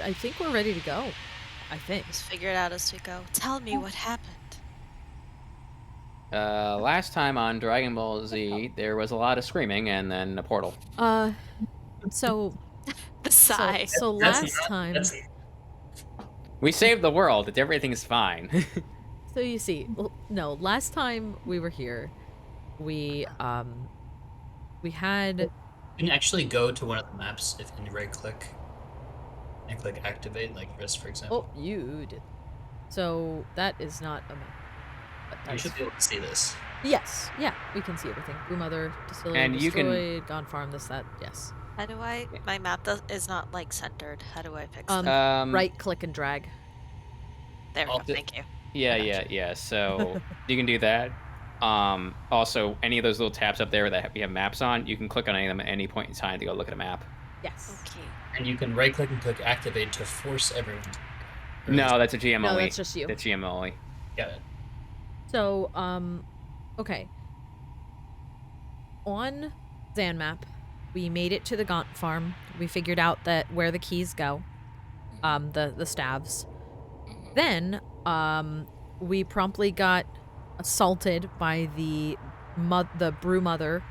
I think we're ready to go. I think. Just figure it out as we go. Tell me what happened. Last time on Dragon Ball Z, there was a lot of screaming and then a portal. So The sigh. so last time. We saved the world. Everything's fine. So you see, no, last time we were here, we had. You can actually go to one of the maps if you right click and click activate, like this, for example. Oh, you did. So that is not a map. You should be able to see this. Yes, yeah, we can see everything. Brew Mother, Distillery And you can- destroyed, Gone Farm, this, that, yes. How do I? My map is not like centered. How do I fix it? Right click and drag. There we I'll go. do- Thank you. Yeah. So you can do that. Also, any of those little tabs up there that we have maps on, you can click on any of them at any point in time to go look at a map. Yes. Okay. And you can right click and click activate to force everyone. No, that's a GM No, only. that's just you. That's GM only. Got it. So, okay. On Zanmap, we made it to the Gaunt farm. We figured out that where the keys go, the staves. Then, we promptly got assaulted by the Brew Mother,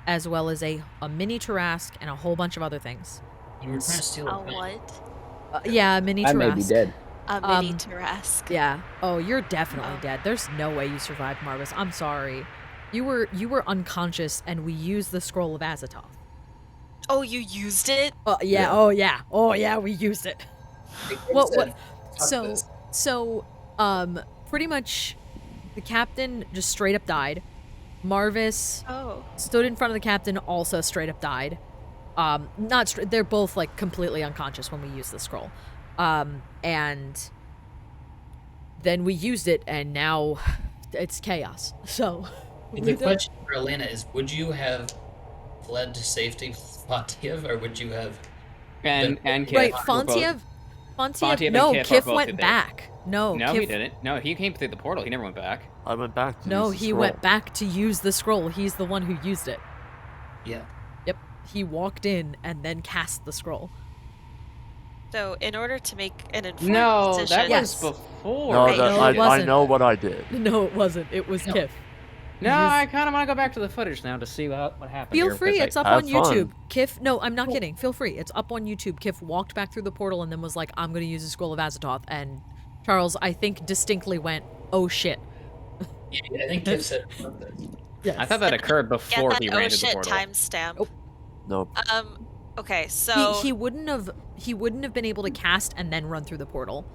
as well as a mini Tarrasque and a whole bunch of other things. You were trying to steal A pen. what? Yeah, a mini I Tarrasque. may be dead. A mini Tarrasque. Yeah. Oh, you're definitely Oh. dead. There's no way you survived, Marvis. I'm sorry. You were unconscious, and we used the scroll of Azathoth. Oh, you used it? Oh yeah. Yeah. Oh yeah. Oh yeah. We used it. What? Fuck So this. pretty much, the captain just straight up died. Marvis Oh. stood in front of the captain, also straight up died. They're both like completely unconscious when we used the scroll. And then we used it, and now it's chaos. So The question for Elena is: would you have fled to safety with Fontiev, or would you have? And Kiff right, were both- Fontiev. and No, Kiff are Kiff both went there. back. No, No, Kiff, he didn't. No, he came through the portal. He never went back. I went back to No, use the he scroll. went back to use the scroll. He's the one who used it. Yeah. Yep, he walked in and then cast the scroll. So, in order to make an informed No, decision, that Yes. was before. No, Wait, that, no, it I wasn't. know what I did. No, it wasn't. It was No. Kiff. No, I kind of want to go back to the footage now to see what happened. Feel here, free, because it's up Have on YouTube. fun. Kiff, no, I'm not kidding. Feel free, it's up on YouTube. Kiff walked back through the portal and then was like, I'm gonna use the Scroll of Azathoth, and Charles, I think, distinctly went, oh shit. Yeah, I think Kiff said something. Yes. I thought that occurred get before that he oh ran to the shit portal. timestamp. Oh. Nope. Okay, so He wouldn't have been able to cast and then run through the portal.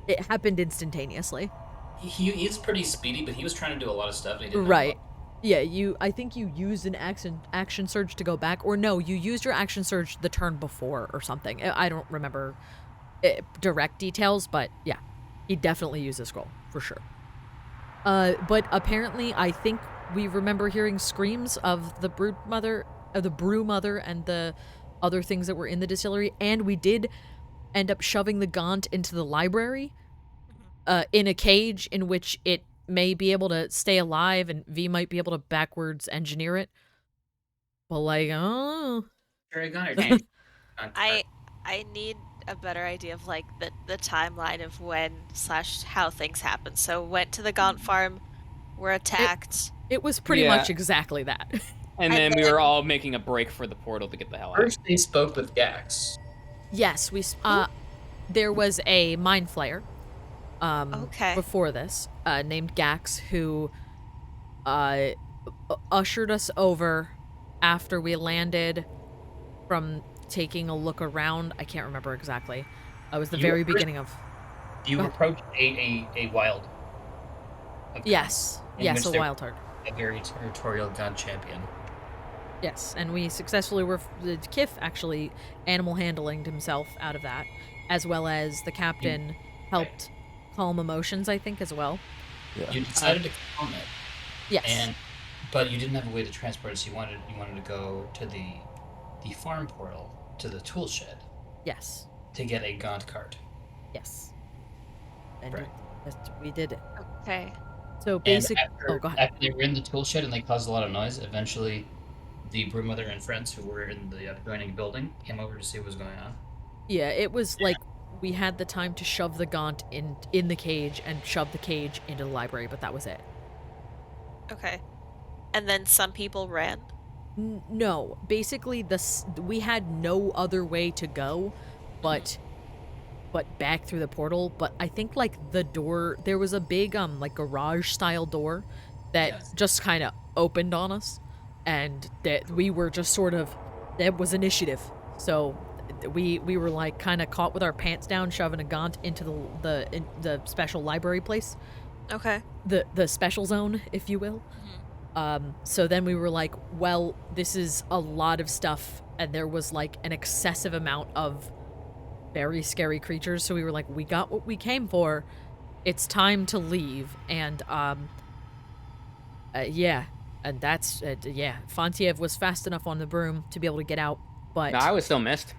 It happened instantaneously. He is pretty speedy, but he was trying to do a lot of stuff. And he didn't know Right. what. Yeah, I think you used an action surge to go back, or no, you used your action surge the turn before or something. I don't remember direct details, but yeah, he definitely used a scroll for sure. But apparently, I think we remember hearing screams of the Brew Mother, and the other things that were in the distillery, and we did end up shoving the Gaunt into the library, in a cage in which it may be able to stay alive, and V might be able to backwards engineer it. But like, oh, Sure, Gunner. I need a better idea of like the timeline of when / how things happen. So went to the Gaunt farm, were attacked. it was pretty Yeah. much exactly that. And then we were all making a break for the portal to get the hell out. First, they spoke with Gax. Yes, there was a mind flayer, Okay. before this, named Gax, who, ushered us over after we landed from taking a look around. I can't remember exactly. It was the You very were- beginning of. You Oh. approached a wild. Yes, In yes, which a there- wild heart. A very territorial gun champion. Yes, and we successfully were. Kiff actually animal handlinged himself out of that, as well as the captain helped calm emotions, I think, as well. Yeah. You decided to calm it, Yes. but you didn't have a way to transport it, so you wanted to go to the farm portal to the tool shed Yes. to get a Gaunt cart. Yes. And Right. we did it. Okay. So And basic. after, Oh, go ahead. after they were in the tool shed and they caused a lot of noise, eventually the Brewmother and friends who were in the adjoining building came over to see what was going on. Yeah, it was like we had the time to shove the gaunt in the cage and shove the cage into the library, but that was it. Okay. And then some people ran. No, basically we had no other way to go, but back through the portal. But I think like the door, there was a big like garage style door that Yes. just kind of opened on us, and that we were just sort of, that was initiative. So we were like kind of caught with our pants down, shoving a gaunt into the special library place, Okay. the special zone, if you will. So then we were like, well, this is a lot of stuff, and there was like an excessive amount of very scary creatures, so we were like, we got what we came for. It's time to leave. And yeah, and that's yeah. Fontiev was fast enough on the broom to be able to get out, but No, I was still missed.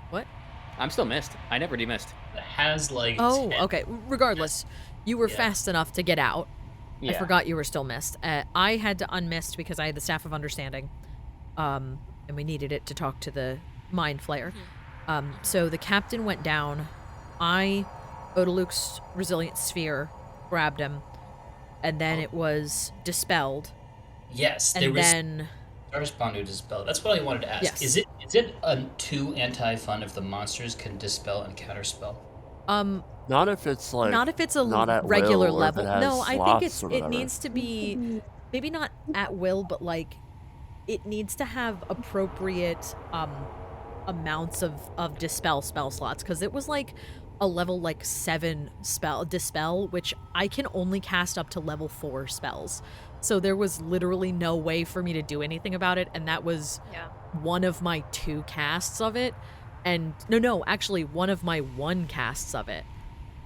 what? I'm still missed. I never demissed. It has like. Oh, 10 okay. Regardless, you were Yeah. fast enough to get out. I Yeah. forgot you were still missed. I had to unmist because I had the Staff of Understanding, and we needed it to talk to the Mind Flayer. So the captain went down. Odaluk's Resilient Sphere grabbed him, and then it was dispelled. Yes, there And was then Respond to dispel. That's what I wanted to ask. Yes. Is it a 2 anti-fun if the monsters can dispel and counterspell? Not if it's like not if it's a not at regular will, or if level. it has No, I think slots or it whatever. needs to be maybe not at will, but like it needs to have appropriate amounts of dispel spell slots, because it was like a level like 7 dispel, which I can only cast up to level 4 spells. So there was literally no way for me to do anything about it, and that was Yeah. one of my 2 casts of it. And no, actually one of my 1 casts of it.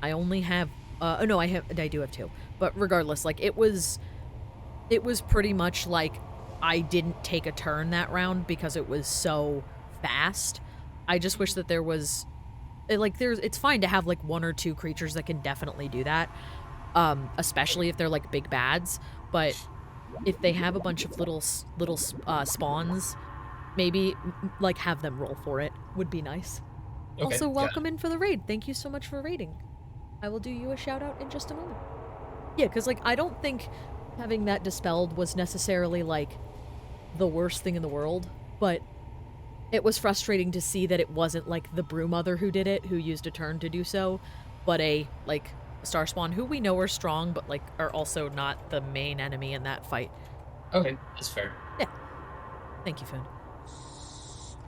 I only have oh no, I do have 2. But regardless, like it was pretty much like I didn't take a turn that round because it was so fast. I just wish that there was it's fine to have like 1 or 2 creatures that can definitely do that. Especially if they're like big bads, but if they have a bunch of little spawns, maybe like have them roll for it would be nice. Okay, Also, got welcome in for the raid. Thank you so much for raiding. I will do you a shout out in just a moment. Yeah, because like I don't think having that dispelled was necessarily like the worst thing in the world, but it was frustrating to see that it wasn't like the Brew Mother who did it, who used a turn to do so, but a like Star Spawn, who we know are strong, but like are also not the main enemy in that fight. Okay, that's fair. Thank you, Foon.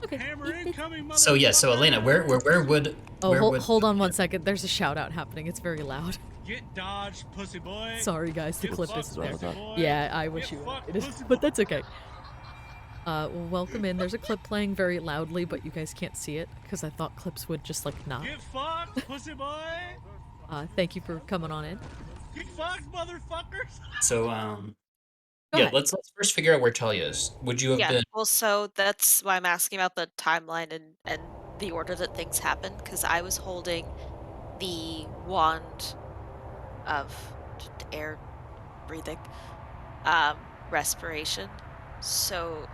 Okay. Hammer incoming, So yeah, so Elena, where would Oh, where would hold on one second. There's a shout out happening. It's very loud. Get dodged, pussy boy. Sorry, guys. The Get clip fucked, isn't there. pussy boy. Yeah, I wish Get you fucked, would. It is, pussy but that's okay. Welcome in. There's a clip playing very loudly, but you guys can't see it because I thought clips would just like not. Get fucked, pussy boy. Thank you for coming on in. Get fucked, motherfuckers. so Go yeah, ahead. let's first figure out where Talia is. Would you have Yeah. been Well, so that's why I'm asking about the timeline and the order that things happen, because I was holding the wand of air breathing, respiration. So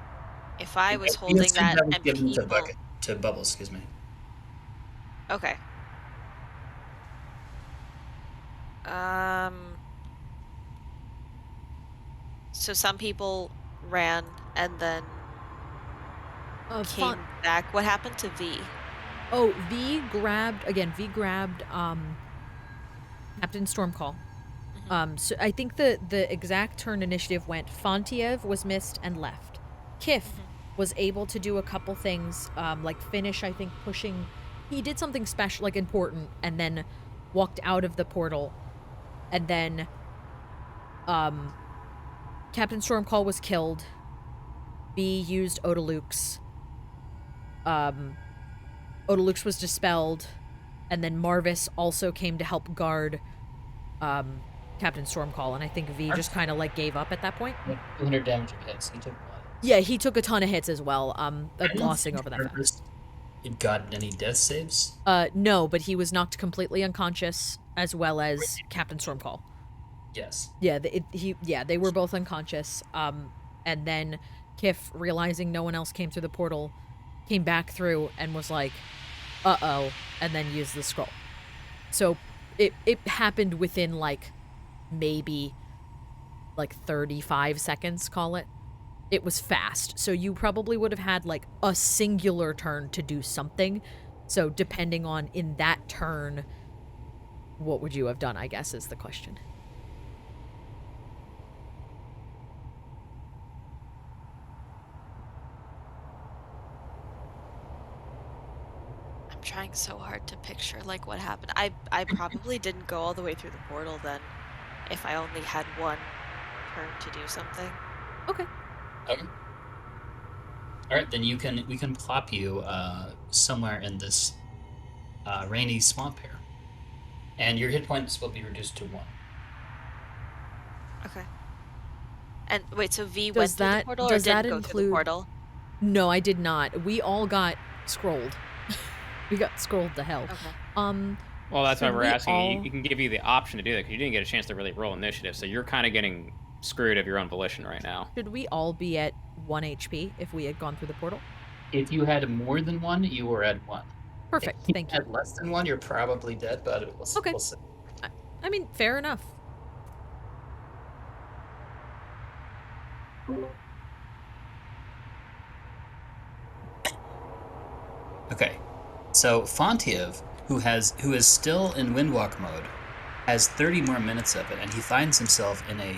if I was You holding said that was and given people, to Bubbles, excuse me. okay. So some people ran and then came back. What happened to V? Oh, V grabbed Captain Stormcall. So I think the exact turn initiative went. Fontiev was missed and left. Kiff was able to do a couple things, like finish, I think, pushing. He did something special, like important, and then walked out of the portal. And then Captain Stormcall was killed. V used Odaluk's. Odaluk's was dispelled, and then Marvis also came to help guard Captain Stormcall, and I think V just kind of like gave up at that point. 200 damage of hits. He took a lot. Yeah, he took a ton of hits as well. Glossing over that fact. Marvis, it got any death saves? No, but he was knocked completely unconscious, as well as Captain Stormcall. Yes. Yeah, they were both unconscious. And then Kiff, realizing no one else came through the portal, came back through and was like, uh-oh, and then use the scroll. So it happened within, like, maybe, like, 35 seconds, call it. It was fast, so you probably would have had, like, a singular turn to do something. So depending on, in that turn, what would you have done, I guess, is the question. I'm trying so hard to picture like what happened. I probably didn't go all the way through the portal then, if I only had one turn to do something. Okay. Okay. All right, then we can plop you somewhere in this rainy swamp here, and your hit points will be reduced to 1. Okay. And wait, so V Does went through the that- portal or does that didn't go through the include- portal? No, I did not. We all got scrolled. We got scrolled to hell. Okay. Well, that's why should we're we asking. all- You can give you the option to do that because you didn't get a chance to really roll initiative, so you're kind of getting screwed of your own volition right now. Should we all be at 1 HP if we had gone through the portal? If you had more than 1, you were at 1. Perfect, If thank you you. had less than 1, you're probably dead, but we'll see. Okay. We'll see. I mean, fair enough. Okay, so Fontiev, who is still in Windwalk mode, has 30 more minutes of it, and he finds himself in a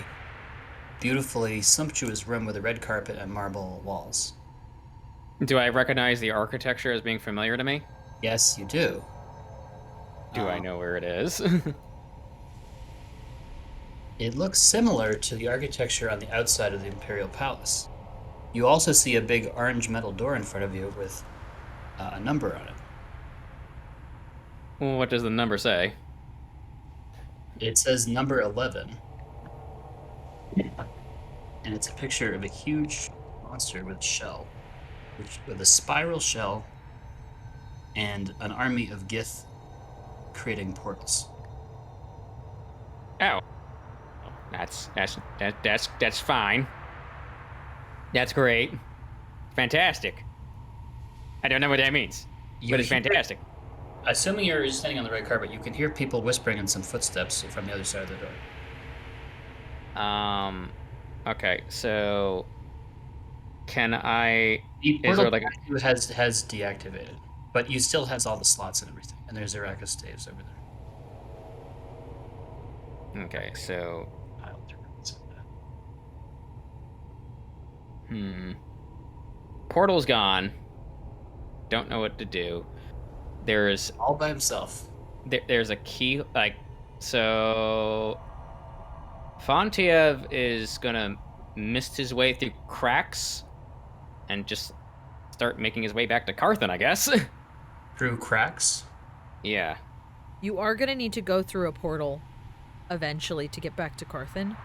beautifully sumptuous room with a red carpet and marble walls. Do I recognize the architecture as being familiar to me? Yes, you do. Do I know where it is? It looks similar to the architecture on the outside of the Imperial Palace. You also see a big orange metal door in front of you with a number on it. Well, what does the number say? It says number 11. And it's a picture of a huge monster with a shell, with a spiral shell and an army of Gith creating portals. Oh, that's fine. That's great. Fantastic. I don't know what that means, but it's fantastic. Assuming you're standing on the red carpet, you can hear people whispering and some footsteps from the other side of the door. Okay, so can I? The Is portal there like has deactivated, but you still has all the slots and everything, and there's Araka staves over there. Okay, so portal's gone. Don't know what to do. There's all by himself. There's a key, like, so Fontiev is gonna mist his way through cracks and just start making his way back to Carthan, I guess. Through cracks? Yeah. You are gonna need to go through a portal eventually to get back to Carthan.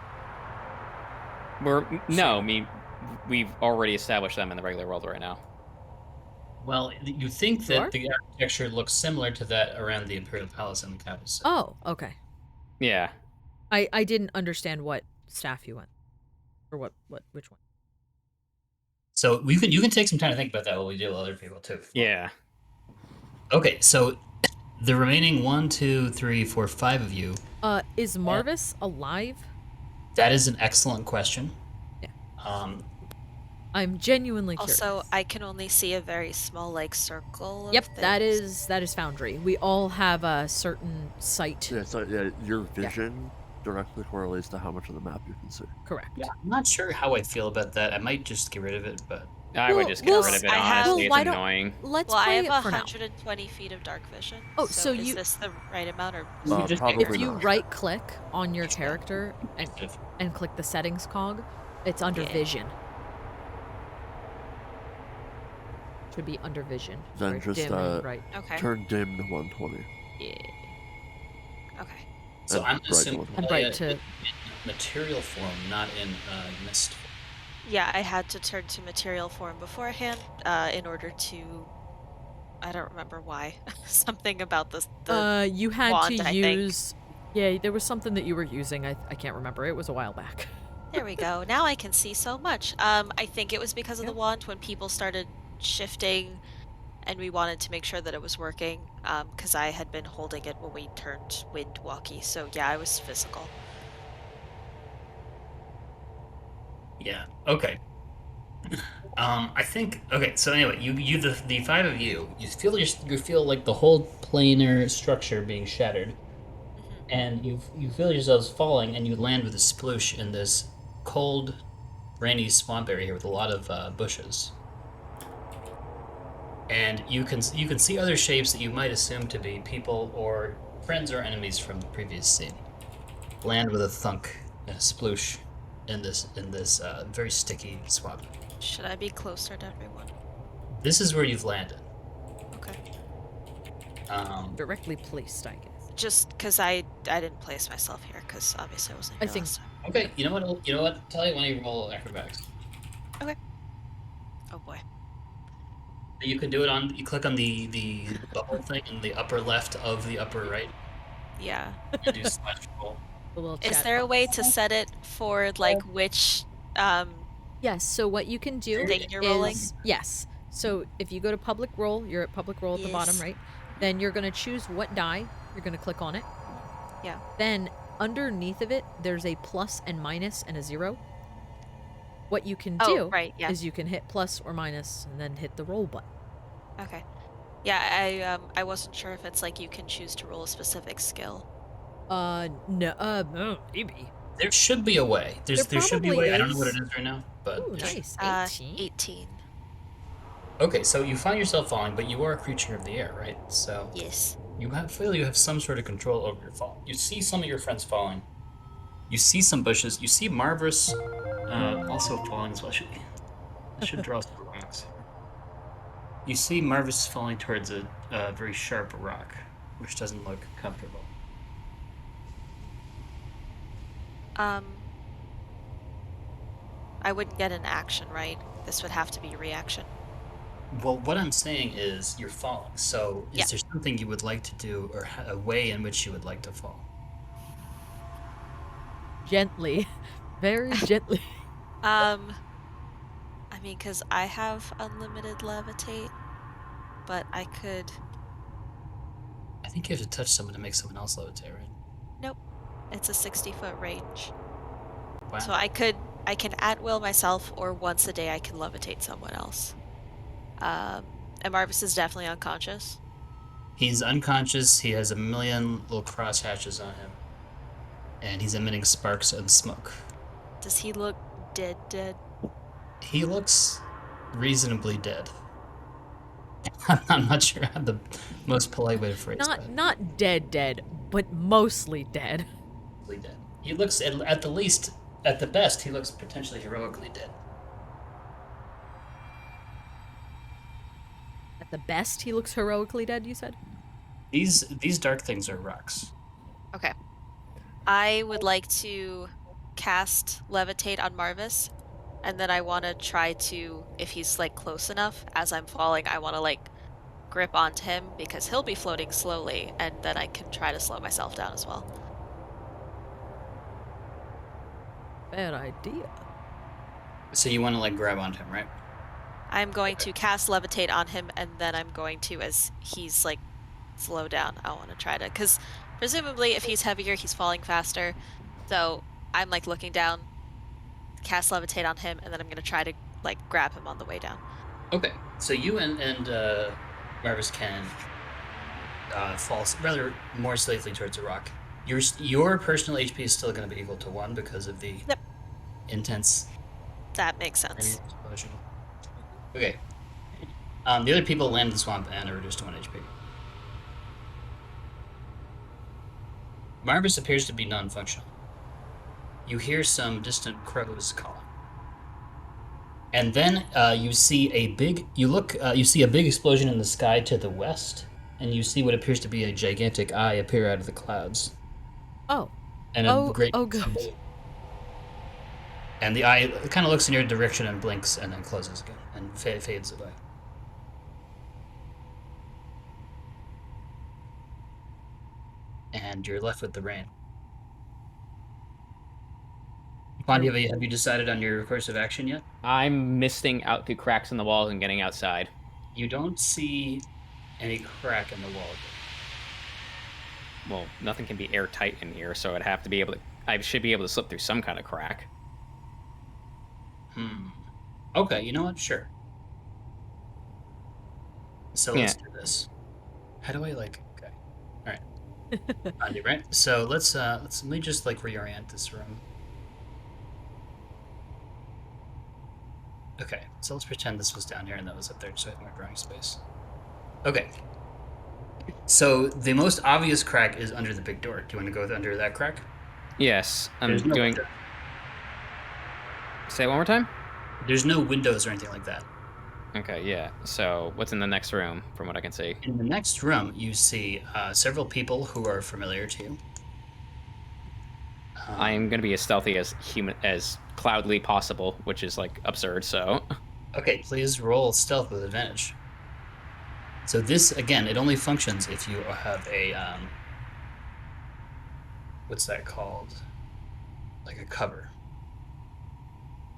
No, I mean, we've already established them in the regular world right now. Well, you think that Sure. the architecture looks similar to that around the Imperial Palace and the capital city. Oh, okay. Yeah. I didn't understand what staff you went, or which one. So you can take some time to think about that while we deal with other people too. Yeah. Okay, so the remaining 1, 2, 3, 4, 5 of you. Is Marvis alive? That is an excellent question. Yeah. I'm genuinely curious. Also, I can only see a very small like circle. Of Yep, things. that is Foundry. We all have a certain sight. Yeah, so your vision directly correlates to how much of the map you can see. Correct. Yeah, I'm not sure how I feel about that. I might just get rid of it, but I would just get rid of it, I have- honestly. Well, It's annoying. Let's Well, I play have it for now. 120 feet of dark vision. Oh, so is you- this the right amount, or just Probably If you not. right click on your character and click the settings cog, it's under Yeah. vision. Should be under vision. Then or just, dim and right. okay? Turn dim to 120. Yeah. Okay. so And I'm bright assuming And bright to in material form, not in mist form. Yeah, I had to turn to material form beforehand in order to. I don't remember why. Something about this. you had wand, to I think. use. Yeah, there was something that you were using. I can't remember. It was a while back. There we go. Now I can see so much. I think it was because of the Yep. wand when people started shifting and we wanted to make sure that it was working, because I had been holding it when we turned wind walkie. So yeah, I was physical. Yeah. Okay. I think okay. So anyway, the five of you you feel like the whole planar structure being shattered, Hmm. and you feel yourselves falling, and you land with a sploosh in this cold, rainy swamp area here with a lot of bushes. And you can see other shapes that you might assume to be people or friends or enemies from the previous scene. Land with a thunk and a sploosh in this very sticky swamp. Should I be closer to everyone? This is where you've landed. Okay. Directly placed, I guess. Just because I didn't place myself here, because obviously I wasn't I here think- last time. Okay, you know what? You know what? Tell you when you roll acrobatics. Okay. Oh boy. You can do it on. You click on the bubble thing in the upper left of the upper right. Yeah. And do slash roll. The little Is chat there a box. way to set it for like which Yes, so what you can do thing you're rolling? is yes. So if you go to public roll, you're at public roll at the bottom, Yes. right? Then you're going to choose what die. You're going to click on it. Yeah. Then underneath of it, there's a plus and minus and a 0. What you can do right, yeah. is you can hit plus or minus and then hit the roll button. Okay. Yeah, I wasn't sure if it's like you can choose to roll a specific skill. No, maybe. There should be a way. There should be a probably way. I don't know what is. it is right now, but Ooh, there should- nice. 18? 18. Okay, so you find yourself falling, but you are a creature of the air, right? So Yes. feel you have some sort of control over your fall. You see some of your friends falling. You see some bushes. You see Marvis also falling as well. I should draw some rocks. You see Marvis falling towards a very sharp rock, which doesn't look comfortable. I wouldn't get an action, right? This would have to be a reaction. Well, what I'm saying is you're falling. So is Yeah. there something you would like to do, or a way in which you would like to fall? Gently. Very gently. I mean, because I have unlimited levitate, but I could. I think you have to touch someone to make someone else levitate, right? Nope. It's a 60-foot range. Wow. So I can at will myself, or once a day I can levitate someone else. And Marvis is definitely unconscious. He's unconscious. He has a million little cross hatches on him, and he's emitting sparks and smoke. Does he look dead? He looks reasonably dead. I'm not sure how the most polite way to phrase that. Not dead, but mostly dead. Dead. He looks at the least, at the best, he looks potentially heroically dead. At the best, he looks heroically dead, you said? These dark things are rocks. Okay. I would like to cast levitate on Marvis, and then I want to try to, if he's like close enough as I'm falling, I want to like grip onto him because he'll be floating slowly, and then I can try to slow myself down as well. Bad idea. So you want to like grab onto him, right? I'm going to cast levitate on him, and then I'm going to, as he's like slow down, I want to try to, because presumably if he's heavier, he's falling faster. So I'm like looking down, cast levitate on him, and then I'm going to try to like grab him on the way down. Okay. So you and Marvis can fall rather more safely towards a rock. Your personal HP is still going to be equal to 1 because of the Yep. intense That makes sense. explosion. Okay. The other people land in the swamp and are reduced to 1 HP. Marvis appears to be non-functional. You hear some distant crows calling, and then you see a big explosion in the sky to the west, and you see what appears to be a gigantic eye appear out of the clouds. Oh. And Good. And the eye kind of looks in your direction and blinks and then closes again and fades away. And you're left with the rain. Fontiev, have you decided on your course of action yet? I'm misting out through cracks in the walls and getting outside. You don't see any crack in the wall. Well, nothing can be airtight in here, so I'd have to be able to. I should be able to slip through some kind of crack. Okay, you know what? Sure. So let's do this. How do I like? Okay, all right. Right. So let me just like reorient this room. Okay, so let's pretend this was down here and that was up there, so I have more drawing space. Okay. So the most obvious crack is under the big door. Do you want to go under that crack? Yes, I'm There's no doing. window. Say it one more time. There's no windows or anything like that. Okay, yeah. So what's in the next room, from what I can see? In the next room, you see several people who are familiar to you. I'm gonna be as stealthy as cloudly possible, which is like absurd. So. Okay, please roll stealth with advantage. So this, again, it only functions if you have a, what's that called? Like a cover.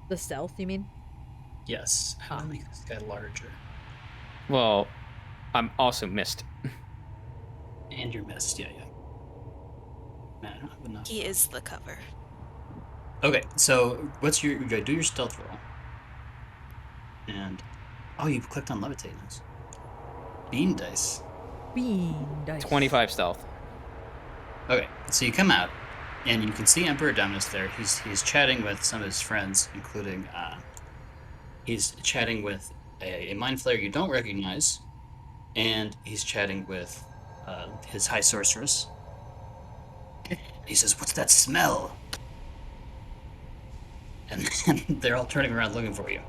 The stealth, you mean? Yes. How do I make this guy larger? Well, I'm also missed. And you're missed, yeah. Man, I don't have enough. He is the cover. Okay, so what's your, do your stealth roll. And, oh, you clicked on levitate. Nice. Beam dice. Bean dice. 25 stealth. Okay, so you come out, and you can see Emperor Dominus there. He's chatting with some of his friends, including he's chatting with a mind flayer you don't recognize, and he's chatting with his high sorceress. He says, "What's that smell?" And then they're all turning around looking for you.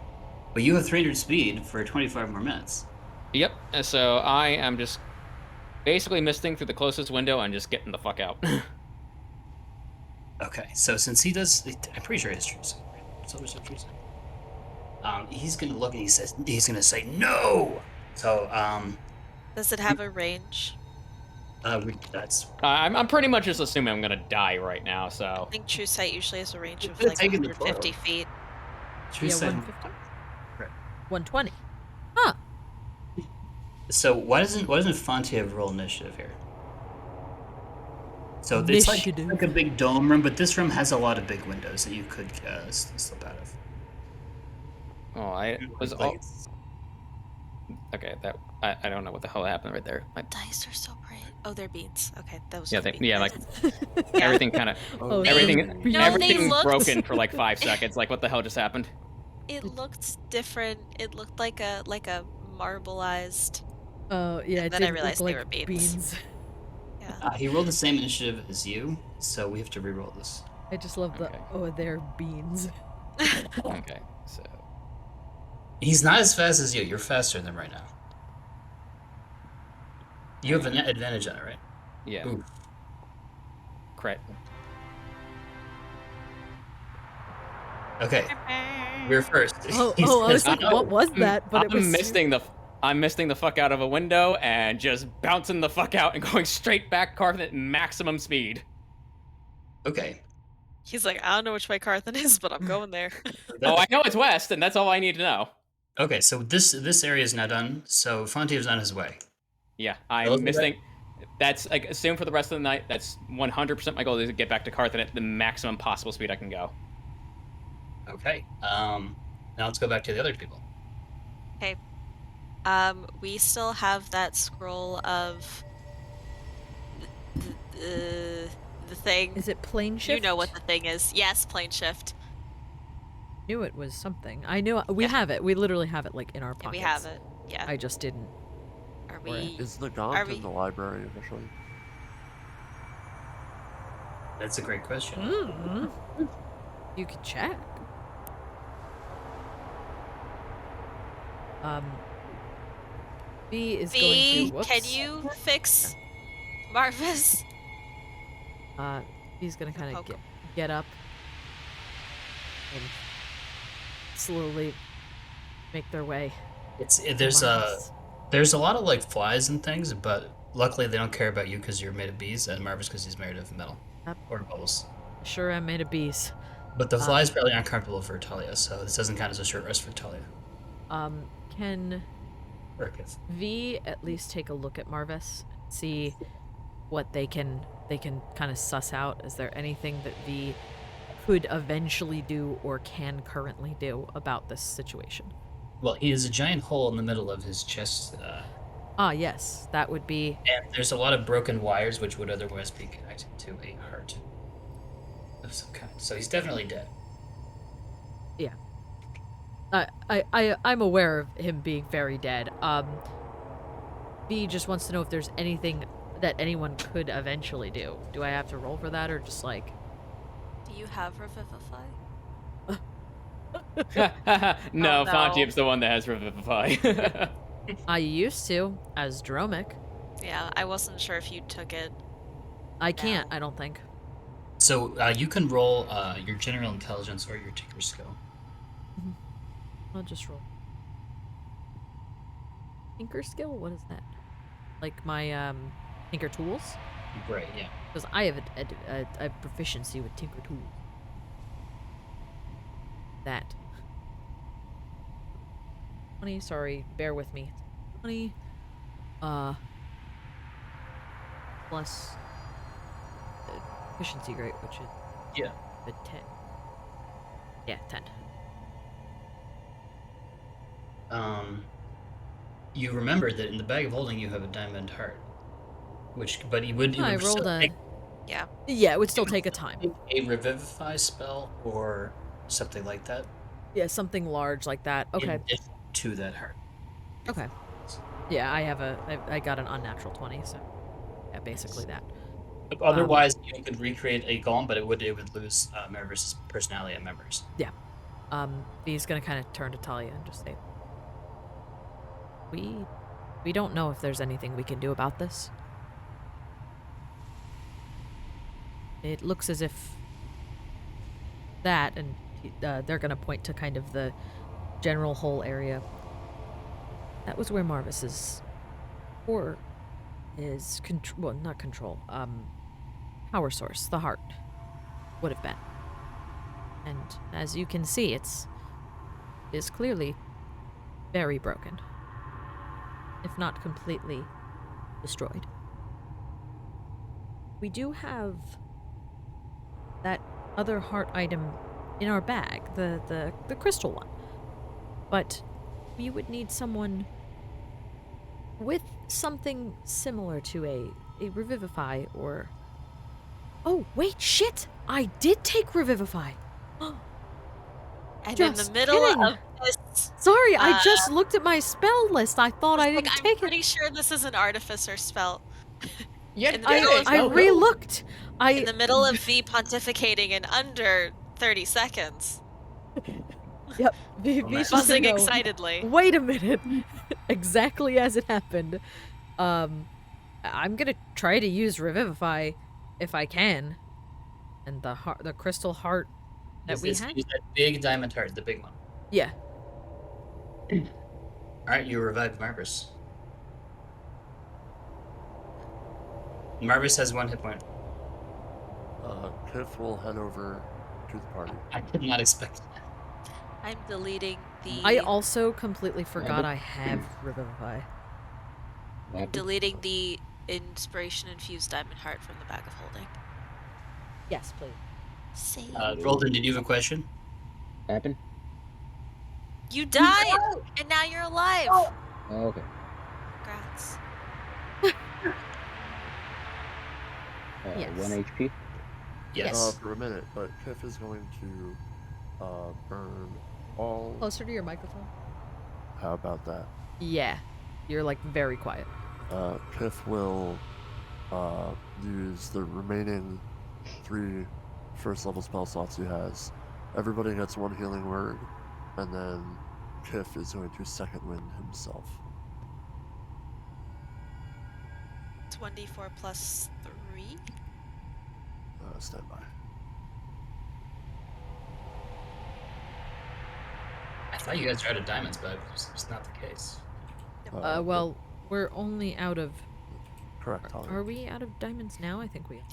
But you have 300 speed for 25 more minutes. Yep. So I am just basically misting through the closest window and just getting the fuck out. Okay, so since he does, I'm pretty sure he has trees. He's gonna look and he's gonna say no. So Does it have a range? that's I'm pretty much just assuming I'm gonna die right now. I So think True Sight usually has a range of could've like taken the 150 photo. feet. true. Yeah, Said- 150. Right. 120. Huh. So why doesn't Fontiev roll initiative here? So it's like Initiative. a big dome room, but this room has a lot of big windows that you could slip out of. oh, I was Like all it's- okay. That I don't know what the hell happened right there. Dice are so bright. Oh, they're beans. Okay, that was Yeah, just yeah, like Yeah. everything kind of Oh, everything no, they everything looked- broken for like 5 seconds. Like what the hell just happened? It looked different. It looked like a marbleized. Oh, yeah, And it then I did realized look they like were beans. Yeah. he rolled the same initiative as you, so we have to re-roll this. I just love the, Okay. oh, they're beans. Okay, so He's not as fast as you. You're faster than him right now. You have an advantage on it, right? yeah, Ooh. crit. Okay, we're first. Oh, He I was says like, no. what was that? But it was I'm misting the fuck out of a window and just bouncing the fuck out and going straight back, carving at maximum speed. Okay. He's like, I don't know which way Carthan is, but I'm going there. Oh, I know it's west, and that's all I need to know. Okay, so this area is now done. So Fontiev's on his way. Yeah, Those are I'm misting. That's like assume for the rest of the night. That's 100% my goal is to get back to Carthan at the maximum possible speed I can go. Okay. Now let's go back to the other people. Okay. We still have that scroll of the thing. Is it plane shift? You know what the thing is. Yes, plane shift. Knew it was something. I knew we Yeah. have it. We literally have it like in our Yeah, pockets. we have it. Yeah. I just didn't. Are or- we? Is the Are gaunt we- in the library officially? That's a great question. Mm. You could check. B is B, going to. Whoops. can you fix Marvis? B's gonna kind of poke him. get up and slowly make their way. There's a lot of like flies and things, but luckily they don't care about you because you're made of bees, and Marvis because he's made of metal Yep. or bubbles. Sure, I'm made of bees. But the flies probably aren't comfortable for Thalia, so this doesn't count as a short rest for Thalia. Can Urkith. V at least take a look at Marvis, see what they can kind of suss out. Is there anything that V could eventually do or can currently do about this situation? Well, he has a giant hole in the middle of his chest, Ah, yes, that would be. and there's a lot of broken wires which would otherwise be connected to a heart of some kind. So he's definitely dead. Yeah. I'm aware of him being very dead. V just wants to know if there's anything that anyone could eventually do. Do I have to roll for that, or just like? Do you have Revivify? No, Oh, no. Fontiev's the one that has Revivify. I used to as Dromic. Yeah, I wasn't sure if you took it. I can't. No. I don't think. So you can roll your general intelligence or your tinker skill. I'll just roll. Tinker skill? What is that? Like my tinker tools? Right. Yeah. Because I have a proficiency with tinker tools. That. 20. Sorry, bear with me. 20. Plus efficiency rate, which is Yeah. a 10. Yeah, 10. You remember that in the bag of holding you have a diamond heart, but he would. I would rolled still a. take Yeah. Yeah, it would still take a time. a revivify spell or something like that. Yeah, something large like that. in Okay. addition to that heart. Okay. Yeah, I got an unnatural 20, so yeah, basically that. Otherwise, you could recreate a golem, but it would lose Marvis' personality and members. He's gonna kind of turn to Thalia and just say, we don't know if there's anything we can do about this. It looks as if that, and they're gonna point to kind of the general hole area. That was where Marvis's, or his not control, power source, the heart, would have been. And as you can see, it is clearly very broken, if not completely destroyed. We do have that other heart item in our bag, the crystal one, but we would need someone with something similar to a Revivify or... Oh, wait, shit! I did take Revivify! And Just in the middle kidding. of this, Sorry, I just looked at my spell list. I thought I like, didn't I'm take it. pretty sure this is an Artificer spell. Yeah, In the middle of- I re-looked. In the middle of V pontificating in under 30 seconds. Yep. V's just gonna Buzzing go, excitedly. Wait a minute. Exactly as it happened. I'm gonna try to use Revivify if I can. And the crystal heart that we had. Use that big diamond heart, the big one. Yeah. All right, you revived Marvis. Marvis has 1 hit point. Kiff will head over to the party. I did not expect that. I'm deleting the. I also completely forgot I have Revivify. Deleting the inspiration infused diamond heart from the bag of holding. Yes, please. Save. Rolden, did you have a question? Happen? You died, and now you're alive. Oh, okay. Congrats. Yes. 1 HP. Yes. For a minute, but Kiff is going to burn all. Closer to your microphone. How about that? Yeah. You're like very quiet. Kiff will use the remaining 3 first level spell slots he has. Everybody gets 1 healing word, and then Kiff is going to second wind himself. 24 plus 3. Stand by. I thought you guys were out of diamonds, but it's not the case. Well, we're only out of... Correct, Thalia. Are we out of diamonds now? I think we are.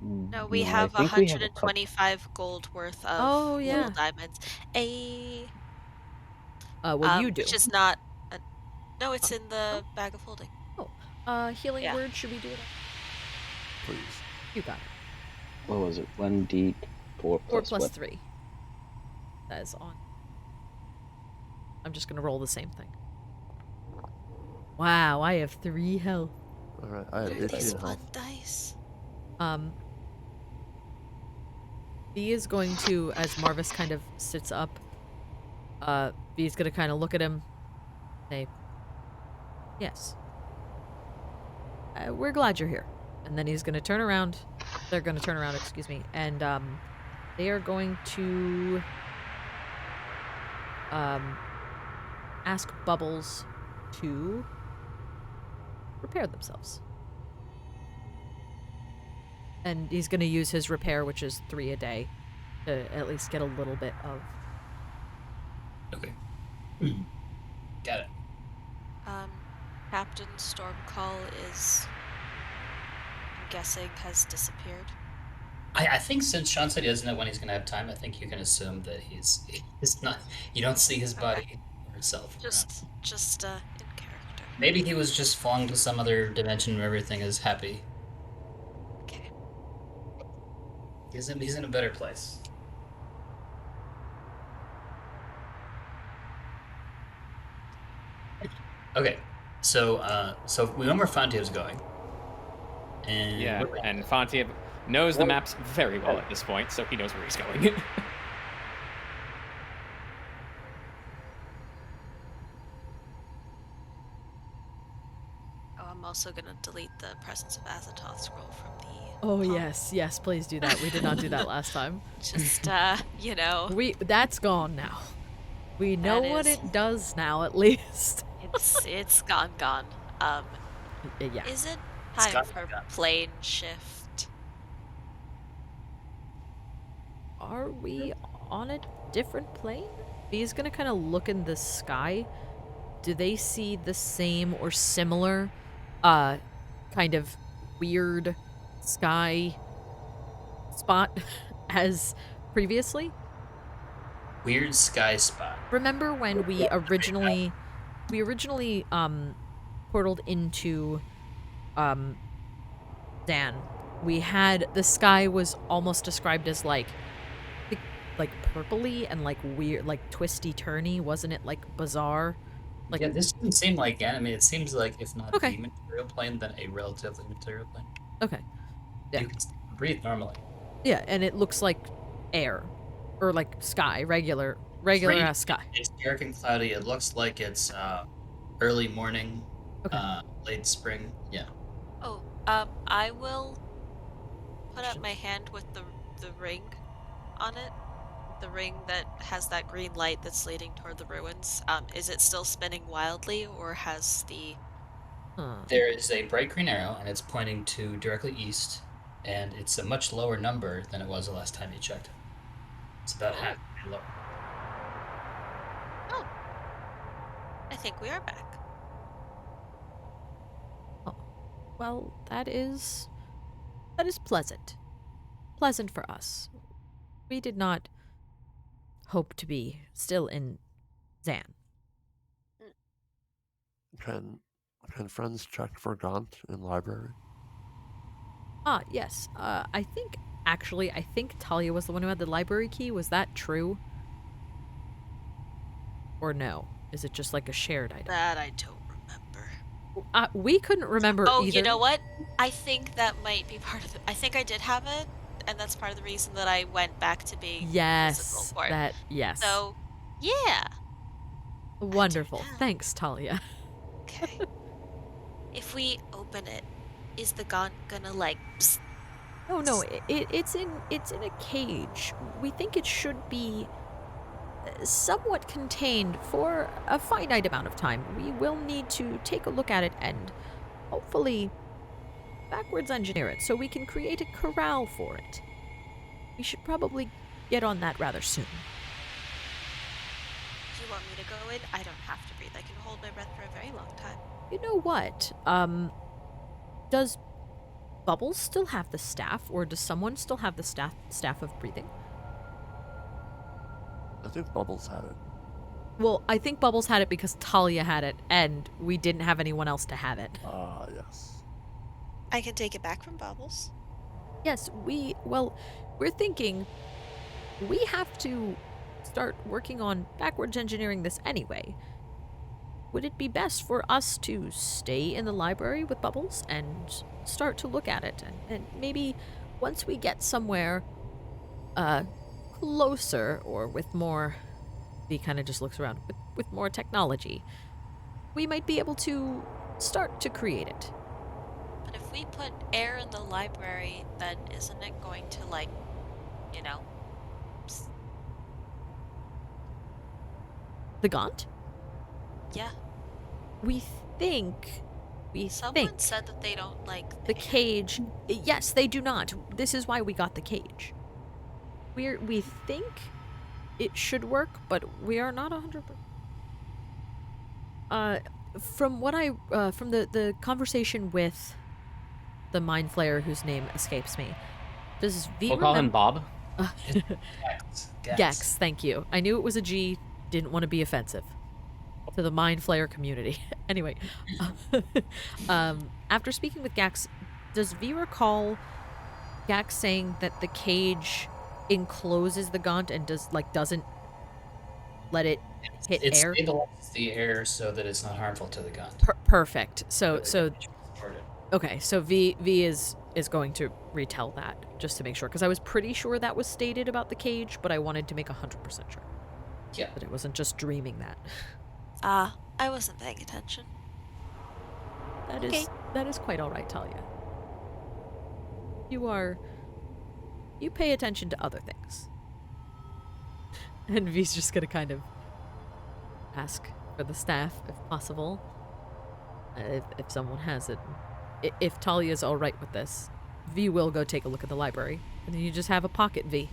No, we I have think we have a couple. 125 gold worth of Oh, yeah. little diamonds. Well, you do. Which is not. No, it's in the bag of holding. Healing Yeah. word, should we do it? Please. You got it. What was it? 1d4 4 plus plus what? 3. That is on. I'm just gonna roll the same thing. Wow, I have 3 health. Alright, I have These 18 fun health. dice. B is going to, as Marvis kind of sits up, B is gonna kind of look at him, say, yes. We're glad you're here. And then he's gonna turn around. They're gonna turn around, excuse me, and, they are going to, ask Bubbles to repair themselves. And he's gonna use his repair, which is 3 a day, to at least get a little bit of. Okay. Got it. Captain Stormcall is, I'm guessing, has disappeared. I think since Sean said he doesn't know when he's going to have time, I think you can assume that he's not. You don't see his body or himself. around. Just in character. Maybe he was just flung to some other dimension where everything is happy. Okay. He's in a better place. Okay, so we know where Fontev's going. And Yeah, we're- and Fontiev knows the maps very well at this point, so he knows where he's going. Oh, I'm also gonna delete the Presence of Azathoth scroll from the. Oh palm. yes, please do that. We did not do that last time. Just you know, That's gone now. We know That what is- it does now, at least. it's gone. Yeah. Is it It's time gone, for gone. plane shift? Are we on a different plane? B's gonna kind of look in the sky. Do they see the same or similar, kind of weird sky spot as previously? weird sky spot. Remember when we originally portaled into Dan? We had the sky was almost described as like purpley and like weird, like twisty turny, wasn't it? Like bizarre. Like Yeah, this doesn't seem like anime. It seems like if not Okay. the material plane, then a relatively material plane. okay, Yeah. You can breathe normally. yeah, and it looks like air, or like sky, regular Rain- ass sky. It's dark and cloudy. It looks like it's early morning, Okay. late spring. Yeah. Oh, I will put up my hand with the ring on it. The ring that has that green light that's leading toward the ruins. Is it still spinning wildly, or has the? Huh. There is a bright green arrow, and it's pointing to directly east, and it's a much lower number than it was the last time you checked. It's about half lower. Oh, I think we are back. Well, that is pleasant. Pleasant for us. We did not hope to be still in Zan. Can friends check for Gaunt in library? Ah, yes. I think Thalia was the one who had the library key. Was that true? Or no? Is it just like a shared item? That I don't remember. We couldn't remember Oh, either. you know what? I think that might be part of it. I think I did have it, and that's part of the reason that I went back to being Yes. physical for it. Yes. So, yeah. Wonderful. now. Thanks, Talia. Okay. If we open it, is the gaunt gonna like? Psst, No, it's in a cage. We think it should be somewhat contained for a finite amount of time. We will need to take a look at it and hopefully backwards engineer it so we can create a corral for it. We should probably get on that rather soon. do you want me to go in? I don't have to breathe. I can hold my breath for a very long time. You know what? Does Bubbles still have the staff, or does someone still have the staff of breathing? I think Bubbles had it. Well, I think Bubbles had it because Thalia had it, and we didn't have anyone else to have it. Ah, yes. I can take it back from Bubbles. Yes, we're thinking we have to start working on backwards engineering this anyway. Would it be best for us to stay in the library with Bubbles and start to look at it? And maybe once we get somewhere closer or with more... He kind of just looks around. With more technology, we might be able to start to create it. But if we put air in the library, then isn't it going to, like, you know... The Gaunt? Yeah. We think... Someone said that they don't like the cage. Yes, they do not. This is why we got the cage. We think it should work, but we are not 100%. From what from the conversation with the Mind Flayer, whose name escapes me, does V We'll call him Bob. Gex, thank you. I knew it was a G, didn't want to be offensive to the Mind Flayer community. Anyway, after speaking with Gax, does V recall Gax saying that the cage encloses the Gaunt and doesn't let it hit It air? stabilizes the air so that it's not harmful to the gun. Perfect. So okay, so V is going to retell that just to make sure, because I was pretty sure that was stated about the cage, but I wanted to make 100% sure. Yeah. That it wasn't just dreaming that. I wasn't paying attention. That is quite all right, Thalia. You pay attention to other things. And V's just gonna kind of ask for the staff, if possible. If someone has it. If Talia's alright with this, V will go take a look at the library. And then you just have a pocket V.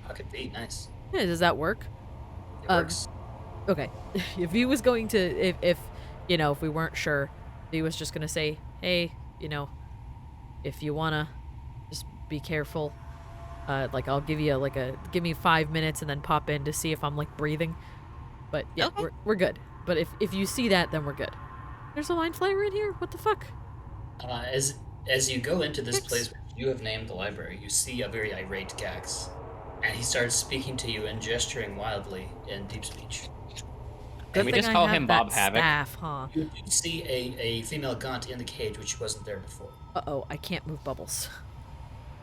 Pocket V, nice. Yeah, does that work? It works. Okay. If V was going to, if we weren't sure, V was just gonna say, hey, if you wanna, just be careful. I'll give you give me 5 minutes and then pop in to see if I'm breathing. But yeah, Okay. we're good. But if you see that, then we're good. There's a Mind Flayer in here? What the fuck? As you go into this Gex. place which you have named the library, you see a very irate Gax. And he starts speaking to you and gesturing wildly in deep speech. Good we thing just I call have him that Bob Havoc? staff, huh? You do see a female Gaunt in the cage which wasn't there before. Uh-oh, I can't move Bubbles.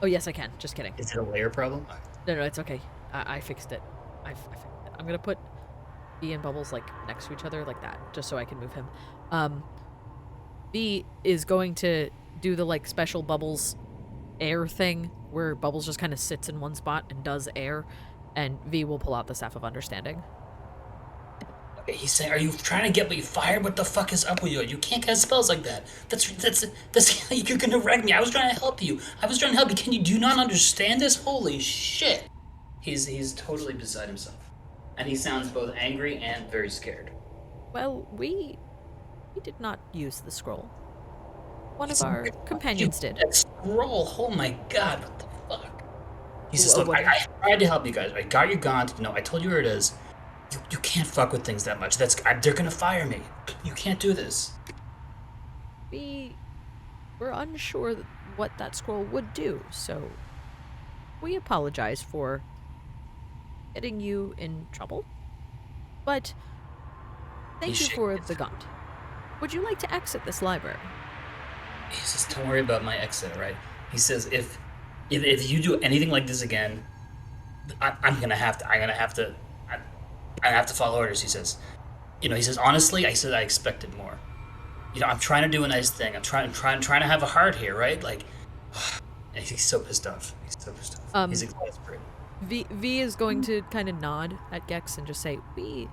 Oh, yes, I can. Just kidding. Is it a layer problem? No, it's okay. I fixed it. I fixed it. I'm gonna put B and Bubbles next to each other like that, just so I can move him. B is going to do the special Bubbles air thing where Bubbles just kind of sits in one spot and does air, and V will pull out the Staff of Understanding. Okay, he's saying, are you trying to get me fired? What the fuck is up with you? You can't cast spells like that. That's you're gonna wreck me. I was trying to help you. Do you not understand this? Holy shit. He's totally beside himself. And he sounds both angry and very scared. Well, we did not use the scroll. One of our companions did. That scroll, oh my god, what the fuck? He says, Wha- look, what- I tried to help you guys. I got your Gaunt. I told you where it is. You can't fuck with things that much. They're gonna fire me. You can't do this. We were unsure what that scroll would do, so we apologize for getting you in trouble. But thank He's you for shaking the his Gaunt. Would you like to exit this library? He says, don't worry about my exit, right? He says, if you do anything like this again, I'm gonna have to follow orders. He says, honestly, I expected more. I'm trying to do a nice thing. I'm trying to have a heart here, right? And he's so pissed off. He's exasperated. V is going to kind of nod at Gex and just say, we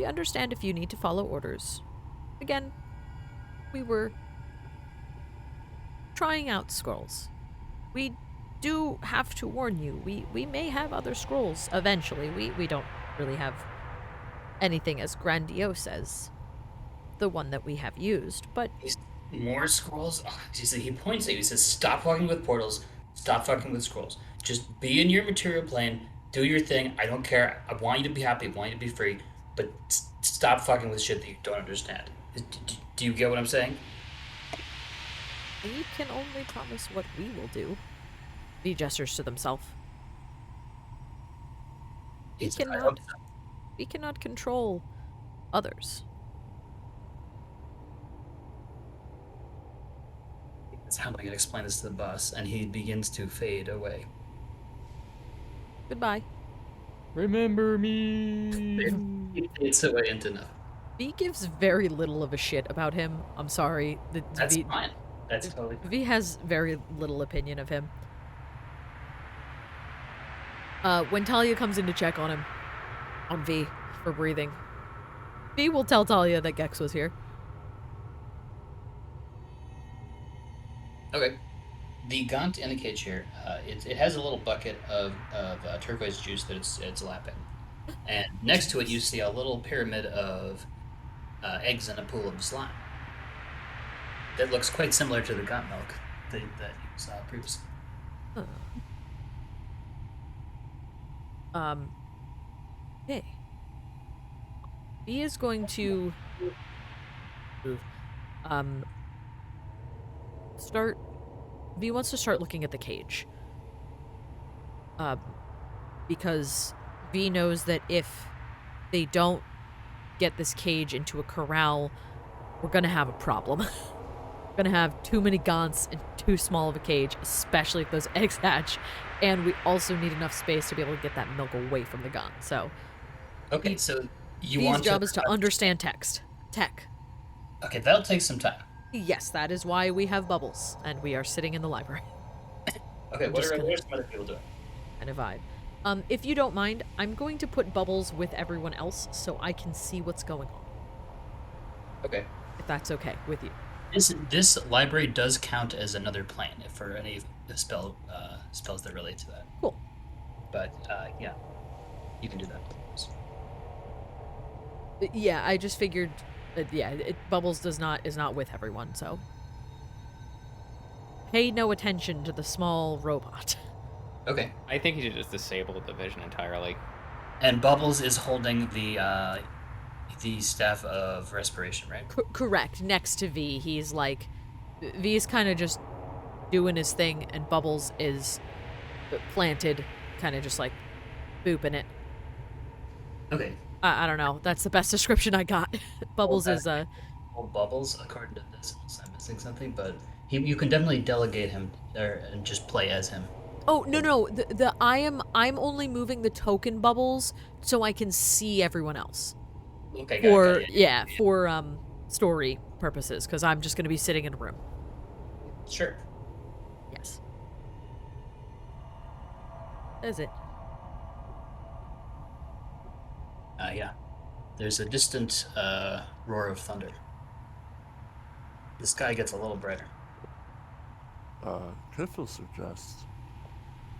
understand if you need to follow orders. Again, we were trying out scrolls. We do have to warn you, we may have other scrolls eventually. We don't really have anything as grandiose as the one that we have used, but More scrolls? Oh, he points at you. He says, stop fucking with portals. Stop fucking with scrolls. Just be in your material plane. Do your thing. I don't care. I want you to be happy. I want you to be free. But stop fucking with shit that you don't understand. Do you get what I'm saying? We can only promise what we will do. He gestures to themselves. We It's- I cannot, hope so. we cannot control others. That's how am I going to explain this to the boss? And he begins to fade away. Goodbye. Remember me. He fades away into nothing. V gives very little of a shit about him. I'm sorry. That's fine. That's totally fine. V has very little opinion of him. When Thalia comes in to check on him, on V, for breathing, V will tell Thalia that Gex was here. Okay. The Gaunt indicates here, it has a little bucket of turquoise juice that it's lapping. And next to it, you see a little pyramid of eggs in a pool of slime. That looks quite similar to the Gaunt milk that you saw previously. Huh. Hey. V is going to start. V wants to start looking at the cage. Because V knows that if they don't get this cage into a corral, we're gonna have a problem. We're gonna have too many gaunts and too small of a cage, especially if those eggs hatch. And we also need enough space to be able to get that milk away from the gaunt. So, Okay, so you V's want job to is to understand tech. Okay, that'll take some time. Yes, that is why we have bubbles, and we are sitting in the library. Okay, I'm what just are gonna- some other people doing? Kind of vibe. If you don't mind, I'm going to put bubbles with everyone else so I can see what's going on. Okay. If that's okay with you. This library does count as another plane for any spells that relate to that. Cool. But yeah, you can do that. Yeah, I just figured. Bubbles is not with everyone, so pay no attention to the small robot. Okay. I think he should just disable the vision entirely. And Bubbles is holding the staff of respiration, right? Correct. Next to V, he's like, V is kind of just doing his thing, and Bubbles is planted, kind of just like booping it. Okay. I don't know. That's the best description I got. Bubbles is Well, Bubbles, according to this, unless I'm missing something, but you can definitely delegate him and just play as him. Oh no! I'm only moving the token bubbles so I can see everyone else. Okay. For got it, for story purposes, because I'm just gonna be sitting in a room. Sure. Yes. That's it. Yeah. There's a distant roar of thunder. The sky gets a little brighter. Kiff will suggest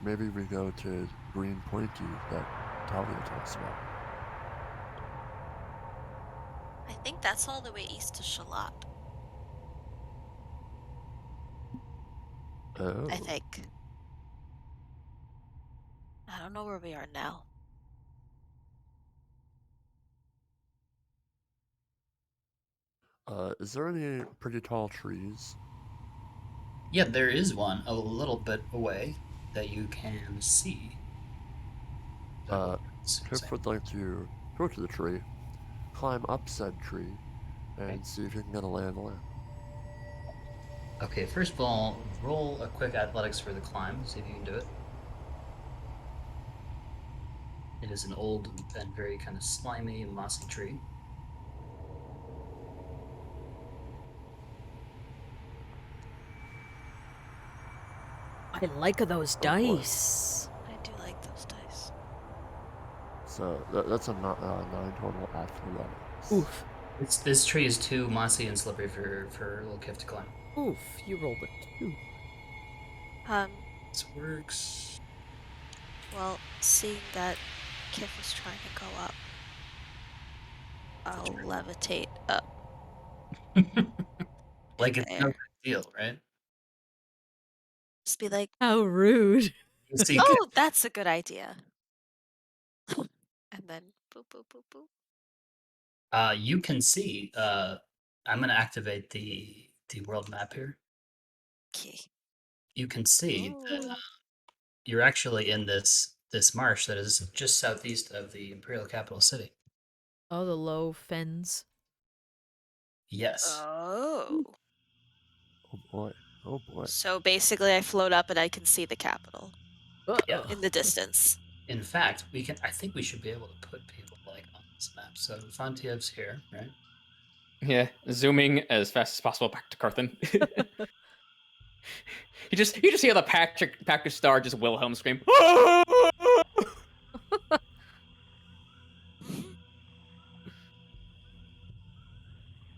maybe we go to Green Pointy that Thalia talks about. I think that's all the way east to Shalat. Oh. I think. I don't know where we are now. Is there any pretty tall trees? Yeah, there is one a little bit away that you can see. Kiff would like to go to the tree, climb up said tree, and see if you can get a lay of the land. Okay, first of all, roll a quick athletics for the climb. See if you can do it. It is an old and very kind of slimy, mossy tree. I like those dice. I do like those dice. So that's a 9 total athletics. Oof. This tree is too mossy and slippery for little Kiff to climb. Oof. You rolled a 2. This works. Well, seeing that Kiff is trying to go up, I'll levitate up. Like it's no there. big deal, right? Just be like, How rude. You see, oh, that's a good idea. And then boop, boop, boop, boop. You can see. I'm gonna activate the world map here. Okay. You can see that Ooh. you're actually in this marsh that is just southeast of the imperial capital city. Oh, the low fens. Yes. Oh. Oh boy. Oh boy. So basically, I float up and I can see the capital Yeah. in the distance. In fact, we can. I think we should be able to put people like on this map. So Fontiev's here, right? Yeah, zooming as fast as possible back to Carthan. you just hear the Patrick Star just Wilhelm scream.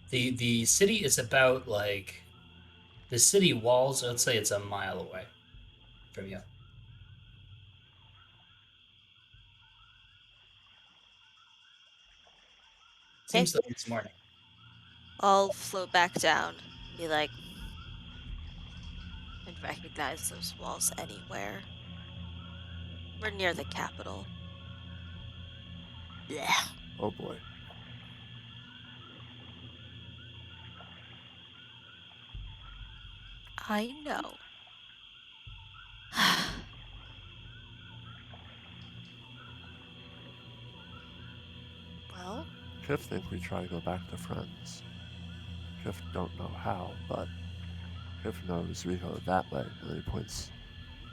The city is about like the city walls. Let's say it's a mile away from you. Seems like it's morning. I'll float back down, be like, and recognize those walls anywhere. We're near the capital. Blech. Oh boy. I know. Well, Kiff think we try to go back to friends. Kiff don't know how, but Kiff knows we go that way, and then he points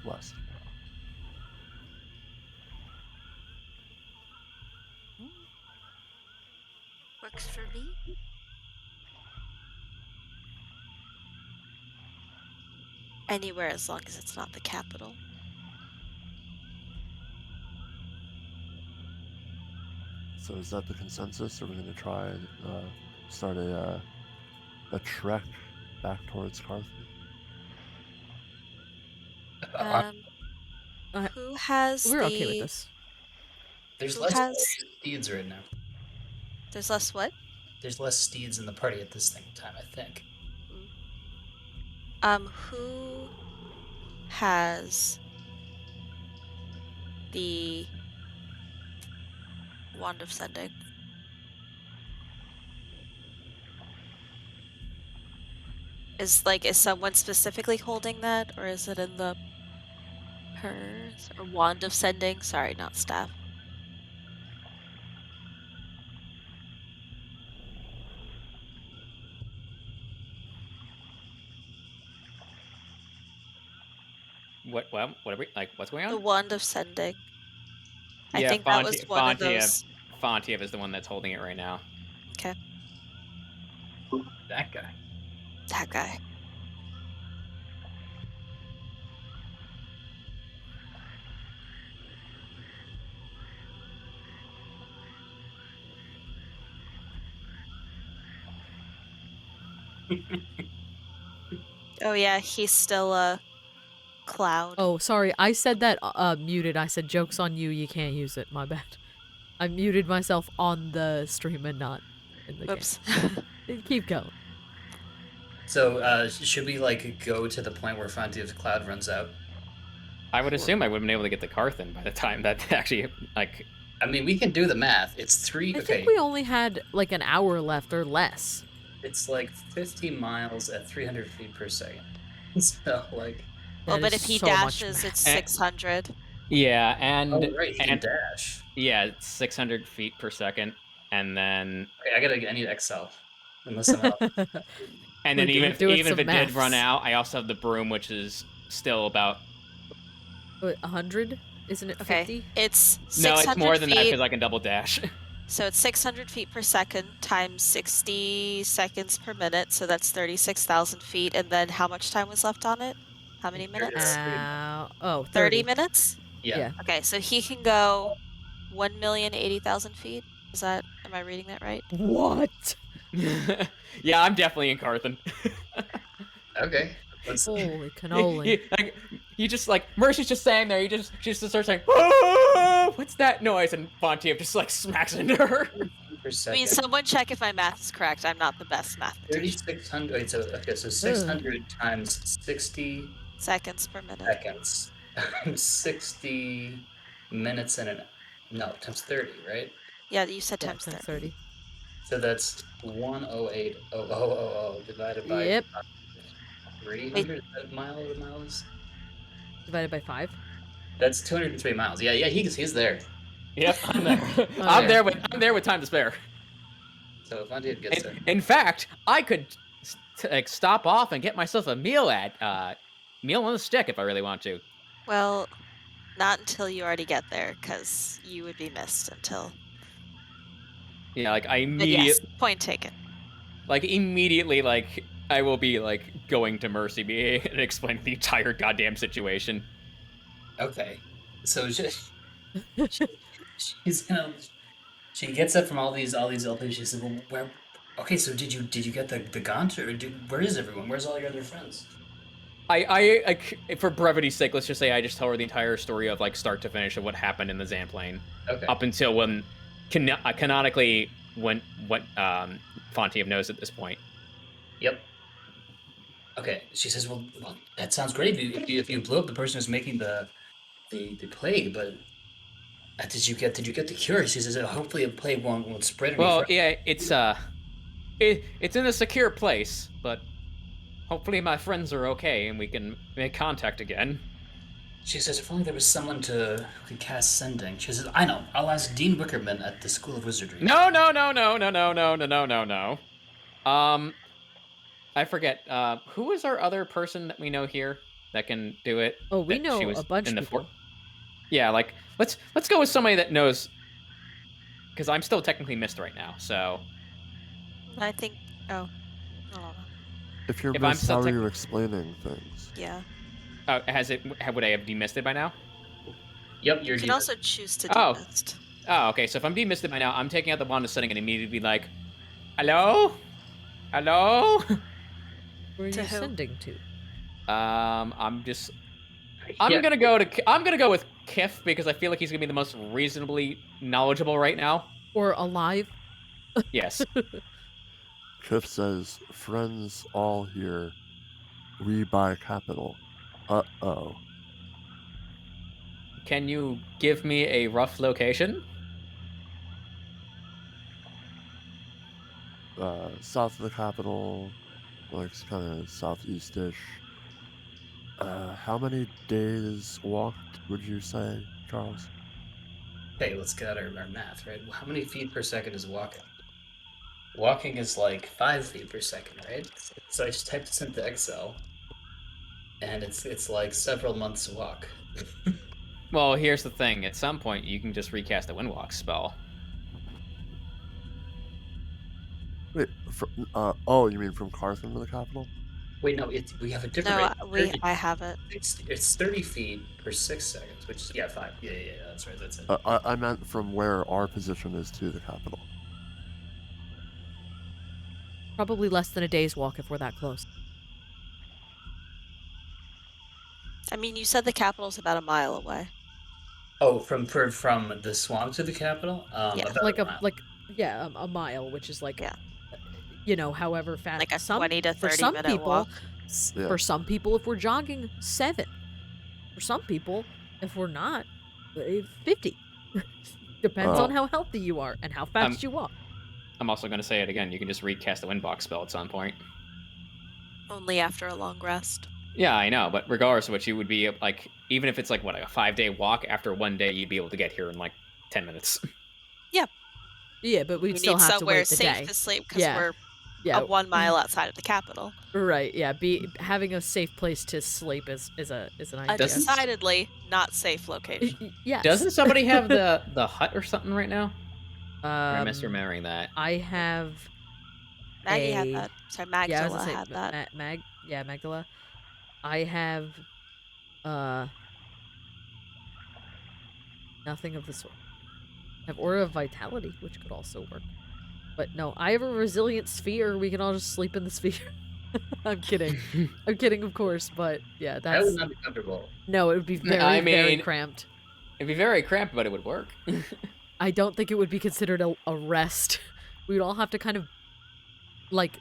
west. works for me. Anywhere as long as it's not the capital. So is that the consensus? Or are we going to try and start a trek back towards Carthy? I- Who has We're the... okay with this. There's Who less has- steeds right now. There's less what? There's less steeds in the party at this time, I think. Who has the Wand of Sending? Is someone specifically holding that, or is it in the purse? Or Wand of Sending? Sorry, not staff. What are we like? What's going on? The Wand of Sending. I Yeah, think that was one of those. Fontiev is the one that's holding it right now. Okay, That guy. that guy. Oh yeah, he's still a cloud. Oh, sorry. I said that muted. I said joke's on you. You can't use it. My bad. I muted myself on the stream and not in the Oops. game. Keep going. So should we like go to the point where Fontiev's cloud runs out? I would assume I would have been able to get to Carthan by the time that actually like. I mean, we can do the math. It's 3. I Okay, think we only had like an hour left or less. it's like 50 miles at 300 feet per second. So like. Well, That but is if he so much dashes, math. it's 600. Yeah, and Oh right, he can and dash. yeah, it's 600 feet per second, and then Okay, I need Excel. Unless I'm out. and then We're even if doing it some did run maths. out, I also have the broom, which is still about. 100? Isn't it Okay, 50? it's 600 No, it's more than that feet. because I can double dash. So it's 600 feet per second times 60 seconds per minute. So that's 36,000 feet. And then how much time was left on it? How many minutes? 30 minutes? Yeah. Okay, so he can go 1,080,000 feet. Am I reading that right? What? Yeah, I'm definitely in Carthan. Okay. Let's. Holy cannoli. You just like Mercy's just standing there. She just starts saying, "Oh, what's that noise?" And Fontiev just like smacks into her. Per I second. mean, someone check if my math is correct. I'm not the best mathematician. 3,600. Wait, so 600 times 60 Seconds per minute. seconds times 60 minutes in an No, times 30, right? Yeah, you said Yeah, times 30. So that's 108,000 divided by Yep. 300 miles. Divided by 5. That's 203 miles. Yeah, he's there. Yep, I'm there. Oh, I'm yeah. there with time to spare. So if Fontiev gets there, In fact, I could like stop off and get myself a meal meal on the stick if I really want to. Well, not until you already get there, because you would be missed until. Yeah, like I But yes, immediately, point taken. like I will be like going to Mercy B and explain the entire goddamn situation. okay. So she's gonna. She gets up from all these LPs. She said, "Well, where? Okay, so did you get the Gaunt, or where is everyone? Where's all your other friends?" For brevity's sake, let's just say I just tell her the entire story of like start to finish of what happened in the Zamplane, Okay. up until when canonically when what Fontiev knows at this point. Yep. Okay. She says, "Well, that sounds great. If you blew up the person who's making the plague, but did you get the cure?" She says, "Hopefully, the plague won't spread any Well, further." yeah, it's in a secure place, but hopefully my friends are okay and we can make contact again. She says, "If only there was someone who could cast sending." She says, "I know. I'll ask Dean Wickerman at the School of Wizardry." No. I forget. Who is our other person that we know here that can do it? Oh, we that she know was a bunch in of the people. Yeah, like let's go with somebody that knows, because I'm still technically missed right now. So I think. Oh, I don't know. If you're If I'm missed, still how are tech- you explaining things? Yeah. would I have demisted by now? Yep, you're You can deep. also choose to Oh. demist. Oh, okay. So if I'm demisted by now, I'm taking out the wand of setting and immediately be like, "Hello, hello." Where are To you who? sending to? I'm Yeah. gonna go with Kiff because I feel like he's gonna be the most reasonably knowledgeable right now. Or alive? Yes. Kiff says, friends all here. We buy capital. Uh-oh. Can you give me a rough location? South of the capital, like kind of southeast-ish. How many days walked would you say, Charles? Hey, let's get out our math, right? How many feet per second is walking? Walking is like 5 feet per second, right? So I just typed this into Excel, and it's like several months walk. Well, here's the thing. At some point, you can just recast the Windwalk spell. Wait, oh, you mean from Carthon to the capital? Wait, no, we have a different No, rate. I have it. It's 30 feet per 6 seconds, which is 5. Yeah, that's right. That's it. I meant from where our position is to the capital. Probably less than a day's walk if we're that close. I mean, you said the capital's about a mile away. Oh, from the swamp to the capital? Yeah. About Like a mile. a mile, which is like, Yeah. However fast. Like a 20 to 30 for some minute people, walk. Yeah. For some people, if we're jogging, 7. For some people, if we're not, 50. Depends on how healthy you are and how fast you walk. I'm also going to say it again. You can just recast the Windwalk spell at some point. Only after a long rest. Yeah, I know, but regardless of which, you would be like, even if it's like what, a 5-day walk, after one day, you'd be able to get here in like 10 minutes. Yeah, but we'd We still need have to somewhere wait the safe day. to sleep because Yeah. we're Yeah, 1 mile outside of the capital. right. Yeah, having a safe place to sleep is an A idea. decidedly not safe location. Yes. Doesn't somebody have the hut or something right now? Or am I Um, misremembering that? I have. Maggie had that. Sorry, Yeah, I was Magdala gonna say had that. Magdala. I have nothing of the sort. I have Aura of Vitality, which could also work. But no, I have a resilient sphere. We can all just sleep in the sphere. I'm kidding. I'm kidding, of course, but yeah, That that's would not be comfortable. no, it would be very, I very mean- cramped. It'd be very cramped, but it would work. I don't think it would be considered a rest. We'd all have to kind of, like,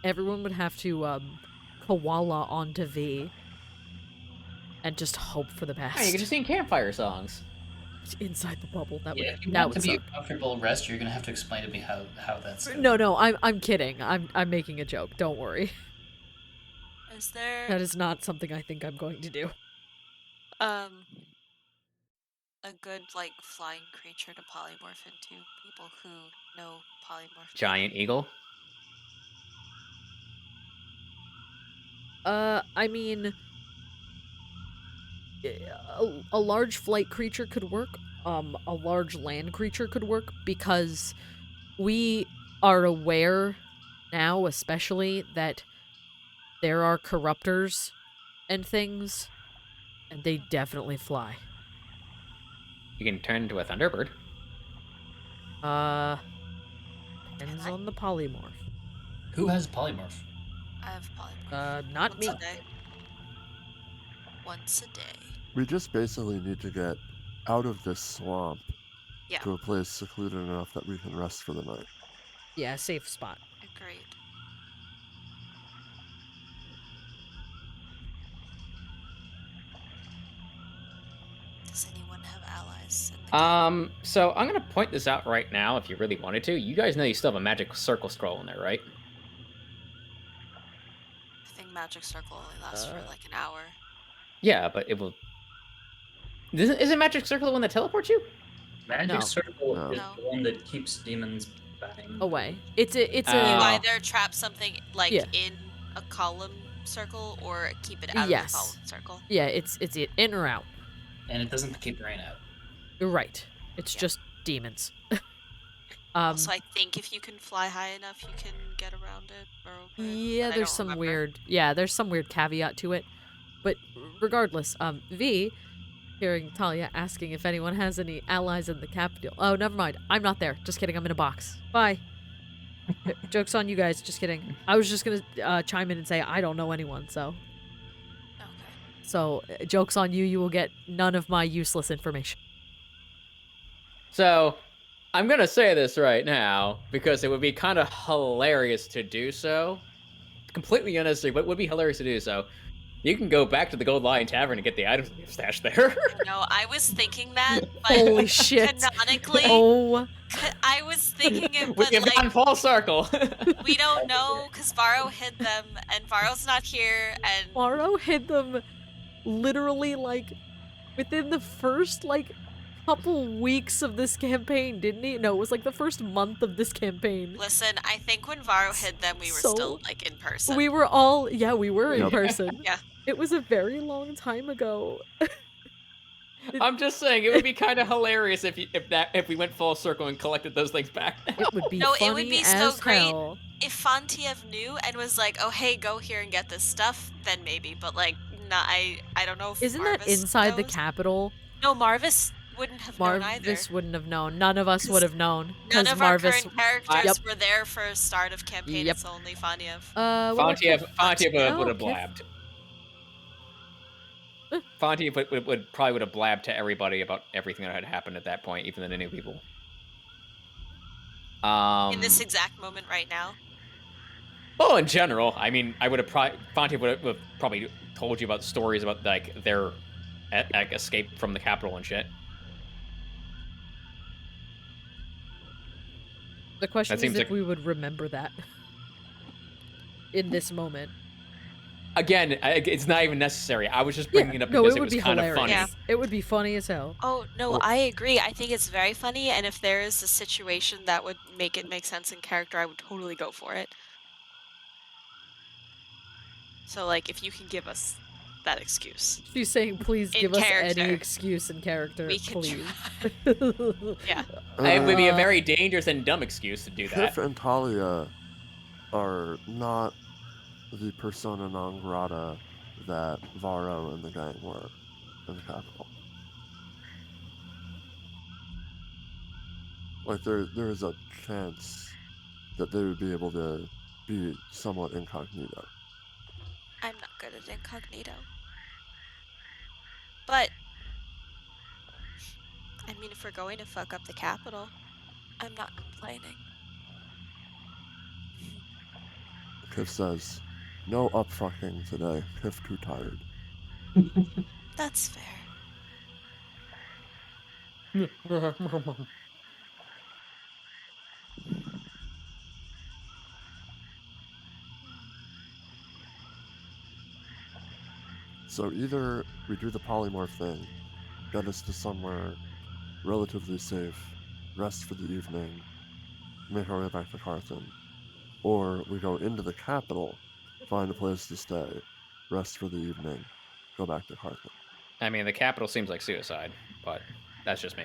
everyone would have to koala onto V and just hope for the best. Hey, you can just sing campfire songs. inside the bubble. That would Yeah, if you that want to would be suck. a comfortable rest, you're gonna have to explain to me how that's going. No, I'm kidding. I'm making a joke. Don't worry. Is there That is not something I think I'm going to do. a good like flying creature to polymorph into? People who know polymorph. Giant eagle. I mean, a large flight creature could work. A large land creature could work because we are aware now, especially, that there are corruptors and things, and they definitely fly. You can turn into a thunderbird. Depends on the polymorph. Who has polymorph? I have polymorph. Not Once me. a day. Once a day. We just basically need to get out of this swamp Yeah. to a place secluded enough that we can rest for the night. Yeah, safe spot. Agreed. Does anyone have allies in the game? So I'm gonna point this out right now. If you really wanted to, you guys know you still have a magic circle scroll in there, right? I think Magic Circle only lasts for like an hour. Yeah, but it will. Isn't magic circle the one that teleports you? Magic No. Circle No. is No. the one that keeps demons bang. Away. It's a You Oh. either trap something like Yeah. in a column circle or keep it out Yes. of the column circle. yeah, it's in or out. And it doesn't keep the rain out. You're right. It's Yeah. just demons. Also, I think if you can fly high enough, you can get around it. Or over it, Yeah, but I there's don't some remember. there's some weird caveat to it. But regardless, V, hearing Thalia asking if anyone has any allies in the capital. Oh, never mind. I'm not there. Just kidding. I'm in a box. Bye. Joke's on you guys. Just kidding. I was just gonna chime in and say I don't know anyone. So Okay. joke's on you. You will get none of my useless information. So I'm gonna say this right now because it would be kind of hilarious to do so. Completely unnecessary, but it would be hilarious to do so. You can go back to the Gold Lion Tavern and get the items you've stashed there. No, I was thinking that, but Holy shit. canonically, Oh, I was thinking it, We but have gone like full circle. we don't know because Varro hid them, and Varro's not here, and Morrow hid them literally like within the first like couple weeks of this campaign, didn't he? No, it was like the first month of this campaign. listen, I think when Varro hid them, we were So- still like in person. We were all we were in Yep. person. Yeah. It was a very long time ago. I'm just saying it would be kind of hilarious if we went full circle and collected those things back. It would be No, it funny would be as so great. hell. If Fontiev knew and was like, "Oh, hey, go here and get this stuff," then maybe. But like, nah, I don't know if Isn't that Marvis inside the knows. capital? No, Marvis wouldn't have known either. Marvis wouldn't have known. None of us would have known. None 'cause of our Marvis. current characters Yep. were there for start of campaign. Yep. It's only Fontiev. What about Fontiev Kiff? would have Kiff? blabbed. Fontiev would probably have blabbed to everybody about everything that had happened at that point, even the new people. In this exact moment right now. Well, in general, I mean, Fontiev would have probably told you about stories about like their escape from the capital and shit. The question That is seems if like- we would remember that in this moment. Again, it's not even necessary. I was just bringing it up no, because it it would was be kind of hilarious. funny. Yeah. It would be funny as hell. Oh no, Oh. I agree. I think it's very funny, and if there is a situation that would make it make sense in character, I would totally go for it. So like, if you can give us that excuse, She's saying, please In give us any character. excuse in character, we can please. Yeah. It would be a Uh, very dangerous and dumb excuse to do that. Kiff and Thalia are not the persona non grata that Varro and the gang were in the capital. Like there is a chance that they would be able to be somewhat incognito. I'm not good at incognito. But I mean, if we're going to fuck up the capital, I'm not complaining. Kiff says, "No up fucking today. Kiff too tired." That's fair. So either we do the polymorph thing, get us to somewhere relatively safe, rest for the evening, make our way back to Carthen, or we go into the capital, find a place to stay, rest for the evening, go back to Carthen. I mean, the capital seems like suicide, but that's just me.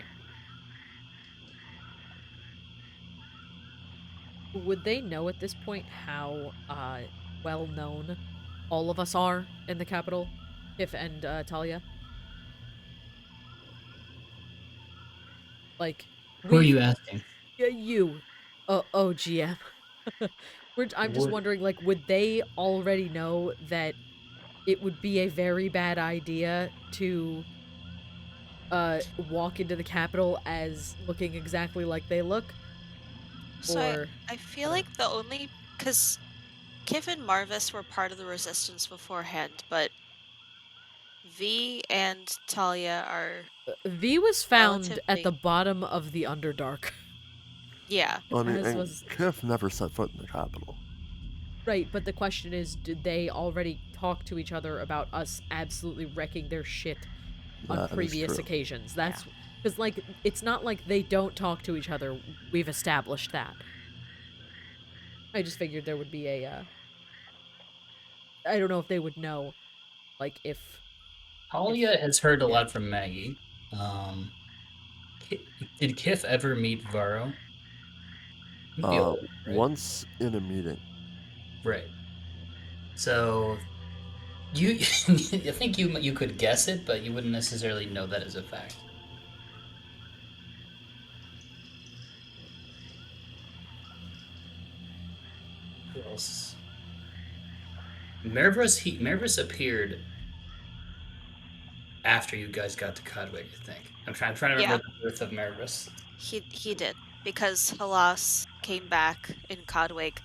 Would they know at this point how well known all of us are in the capital? Kiff and Thalia? Like, Who are you asking? you, OGM. I'm just Would wondering, like, would they already know that it would be a very bad idea to walk into the capital as looking exactly like they look? So Or I feel I like the only because Kiff and Marvis were part of the resistance beforehand, but V and Talia are V was found at the relatively bottom of the Underdark. yeah. I mean, As and was Kiff never set foot in the capital. Right, but the question is, did they already talk to each other about us absolutely wrecking their shit on That is previous true. occasions? That's because, like, it's not like they don't talk to each other. We've established that. I just figured there would be a, I don't know if they would know, like, if Talia has heard a lot from Maggie. Did Kiff ever meet Varro? He'd be old, right? Once in a meeting. Right. So you, I think you could guess it, but you wouldn't necessarily know that as a fact. Who else? Marvis appeared after you guys got to Codwig, I think. I'm trying to remember the birth of Marvis. He did because Halas came back in Codwig,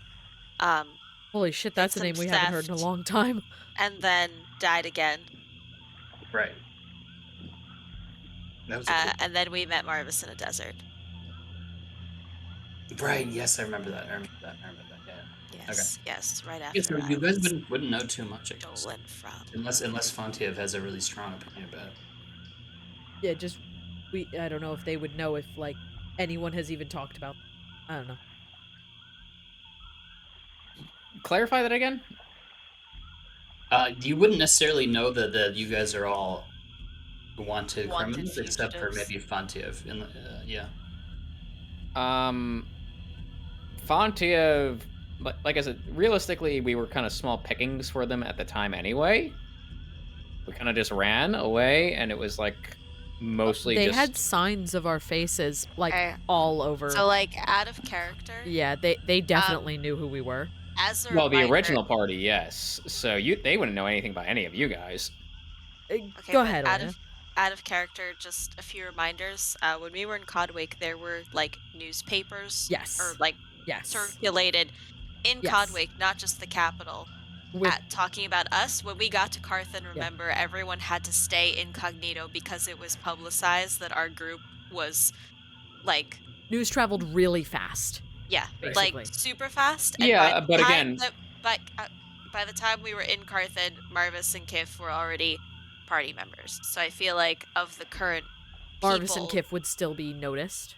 holy shit, did that's a some name we haven't heard in a theft, long time. and then died again. Right. That was a cool. And then we met Marvis in a desert. Right. Yes, I remember that. Yeah. Yes, right Yeah, after so I you guys was wouldn't know too much, I guess. stolen from. Unless Fontiev has a really strong opinion about it. Yeah, just I don't know if they would know if, like, anyone has even talked about. I don't know. Clarify that again? You wouldn't necessarily know that you guys are all wanted criminals, Wanted except for fugitives. maybe Fontiev. Yeah. Fontiev, like I said, realistically, we were kind of small pickings for them at the time anyway. We kind of just ran away, and it was like mostly They just. had signs of our faces, like, all over. So, like, out of character. Yeah, they definitely knew who we were. As a Well, the reminder, original party, yes. So they wouldn't know anything about any of you guys. Okay, Go but ahead, Elena. out of character, just a few reminders. When we were in Codwig, there were like newspapers, Yes. or like Yes. circulated in Yes. Codwig, not just the capital, With talking about us. When we got to Carthen, remember, everyone had to stay incognito because it was publicized that our group was like news traveled really fast. like basically. super fast. And Yeah, by the but time again- by the time we were in Carthen, Marvis and Kiff were already party members. So I feel like of the current Marvis and people, Kiff would still be noticed.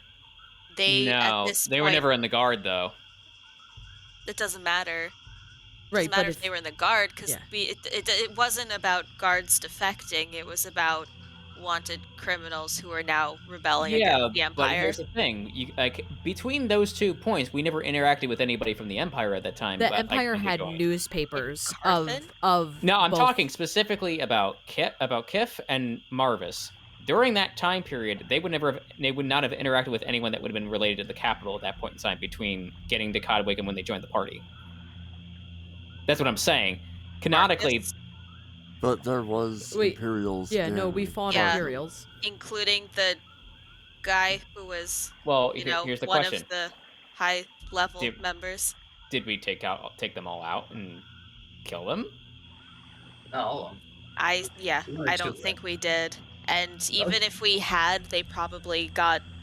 they at No, this they were point, never in the guard, though. it doesn't matter. Right, Doesn't matter but if they were in the guard, because it wasn't about guards defecting. It was about wanted criminals who are now rebelling against the But Empire. here's the thing: between those 2 points, we never interacted with anybody from the Empire at that time. The but, Empire when we had joined. newspapers Carthen? of No, I'm both. talking specifically about Kiff and Marvis. During that time period, they would not have interacted with anyone that would have been related to the capital at that point in time between getting to Codwig and when they joined the party. That's what I'm saying. Canonically, Marcus, But there was Wait, Imperials. Yeah, no, we in fought Yeah. Imperials. including the guy who was, well, you know, here's the one question: of the high level Did- members. Did we take them all out and kill them? Not all of them. I One or I two, don't think we did. And even if we had, they probably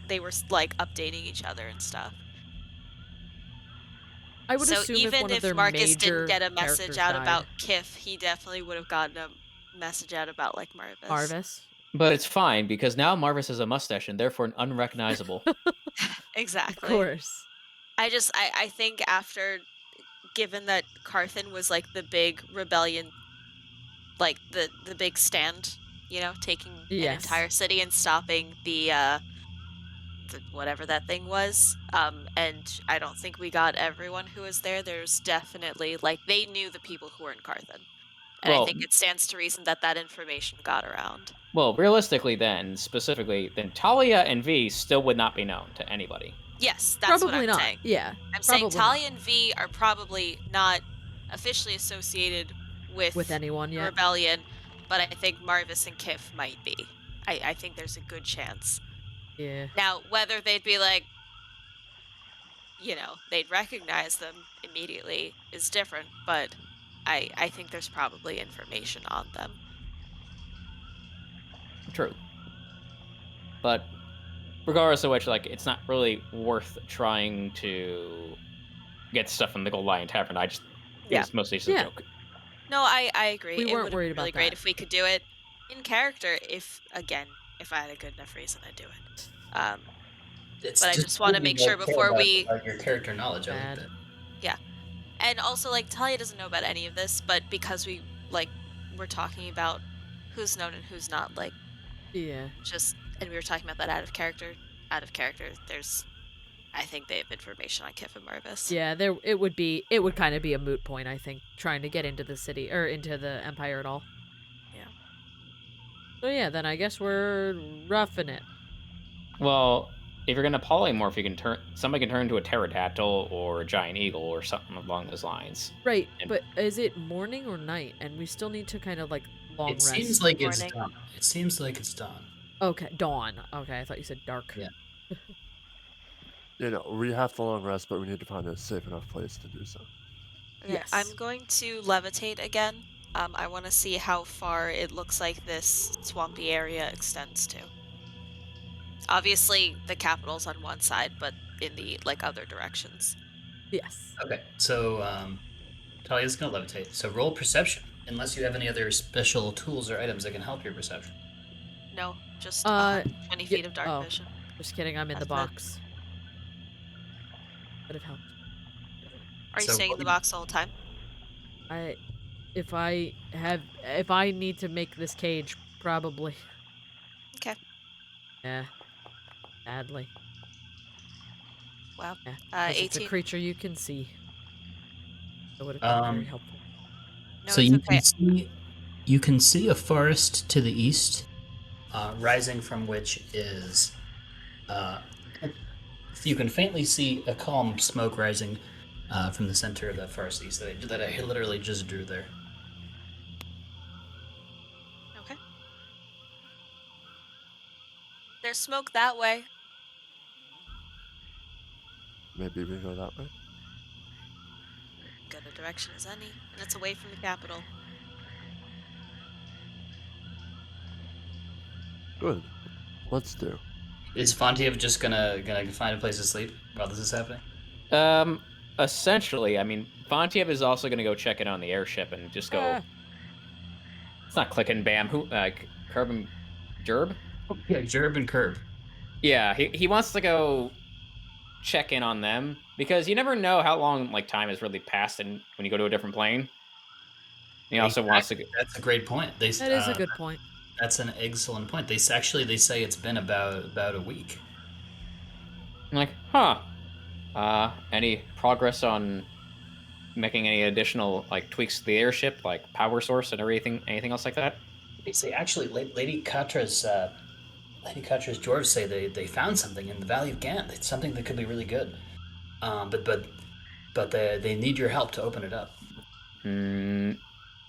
they were like updating each other and stuff. I would So assume if even one of if their Marcus didn't major get a message characters out died, about Kiff, he definitely would have gotten a message out about like Marvis. Marvis. But it's fine because now Marvis has a mustache and therefore unrecognizable. Exactly. Of course. I think after, given that Carthan was like the big rebellion, like the big stand, you know, taking an Yes. entire city and stopping the whatever that thing was. And I don't think we got everyone who was there. There's definitely like they knew the people who were in Carthan. And I Well- think it stands to reason that that information got around. Well, realistically, then Thalia and V still would not be known to anybody. Yes, that's Probably what I'm not. saying. Yeah. I'm saying probably Thalia not. and V are probably not officially associated With anyone the yet. rebellion, but I think Marvis and Kiff might be. I think there's a good chance. Yeah. Now, whether they'd be like, you know, they'd recognize them immediately is different, but I think there's probably information on them. True. But regardless of which, like, it's not really worth trying to get stuff from the Gold Lion Tavern. It was mostly just a Yeah. joke. No, I agree. We It weren't would worried be really about great that. if we could do it in character. If I had a good enough reason to do it. It's But I just wanna really make more sure care before about, we- about your character knowledge. I like Bad. that. And also, like, Talia doesn't know about any of this, but because we're talking about who's known and who's not, like, Yeah. and we were talking about that out of character, I think they have information on Kiff and Marvis. Yeah, it would kind of be a moot point, I think, trying to get into the city or into the Empire at all. Yeah. So yeah, then I guess we're roughing it. Well, if you're gonna polymorph, somebody can turn into a pterodactyl or a giant eagle or something along those lines. Right, And- but is it morning or night? And we still need to kind of like long It rest. seems like it's Morning. dawn. It seems like it's dawn. Okay, dawn. Okay, I thought you said dark. Yeah. You know, we have to long rest, but we need to find a safe enough place to do so. Okay, Yes. I'm going to levitate again. I want to see how far it looks like this swampy area extends to. Obviously, the capital's on one side, but in the like other directions. Yes. Okay, so Talia's gonna levitate. So roll perception, unless you have any other special tools or items that can help your perception. No, just 20 yeah, feet of dark oh. vision. Just kidding, I'm in the That's it. box. Would have helped. Are you So staying in what the do you- box the whole time? If I need to make this cage, probably. Okay. Yeah. Sadly. Wow. Yeah. 'cause it's a 18. creature you can see. It would have been very helpful. No, so it's you okay. you can see a forest to the east, rising from which is you can faintly see a column of smoke rising from the center of that forest east that I literally just drew there. Okay. There's smoke that way. Maybe we go that way. Good a direction as any, and it's away from the capital. Good. Let's do. Is Fontiev just gonna find a place to sleep while this is happening? Essentially, I mean, Fontiev is also gonna go check in on the airship and just go. Ah. It's not clicking, bam. Curb and Jerb? Yeah, Jerb and Curb. Yeah, he wants to go check in on them because you never know how long like time has really passed and when you go to a different plane. He also wants to. That's a great point. That is a good point. That's an excellent point. They say it's been about a week. I'm like, huh. Any progress on making any additional like tweaks to the airship, like power source and anything else like that? They say actually, Lady Katra's dwarves say they found something in the Valley of Gant. It's something that could be really good. But they need your help to open it up.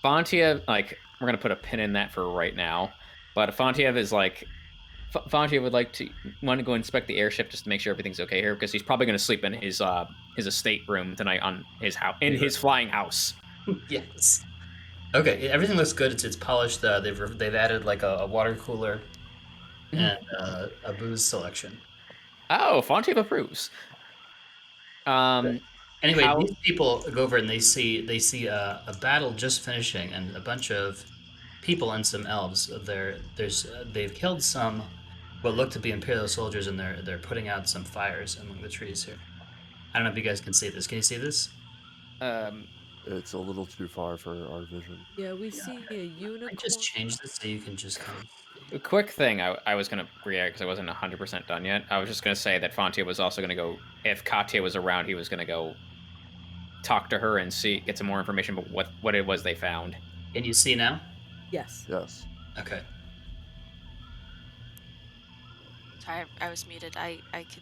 Fontiev, like, we're gonna put a pin in that for right now. But Fontiev is like, Fontiev would want to go inspect the airship just to make sure everything's okay here because he's probably gonna sleep in his estate room tonight on his house in his flying house. Yes. Okay, everything looks good. It's polished. They've added like a water cooler and a booze selection. Oh, Fontiev approves. Anyway, How- these people go over and they see a battle just finishing, and a bunch of people and some elves. They've killed some what look to be Imperial soldiers, and they're putting out some fires among the trees here. I don't know if you guys can see this. Can you see this? um, It's a little too far for our vision. Yeah, we Yeah. see a I unicorn. just changed this so you can just kind of. a quick thing I was going to react because I wasn't 100% done yet. I was just going to say that Fontiev was also going to go, if Katya was around, he was going to go talk to her and get some more information about what it was they found. Can you see now? Yes. Yes. Okay. Sorry, I was muted. I can.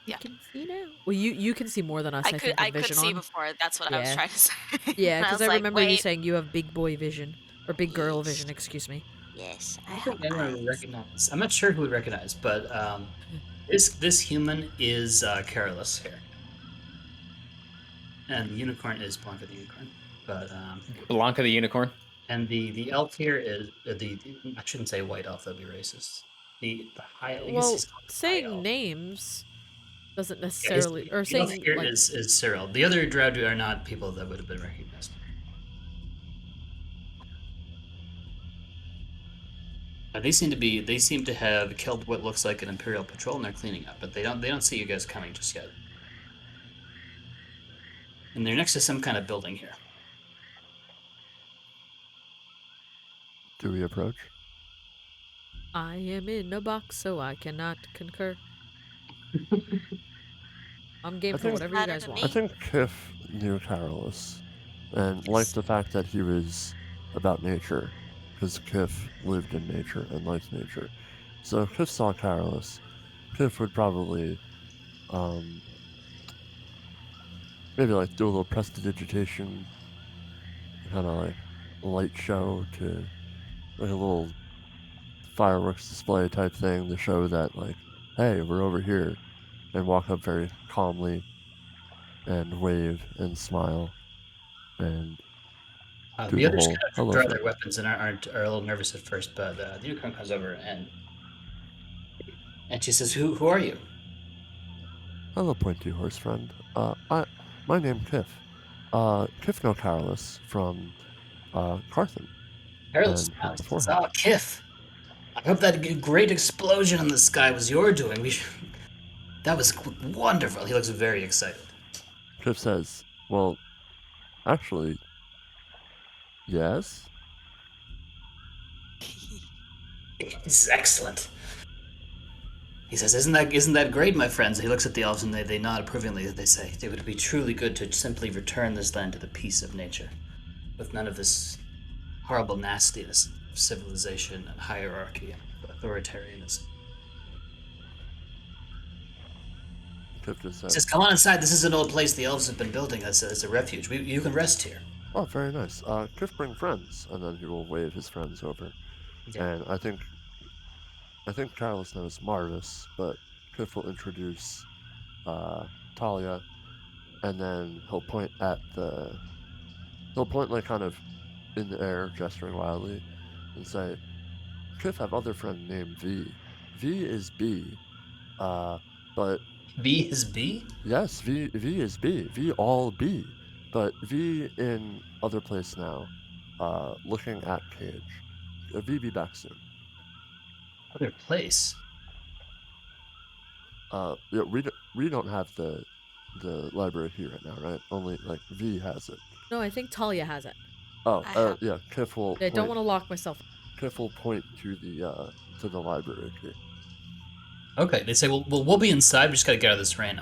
You Yeah. can see now. Well, you can see more than us. I think. I with could vision see on. before. That's what I was Yeah. trying to say. Yeah, And I because was I like, remember you wait. saying you have big boy vision or big girl Yes. vision. Excuse me. Yes, I I don't have think anyone would eyes. recognize. I'm not sure who would recognize, but this human is careless here, and the unicorn is Blanca the unicorn. But Blanca the unicorn. and the elf here is the I shouldn't say white elf. That'd be racist. The high. I guess Well, he's called the high saying elf. names doesn't Yeah, necessarily, or the elf saying here like is Cyril. The other drow are not people that would have been recognized. They seem to have killed what looks like an Imperial patrol, and they're cleaning up. But they don't see you guys coming just yet. And they're next to some kind of building here. Do we approach? I am in a box, so I cannot concur. I'm game I for think- whatever you Matter guys to want. I me. think Kiff knew Carolus, and liked Yes. the fact that he was about nature, because Kiff lived in nature and liked nature. So if Kiff saw Carolus, Kiff would probably maybe like do a little prestidigitation, kind of like light show to like a little fireworks display type thing to show that like, hey, we're over here, and walk up very calmly and wave and smile and do The the others whole kind of hello draw thing. their weapons and are a little nervous at first, but the unicorn comes over and she says, "Who are you?" Hello, pointy horse friend. My name Kiff. Kiff no Carolus from Carthan. Careless And smiles. She before says, him. "Ah, Kiff. I hope that great explosion in the sky was your doing. That was wonderful." He looks very excited. Kiff says, well, actually, yes. This is excellent. He says, "Isn't that great, my friends?" He looks at the elves and they nod approvingly. They say, "It would be truly good to simply return this land to the peace of nature, with none of this horrible nastiness of civilization and hierarchy and authoritarianism." Kiff just He says, says, "Come on inside. This is an old place the elves have been building as a refuge. You can rest here." oh, very nice. Kiff bring friends, and then he will wave his friends over. Yeah. And I think Carolus knows Marvis, but Kiff will introduce Thalia, and then he'll point like kind of in the air, gesturing wildly, and say, Kiff have other friend named V. V is B. But V is B? yes, V is B. V all B. But V in other place now. Looking at Cage. V be back soon. Other place. Yeah, we don't have the library here right now, right? Only like V has it. No, I think Talia has it. Oh, I have. yeah. Kiff will I don't point. want to lock myself. Kiff will point to the library key. Okay, they say, well, we'll be inside. We just gotta get out of this rain.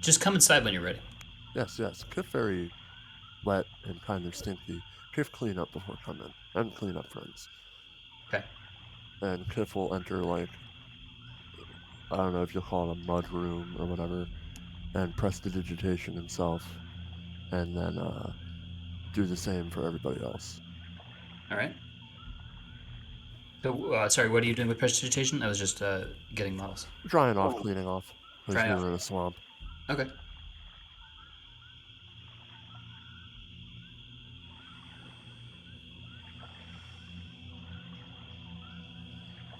Just come inside when you're ready. Yes. Kiff very wet and kind of stinky. Kiff clean up before coming, and clean up friends. Okay. And Kiff will enter like, I don't know if you'll call it a mud room or whatever, and prestidigitation himself, and then do the same for everybody else. All right. So, sorry, what are you doing with prestidigitation? I was just getting models. Drying off, cleaning off, because Drying we off. were in a swamp. Okay.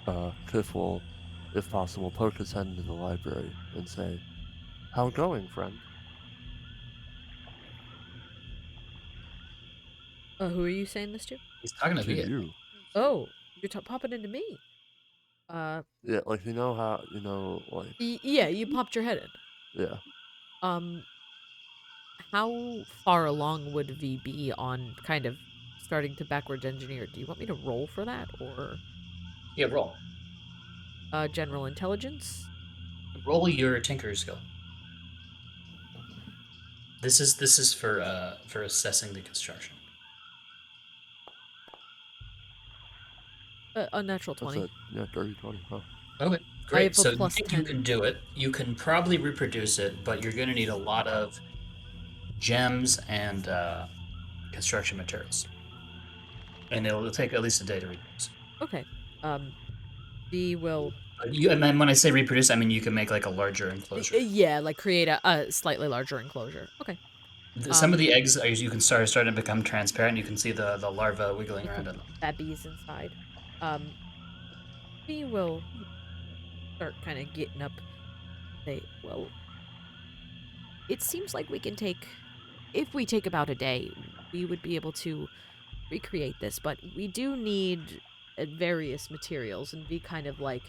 Kiff will, if possible, poke his head into the library and say, "How going, friend?" Who are you saying this to? He's talking to To Via. you. Oh, you're popping into me. Yeah, like you know how like Yeah, you popped your head in. yeah. How far along would V be on kind of starting to backwards engineer? Do you want me to roll for that, or Yeah, roll. general intelligence? Roll your tinker skill. This is for assessing the construction. A natural That's 20. it. Yeah, dirty 20. Huh. Okay, I great. have a So you plus think you 10. can do it. You can probably reproduce it, but you're going to need a lot of gems and construction materials. And it'll take at least a day to reproduce. Okay. V will. And then when I say reproduce, I mean you can make like a larger enclosure. Yeah, like create a slightly larger enclosure. Okay. Some of the eggs are, you can starting to become transparent. You can see the larva wiggling around in them. That bee's inside. V will start kind of getting up. Say, well, it seems like we can take, if we take about a day, we would be able to recreate this, but we do need various materials, and V kind of like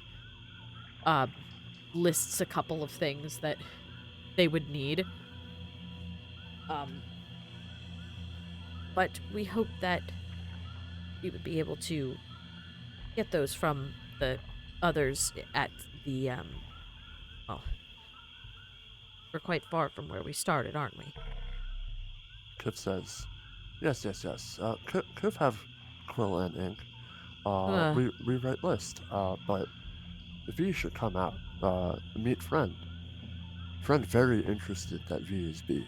lists a couple of things that they would need. But we hope that we would be able to get those from the others at the well, we're quite far from where we started, aren't we? Kiff says, "Yes, yes, yes. Kiff have quill and ink. We write list. But V should come out. Meet friend. Friend very interested that V is B.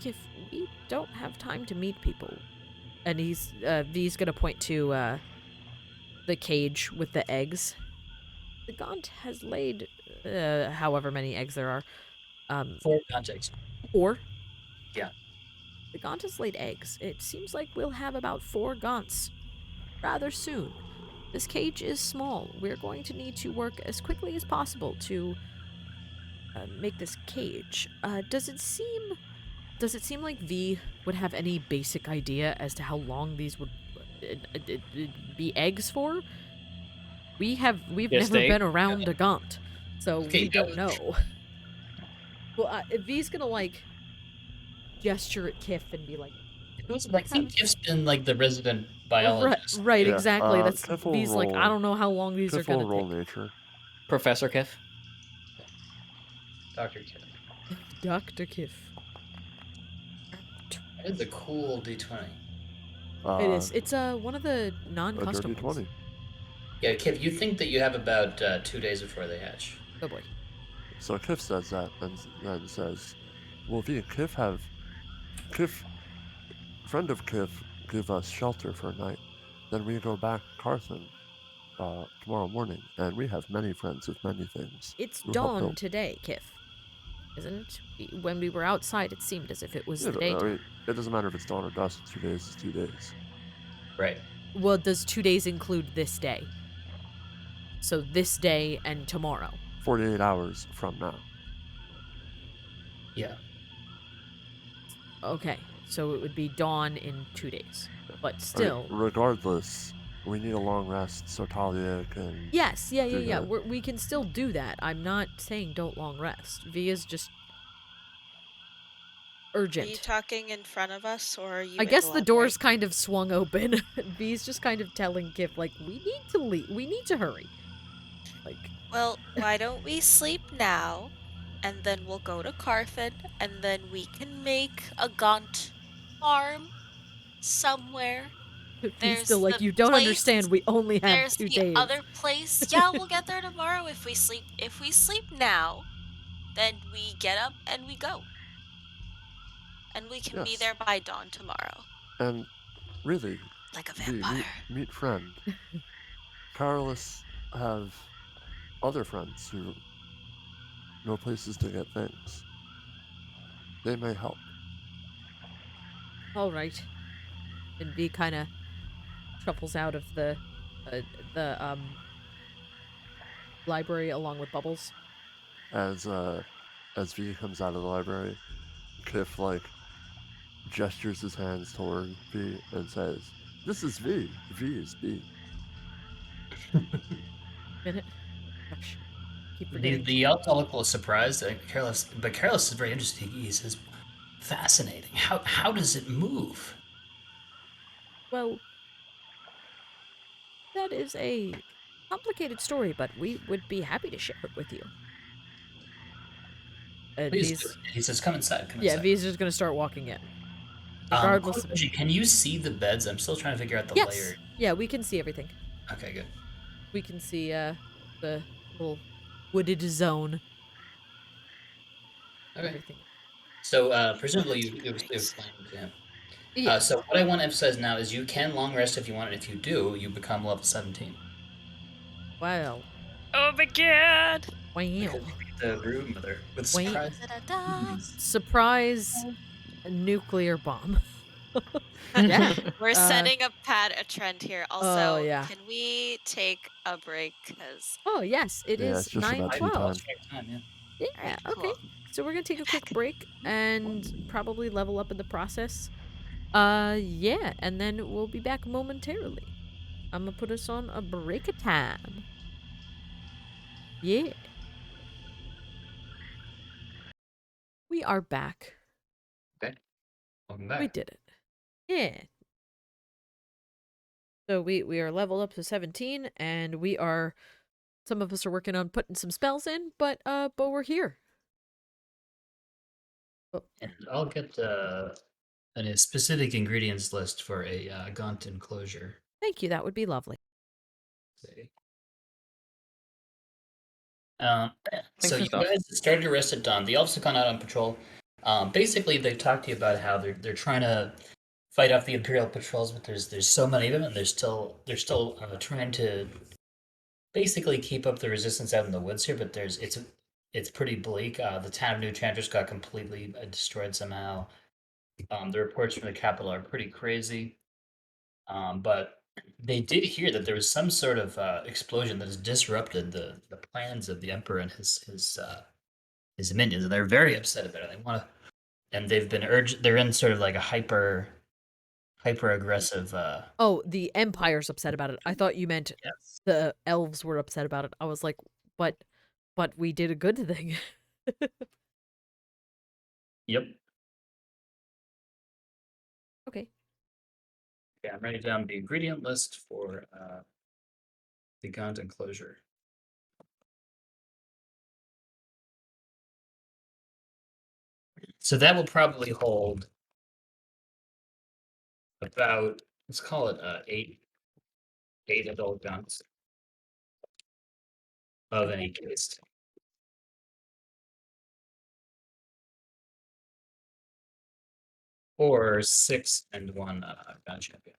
If we don't have time to meet people, and V's gonna point to the cage with the eggs. The Gaunt has laid however many eggs there are. 4 context. 4? Yeah. The Gaunt has laid eggs. It seems like we'll have about 4 Gaunts rather soon. This cage is small. We're going to need to work as quickly as possible to make this cage. Does it seem like V would have any basic idea as to how long these would be eggs for? We've Yes, never they- been around a Gaunt, so Okay, we don't know. Well, V's gonna like gesture at Kiff and be like, I think Kiff's been like the resident biologist. right, Yeah, exactly. That's Kiff will V's like, I roll- don't know how long these Kiff are gonna will roll take. nature. Professor Kiff. Dr. Kiff. Dr. Kiff. That is a cool D20. It is. It's one of the A dirty non-custom ones. 20. Yeah, Kiff, you think that you have about 2 days before they hatch. Oh boy. So Kiff says that and then says, "Will V Kiff, friend of Kiff, give us shelter for a night. Then we go back Carthen tomorrow morning, and we have many friends with many things. It's who help dawn build." today, Kiff. Isn't it? When we were outside, it seemed as if it was Yeah, the but, I daytime. mean, it doesn't matter if it's dawn or dusk. 2 days is 2 days. Right. Well, does 2 days include this day? So this day and tomorrow. 48 hours from now. Yeah. Okay, so it would be dawn in 2 days. But I mean, still. regardless, we need a long rest so Thalia can. Yes, yeah. do that. We can still do that. I'm not saying don't long rest. V is just Are urgent. you talking in front of us, or are you? I in guess the door's library? kind of swung open. V's just kind of telling Kiff, like, we need to leave. We need to hurry. Like, Well, why don't we sleep now, and then we'll go to Carthen, and then we can make a Gaunt farm somewhere. V's There's still like, the you don't place- understand. We only have There's 2 the days. other place. Yeah, we'll get there tomorrow if we sleep. If we sleep now, then we get up and we go. And we can be Yes. there by dawn tomorrow. And really, Like a V, vampire. meet friend. Carolus have other friends who know places to get things. They may help. All right. And V kind of shuffles out of the library along with Bubbles. As V comes out of the library, Kiff like gestures his hands toward V and says, "This is V. V is B." Minute. Gosh, keep The forgetting. the elves all look a little surprised, but Careless is very interested. He says, "Fascinating. How does it move?" Well, that is a complicated story, but we would be happy to share it with you. And Please do. V's, He says, "Come inside. Come yeah, inside." V's just gonna start walking in, regardless Quick of. question, can you see the beds? I'm still trying to figure out the Yes, layer. yeah, we can see everything. Okay, good. We can see the little wooded zone. Okay. Everything. So presumably you explained to him. Yeah. So what I want to emphasize now is you can long rest if you want, and if you do, you become level 17. Wow. Oh my god! Wow. Because you beat the Brood Mother with Wait. surprise. Da-da-da. Surprise nuclear bomb. Yeah. We're Uh, setting a trend here. Oh, Also, yeah. can we take a break? Because Oh, yes, it Yeah, is it's just about tea 9:12. time. Time, yeah. Yeah, Alright, okay. cool. So we're gonna take a quick break and probably level up in the process. Yeah, and then we'll be back momentarily. I'm gonna put us on a break of time. Yeah. We are back. Okay. Welcome We back. did it. Yeah. So we are leveled up to 17, and we are. Some of us are working on putting some spells in, but we're here. Oh, And I'll get a specific ingredients list for a gaunt enclosure. thank you. That would be lovely. See. So Thanks for you stuff. guys started your rest at dawn. The elves have gone out on patrol. Basically, they talked to you about how they're trying to fight off the Imperial patrols, but there's so many of them, and they're still trying to basically keep up the resistance out in the woods here. But it's pretty bleak. The town of New Enchantress got completely destroyed somehow. The reports from the capital are pretty crazy. But they did hear that there was some sort of explosion that has disrupted the plans of the emperor and his minions, and they're very upset about it. They want to, and they've been urged. They're in sort of like a hyper aggressive. Oh, the Empire's upset about it. I thought you meant Yes. the elves were upset about it. I was like, but we did a good thing. Yep. Okay. Okay, I'm writing down the ingredient list for the gaunt enclosure. So that will probably hold about, let's call it eight adult guns of any case. Or 6 and 1 gun champion.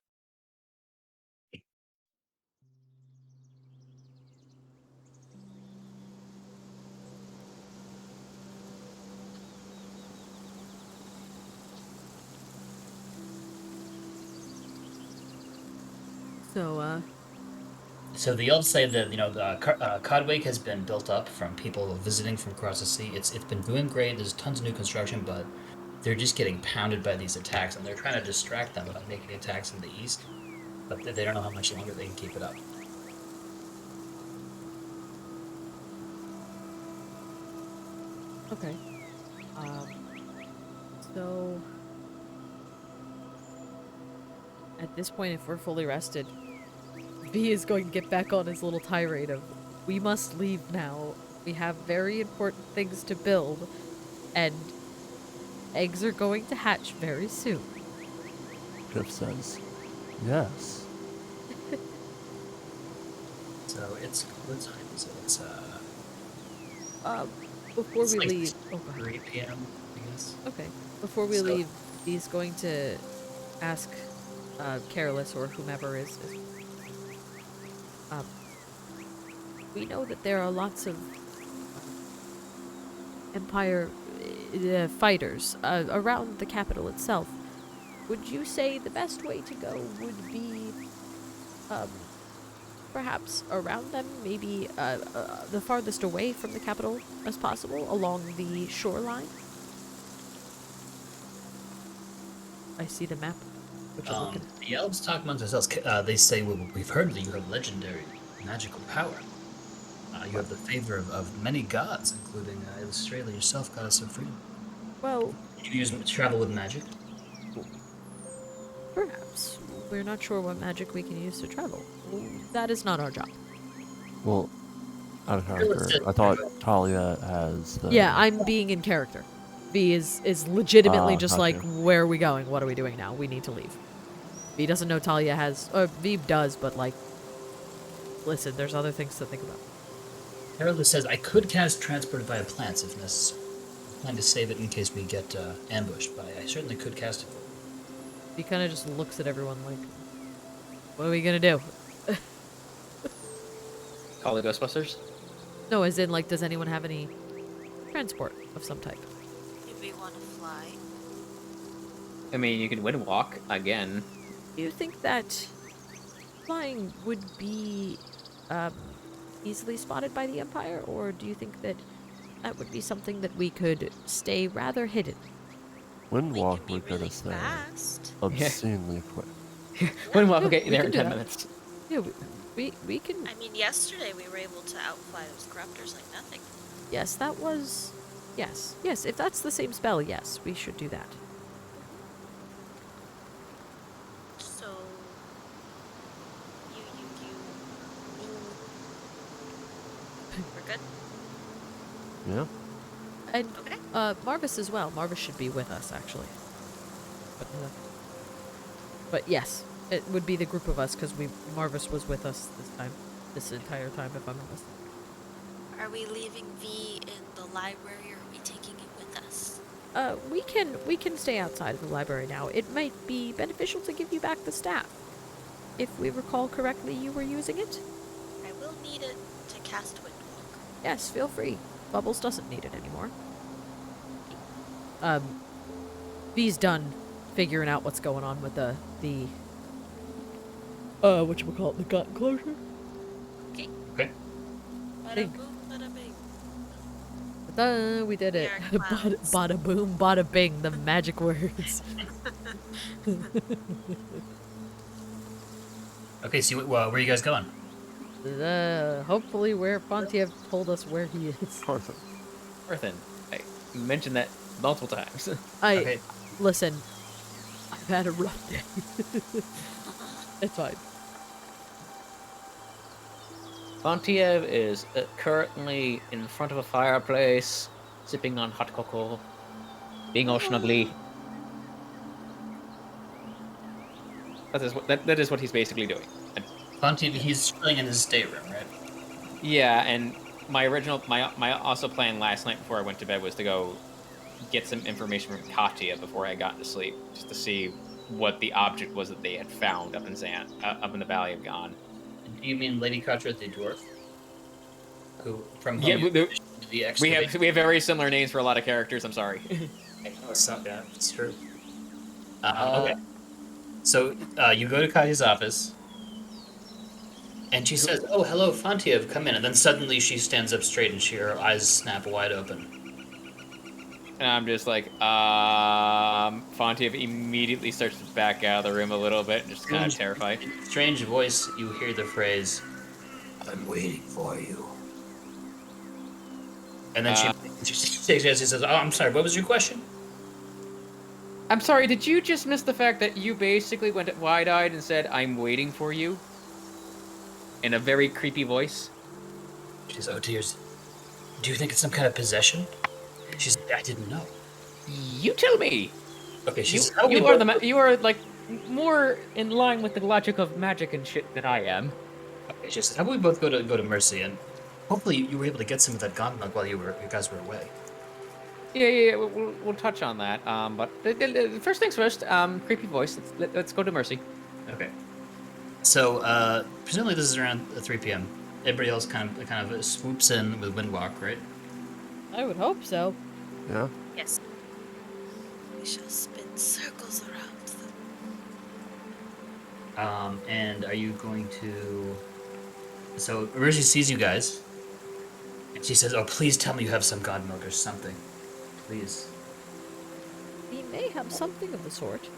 So, So the elves say that Codwake has been built up from people visiting from across the sea. It's been doing great. There's tons of new construction, but they're just getting pounded by these attacks, and they're trying to distract them by making attacks in the east. But they don't know how much longer they can keep it up. okay. So at this point, if we're fully rested, V is going to get back on his little tirade of, we must leave now. We have very important things to build, and eggs are going to hatch very soon. Kiff says, "Yes." So it's what time is it? It's Before it's we like leave, oh god. 3 p.m. I guess. Okay. Before we So- leave, he's going to ask Careless or whomever is we know that there are lots of Empire fighters around the capital itself. Would you say the best way to go would be perhaps around them, maybe the farthest away from the capital as possible, along the shoreline. I see the map, which I'm looking at. The elves talk amongst themselves. They say, we've heard that you have legendary magical power. You have the favor of many gods, including Australia yourself, goddess of freedom. Well, You travel with magic. perhaps. We're not sure what magic we can use to travel. That is not our job. Well, out of character, I thought Thalia has the... Yeah, I'm being in character. V is legitimately just like, gotcha. where are we going? What are we doing now? We need to leave. V doesn't know Thalia has... V does, but like... Listen, there's other things to think about. Heraldus says, I could cast transport via plants if necessary. I'm planning to save it in case we get ambushed, but I certainly could cast it. He kind of just looks at everyone like, what are we gonna do? Call the Ghostbusters. No, as in, like, does anyone have any transport of some type? Do we want to fly? I mean, you can wind walk again. Do you think that flying would be easily spotted by the Empire, or do you think that that would be something that we could stay rather hidden? Wind We walk can would be get really us there fast. obscenely quick. Wind walk will Yeah, get you we there can in do 10 that. minutes. Yeah, we can. I mean, yesterday we were able to outfly those corruptors like nothing. Yes, that was. Yes. If that's the same spell, yes, we should do that. So, you. We're good? Yeah? And Okay. Marvis as well. Marvis should be with us, actually. But yes, it would be the group of us because Marvis was with us this entire time, if I'm not mistaken. Are we leaving V in the library, or are we taking it with us? We can stay outside of the library now. It might be beneficial to give you back the staff. If we recall correctly, you were using it? I will need it to cast Windwalk. Yes, feel free. Bubbles doesn't need it anymore. V's done figuring out what's going on with the whatchamacallit, the gut enclosure. Okay. Okay. Bada Bing. boom, bada bing. Ta-da, we did it. We are Bada, clowns. bada boom, bada bing, the magic words. Okay, so where are you guys going? Hopefully where Fontiev told us where he is. Carson. Earthen. I mentioned that multiple times. Okay. Listen, I've had a rough day. It's fine. Fontiev is currently in front of a fireplace, sipping on hot cocoa, being all snuggly. That is what he's basically doing. And, Fontiev, he's chilling in his stateroom, right? yeah, and my also plan last night before I went to bed was to go get some information from Katya before I got to sleep, just to see what the object was that they had found up in the Valley of Gone. Do you mean Lady Katra the dwarf? Who from Yeah, whom you the we excavation? have very similar names for a lot of characters. I'm sorry. I know it's not bad. It's true. Okay. So you go to Katya's office, and she says, "Oh, hello, Fontiev, come in." And then suddenly she stands up straight, and her eyes snap wide open. And I'm just like, Fontiev immediately starts to back out of the room a little bit, just kind of terrified. In a strange voice, you hear the phrase, "I'm waiting for you." And then she takes it and says, "Oh, I'm sorry. What was your question?" I'm sorry, did you just miss the fact that you basically went wide-eyed and said, "I'm waiting for you"? In a very creepy voice? She says, "Oh, dears. Do you think it's some kind of possession?" She said, "I didn't know." You tell me! Okay, she You, says, "How you we are both- you are, like, more in line with the logic of magic and shit than I am. Okay, she says, "How about we both go to Mercy, and hopefully you were able to get some of that gauntlet while you guys were away." Yeah, we'll touch on that. But first things first, creepy voice, let's go to Mercy. Okay. So presumably this is around 3 p.m. Everybody else kind of swoops in with Windwalk, right? I would hope so. Yeah? Yes. We shall spin circles around them. And are you going to So Emergency sees you guys, and she says, "Oh, please tell me you have some god milk or something, please." We may have something of the sort.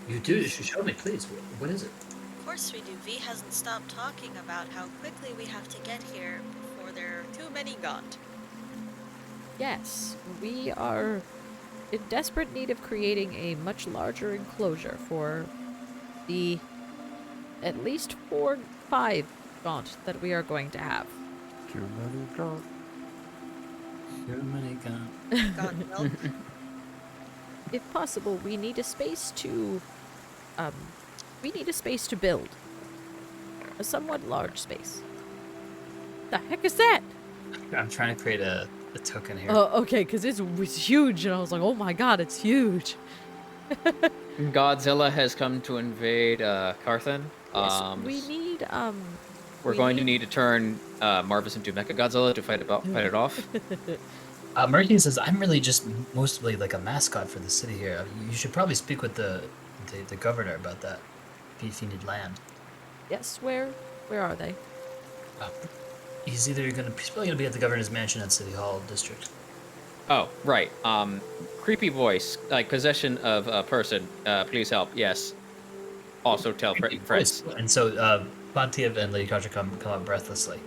You do. Show me, please. What is it? Of course we do. V hasn't stopped talking about how quickly we have to get here before there are too many gaunt. Yes, we are in desperate need of creating a much larger enclosure for the at least 5 gaunt that we are going to have. Too many gone. Too many god. Gaunt milk. If possible, we need a space to build. A somewhat large space. The heck is that? I'm trying to create a token here. Oh, okay, because it was huge, and I was like, oh my god, it's huge. Godzilla has come to invade Carthan. Yes, we need, We're going to need to turn Marvis into Mechagodzilla to fight it off. Merkin says, "I'm really just mostly like a mascot for the city here. You should probably speak with the governor about that. If you need land." Yes, where are they? He's probably gonna be at the governor's mansion at City Hall District. Oh, right. Creepy voice, like possession of a person. Please help. Yes. Also tell friends. And so Fontiev and Lady Carter come up breathlessly.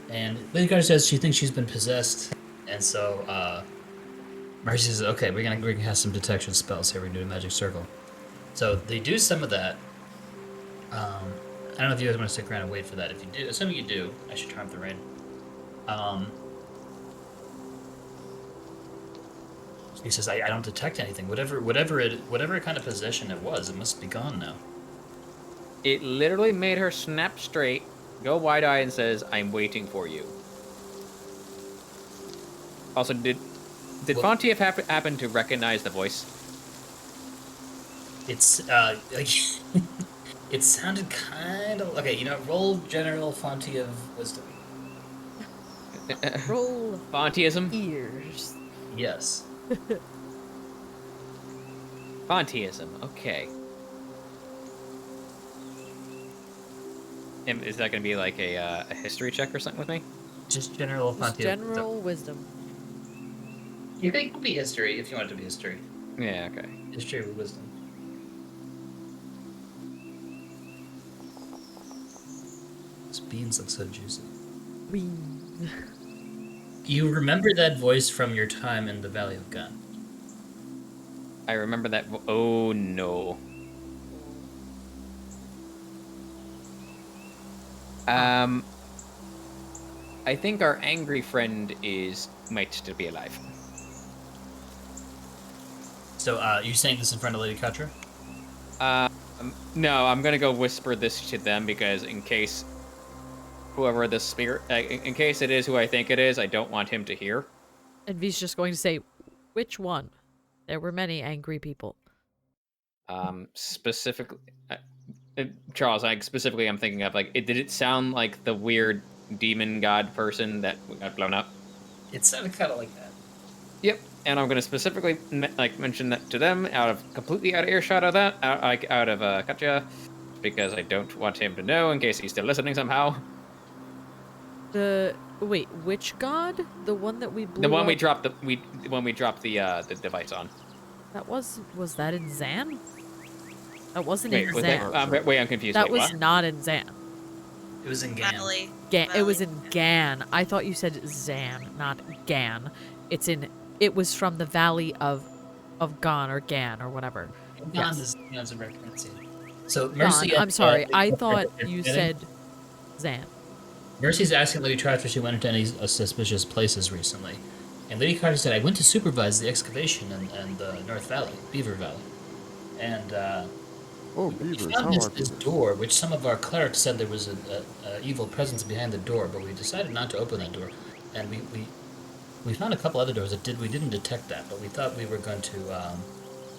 And Lady Carter says she thinks she's been possessed, and so Mercy says, "Okay, we're gonna have some detection spells here. We're gonna do a magic circle." So they do some of that. I don't know if you guys want to stick around and wait for that. If you do, assuming you do, I should turn up the rain. He says, I don't detect anything. Whatever kind of possession it was, it must be gone now. It literally made her snap straight, go wide-eyed, and says, "I'm waiting for you." Also, did Fontiev happen to recognize the voice? It's like it sounded kind of okay. Roll general Fontiev wisdom. Roll Fontieism? ears. Yes. Fontieism, okay. Is that going to be like a history check or something with me? Just general Just Fontiev. general wisdom. You think it could be history if you want it to be history. Yeah, okay. History with wisdom. Those beans look so juicy. Beans. You remember that voice from your time in the Valley of Gun? I remember that. Oh no. I think our angry friend might still be alive. So, you saying this in front of Lady Katra? No, I'm gonna go whisper this to them because in case whoever this spirit, in case it is who I think it is, I don't want him to hear. And V's just going to say, which one? There were many angry people. Specifically, Charles, I'm thinking of did it sound like the weird demon god person that got blown up? It sounded kind of like that. Yep, and I'm gonna specifically mention that to them completely out of earshot of that, out of Katja, because I don't want him to know in case he's still listening somehow. Wait, which god? The one that we blew The one we up? dropped the device on. That was that in Zan? That wasn't Wait, in was Zan. that, wait, I'm confused. That Wait, was what? not in Zan. It was in Gan. Valley. It was in Gan. I thought you said Zan, not Gan. It was from the Valley of Gan or Gan or whatever. Gan Yes. is a reference. So Mercy. I'm sorry. I thought you said Zan. Mercy's asking Lady Carter if she went into any suspicious places recently. And Lady Carter said, I went to supervise the excavation in the North Valley, Beaver Valley. And Oh, we beavers. found How this are beavers? door, which some of our clerics said there was an evil presence behind the door, but we decided not to open that door. And we found a couple other doors we didn't detect that, but we thought we were going to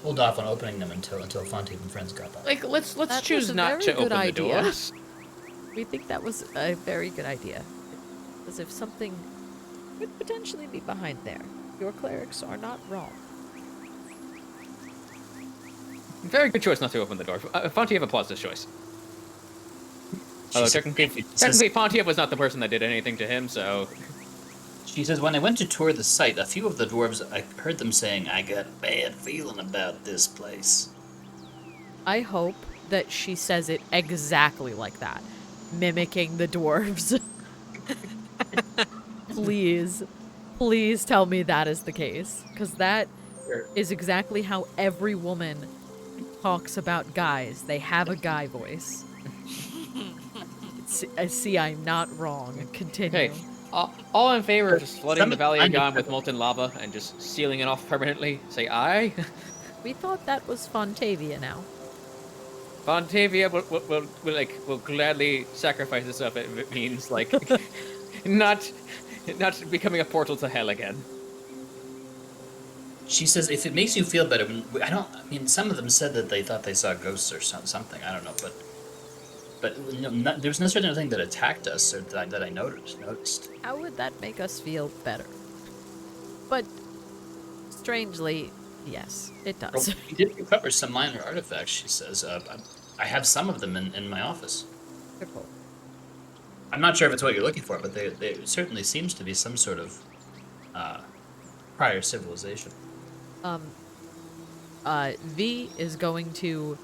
hold off on opening them until Fontiev and friends got back. Let's That choose was a not very to good open idea. the doors. We think that was a very good idea. As if something could potentially be behind there. Your clerics are not wrong. Very good choice not to open the door. Fontiev applauds this choice. Although said- technically, says- Fontiev was not the person that did anything to him, so... She says, when I went to tour the site, a few of the dwarves, I heard them saying, I got a bad feeling about this place. I hope that she says it exactly like that, mimicking the dwarves. Please, please tell me that is the case, because that is exactly how every woman talks about guys. They have a guy voice. I see I'm not wrong. Continue. Hey, all in favor of just flooding Some- the Valley of I'm- Gone with molten lava and just sealing it off permanently? Say aye? We thought that was Fontavia now. Fontavia will gladly sacrifice itself if it means, like, not becoming a portal to hell again. She says, if it makes you feel better, I mean, some of them said that they thought they saw ghosts or something, I don't know, but there was necessarily nothing that attacked us or that I noticed. How would that make us feel better? But strangely, yes, it does. Well, we did recover some minor artifacts, she says. I have some of them in my office. Cool. I'm not sure if it's what you're looking for, but there certainly seems to be some sort of prior civilization. V is going to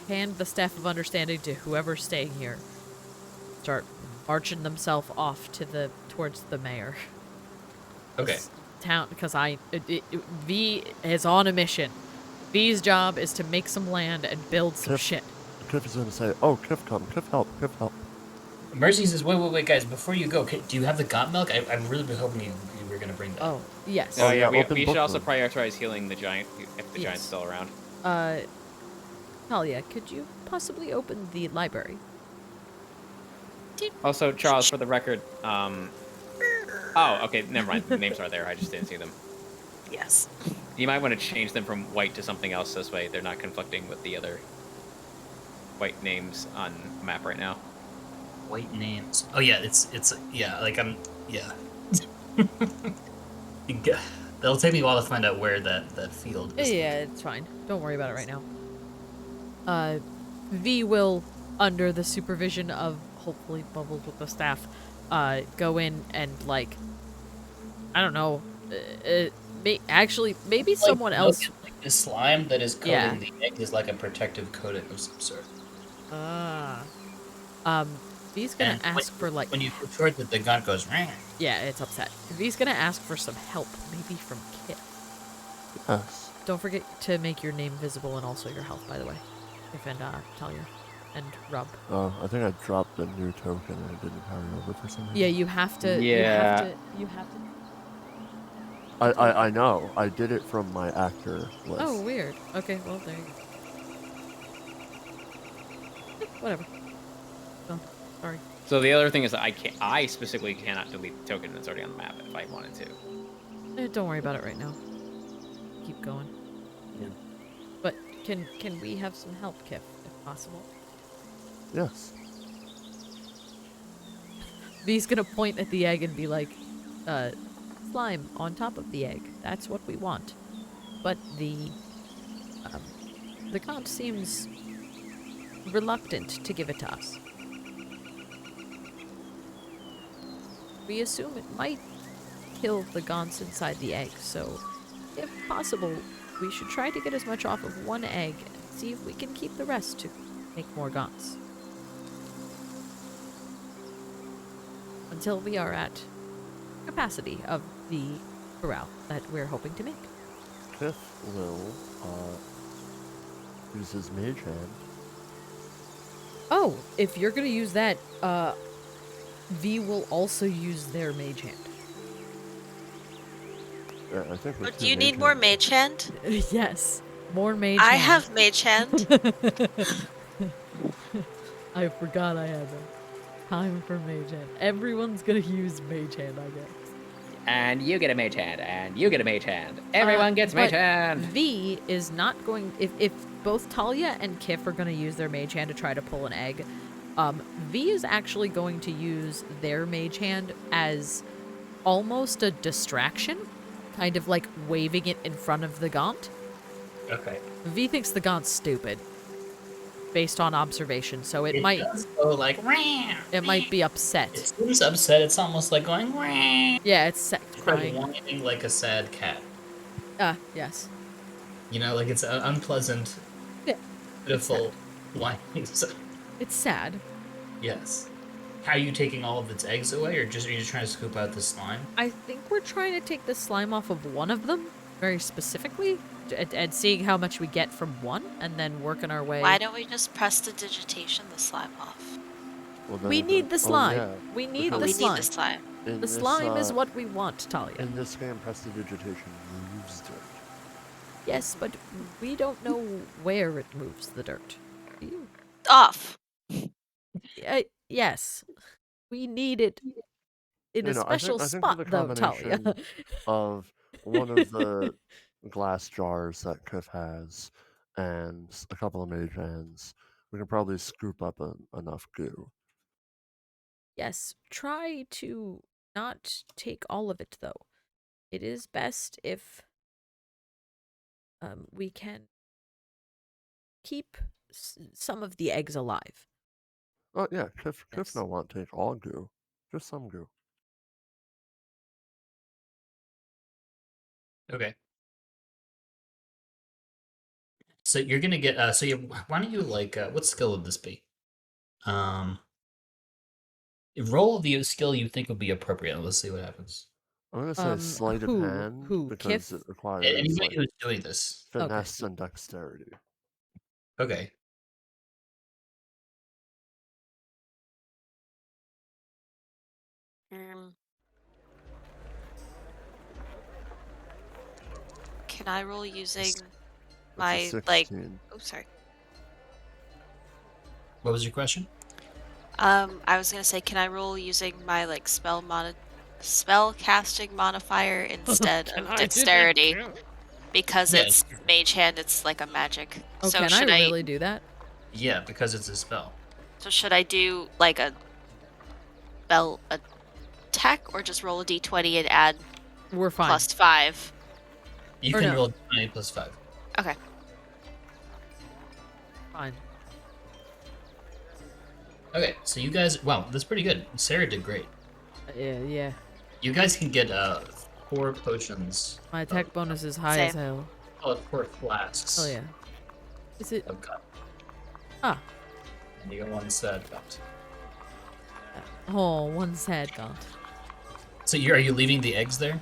hand the Staff of Understanding to whoever's staying here. Start marching themselves off to towards the mayor. Okay. Town, because V is on a mission. V's job is to make some land and build some Kiff. shit. Kiff is gonna say, "Oh, Kiff, come, Kiff, help, Kiff, help." Mercy says, wait, guys, before you go, do you have the got milk? I'm really hoping you were going to bring that. Oh, yes. Oh, yeah, yeah, open we book should also room. prioritize healing the giant if the Yes. giant's still around. Thalia, could you possibly open the library? Also, Charles, for the record, oh, okay, never mind. The names are there. I just didn't see them. Yes. You might want to change them from white to something else this way. They're not conflicting with the other white names on the map right now. White names. Oh yeah, yeah. It'll take me a while to find out where that field is. Yeah, it's fine. Don't worry about it right now. V will, under the supervision of hopefully Bubbles with the staff, go in and, like, I don't know, maybe someone else. Like the slime that is coating Yeah. the egg is like a protective coating of some sort. V's gonna And ask for, like, when you retort that, the gun goes. Rah. yeah, it's upset. V's gonna ask for some help, maybe from Kit. Yes. Don't forget to make your name visible and also your health, by the way. If and Talia and Rob. I think I dropped a new token and it didn't carry over for some reason. Yeah, you have to. Yeah. You have to. I know. I did it from my actor list. Oh, weird. Okay, well, there you go. Whatever. Oh, sorry. So the other thing is that I specifically cannot delete the token that's already on the map if I wanted to. Don't worry about it right now. Keep going. Yeah. But can we have some help, Kiff, if possible? Yes. V's gonna point at the egg and be like, slime on top of the egg. That's what we want. But the Gaunt seems reluctant to give it to us. We assume it might kill the Gaunts inside the egg, so if possible, we should try to get as much off of one egg and see if we can keep the rest to make more Gaunts. Until we are at capacity of the corral that we're hoping to make. Kiff will use his mage hand. Oh, if you're gonna use that, V will also use their mage hand. Yeah, I think. with But two do you need mage more hands- mage hand? Yes, more mage I hand. have mage hand. I forgot I had that. Time for mage hand. Everyone's gonna use mage hand, I guess. And you get a mage hand, and you get a mage hand. Everyone gets mage but hand. V is not going. If both Talia and Kiff are going to use their mage hand to try to pull an egg, V is actually going to use their mage hand as almost a distraction. kind of like waving it in front of the gaunt. Okay. V thinks the gaunt's stupid, based on observation, so it might does go like. it might be upset. It seems upset. It's almost like going. Yeah, it's It's crying. like whining like a sad cat. Yes. You know, like it's an unpleasant, Yeah. pitiful whining. It's sad. Yes. How are you taking all of its eggs away, or are you just trying to scoop out the slime? I think we're trying to take the slime off of one of them, very specifically, and seeing how much we get from one, and then working our way. Why don't we just press the digitation the slime off? Well, then We it need does- the slime. yeah, We need Oh, the we slime. need the slime. in The this, slime is what we want, Talia. In this game, prestidigitation removes dirt. Yes, but we don't know where it moves the dirt. Do you? Off. Yes. We need it in a You know, special I think spot, with the though, Talia. combination of one of the glass jars that Kiff has and a couple of mage hands, we can probably scoop up enough goo. Yes, try to not take all of it, though. It is best if we can keep some of the eggs alive. Oh yeah, Kiff Yes. no want take all goo, just some goo. Okay. So you're gonna get. Why don't you like? What skill would this be? Roll the skill you think would be appropriate. Let's see what happens. I'm gonna say sleight of who- hand who, because Kiff? it requires Anybody like, who's doing this. finesse and dexterity. Okay. Can I roll using It's a my 16. Oh, sorry. What was your question? I was gonna say, can I roll using my spell casting modifier instead Can of I do that dexterity? too? Because Yeah, it's mage hand, it's like a magic. Oh, so can should I really do that? Yeah, because it's a spell. So should I do like a spell attack, or just roll a d20 and add We're fine. +5? You Or can no. roll 20 plus 5. Okay. Fine. Okay, so you guys, wow, that's pretty good. Sarah did great. Yeah. You guys can get 4 potions. My attack bonus is high Same. as hell. Oh, 4 flasks. Oh yeah. Is it? Of cut. Ah. And you get 1 sad gaunt. Oh, one sad gaunt. So are you leaving the eggs there?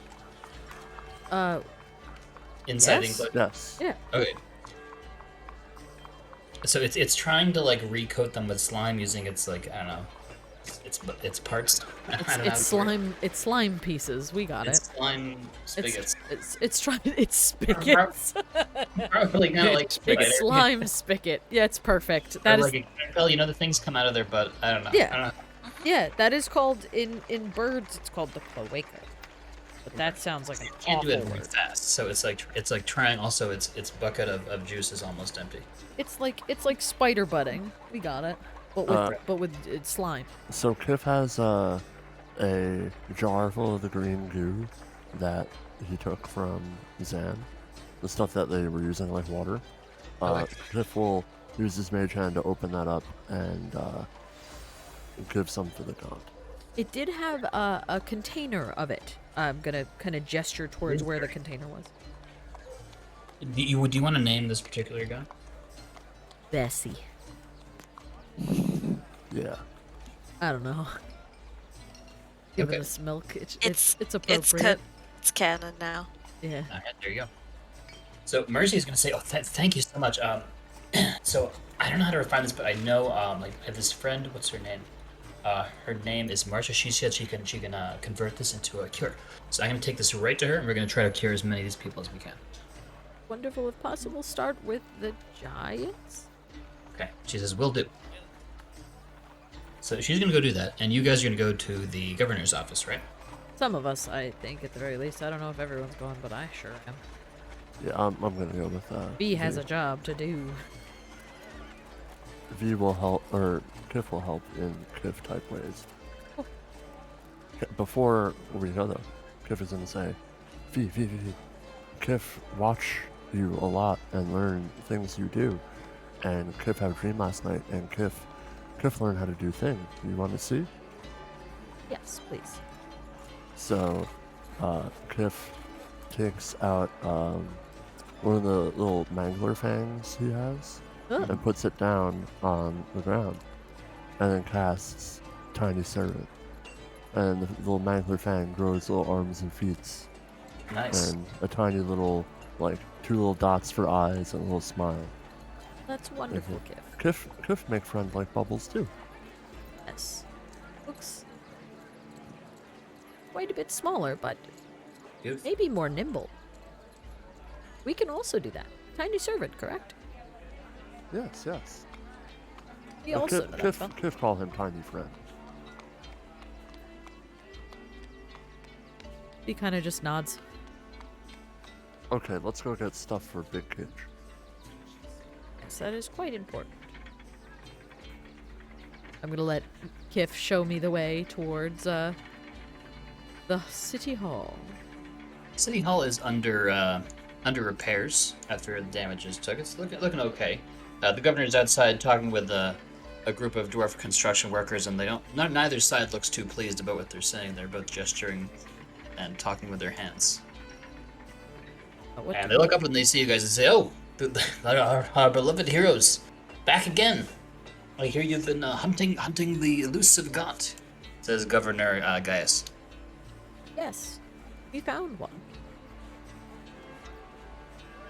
Inside the Yes. enclosure? Yes. Yeah. Okay. So it's trying to like recoat them with slime using its like, I don't know, its parts. I don't know how It's to word it. slime. It's slime pieces. We got It's it. slime spigots. It's trying. It's spigots. Probably kind of like It's spigot. slime spigot. Yeah, it's perfect. Or That is. like a caracal, you know, the things come out of their butt. I don't know. Yeah. I don't know. Yeah, that is called in birds. It's called the cloaca. But that sounds like an You can't do awful it very word. fast, so it's like trying. Also, its bucket of juice is almost empty. It's like spider budding. We got it. But with it's slime. So Kiff has a jar full of the green goo that he took from Zan, the stuff that they were using like water. Okay. Kiff will use his mage hand to open that up and give some to the gaunt. It did have a container of it. I'm gonna kind of gesture towards where the container was. Do you want to name this particular guy? Bessie. Yeah. I don't know. Giving Okay. us milk. It's It's appropriate. it's canon now. Yeah. All right, there you go. So Mercy is going to say, "Oh, thank you so much." So I don't know how to refine this, but I know like I have this friend. What's her name? Her name is Marcia. She said she can convert this into a cure. So I'm going to take this right to her, and we're going to try to cure as many of these people as we can. Wonderful if possible. Start with the giants. Okay. She says, "Will do." So she's going to go do that, and you guys are going to go to the governor's office, right? Some of us, I think, at the very least. I don't know if everyone's going, but I sure am. Yeah, I'm gonna go with B has a job to do. V will help, or Kiff will help in Kiff type ways. Oh. Before we go though, Kiff is gonna say, V. Kiff watch you a lot and learn things you do. And Kiff had a dream last night, and Kiff learned how to do things. You want to see? Yes, please. So, Kiff takes out one of the little mangler fangs he has and puts it down on the ground, and then casts Tiny Servant. And the little mangler fang grows little arms and feet, Nice. and a tiny little, like, 2 little dots for eyes and a little smile. That's wonderful, Kiff. Kiff make friends like Bubbles too. Yes. Looks quite a bit smaller, but Beautiful. maybe more nimble. We can also do that. Tiny servant, correct? Yes. We But also know that spell. Kiff call him Tiny Friend. He kind of just nods. Okay, let's go get stuff for Big Cage. Yes, that is quite important. I'm gonna let Kiff show me the way towards the city hall. City Hall is under repairs after the damages took. It's looking okay. The governor's outside talking with a group of dwarf construction workers, and neither side looks too pleased about what they're saying. They're both gesturing and talking with their hands. What And they look up when they see you guys and say, "Oh, our beloved heroes, back again. I hear you've been hunting the elusive god," says Governor Gaius. Yes, we found one.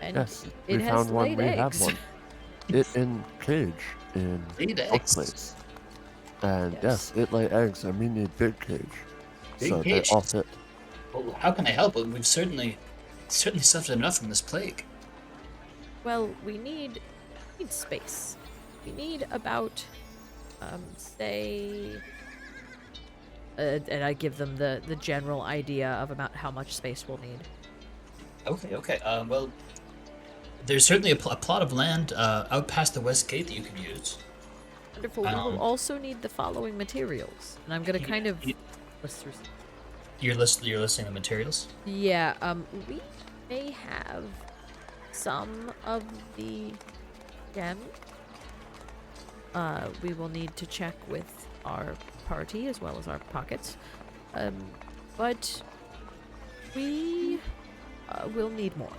And Yes, it we has found one. laid We eggs. have one. It in cage in Laid Oak eggs. Place. And Yes. yes, it lay eggs, and we need big cage. Big so cage? they all fit. Well, how can I help? We've certainly suffered enough from this plague. Well, we need space. We need about, say, and I give them the general idea of about how much space we'll need. Okay. Well, there's certainly a plot of land out past the west gate that you can use. Wonderful. We will also need the following materials, and I'm gonna kind of list through. You're listing the materials. Yeah. We may have some of the gem. We will need to check with our party as well as our pockets. But we will need more.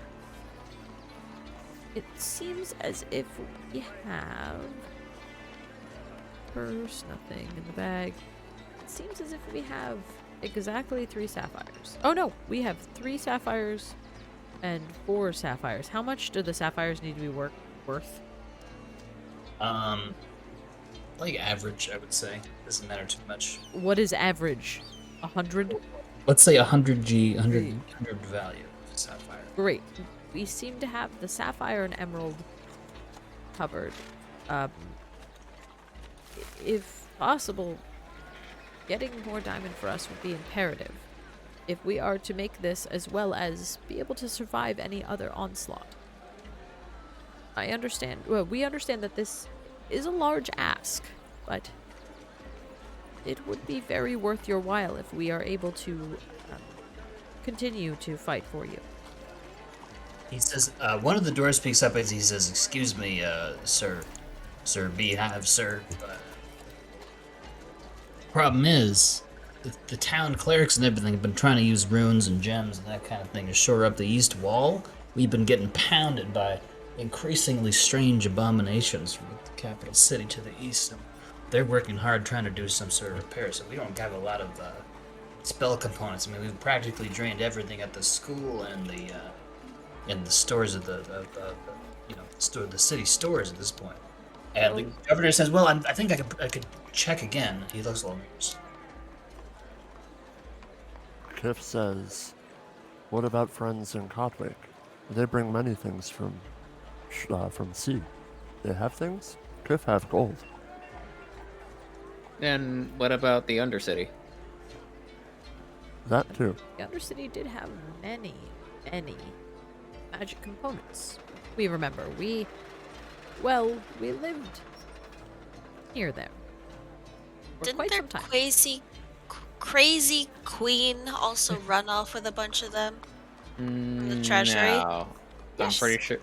It seems as if we have purse, nothing in the bag. It seems as if we have exactly 3 sapphires. Oh no, we have 3 sapphires and 4 sapphires. How much do the sapphires need to be worth? Like average, I would say. Doesn't matter too much. What is average? 100? Let's say 100 G, 100 value of sapphire. Great. We seem to have the sapphire and emerald covered. If possible, getting more diamond for us would be imperative if we are to make this as well as be able to survive any other onslaught. We understand that this is a large ask, but it would be very worth your while if we are able to continue to fight for you. He says, one of the doors speaks up as he says, "Excuse me, sir. Hive, sir. Problem is, the town clerics and everything have been trying to use runes and gems and that kind of thing to shore up the east wall. We've been getting pounded by increasingly strange abominations from the capital city to the east. And they're working hard trying to do some sort of repair, so we don't have a lot of spell components. I mean, we've practically drained everything at the school and the stores of the city stores at this point. And the governor says, "Well, I think I could check again." He looks a little nervous. Kiff says, "What about friends in Cotwick? They bring many things from sea. They have things? Kiff have gold. And what about the Undercity? That too. The Undercity did have many magic components. We remember, we lived near there for Didn't quite their some time. crazy queen also run off with a bunch of them? the treasury? No. I'm Yes. pretty sure.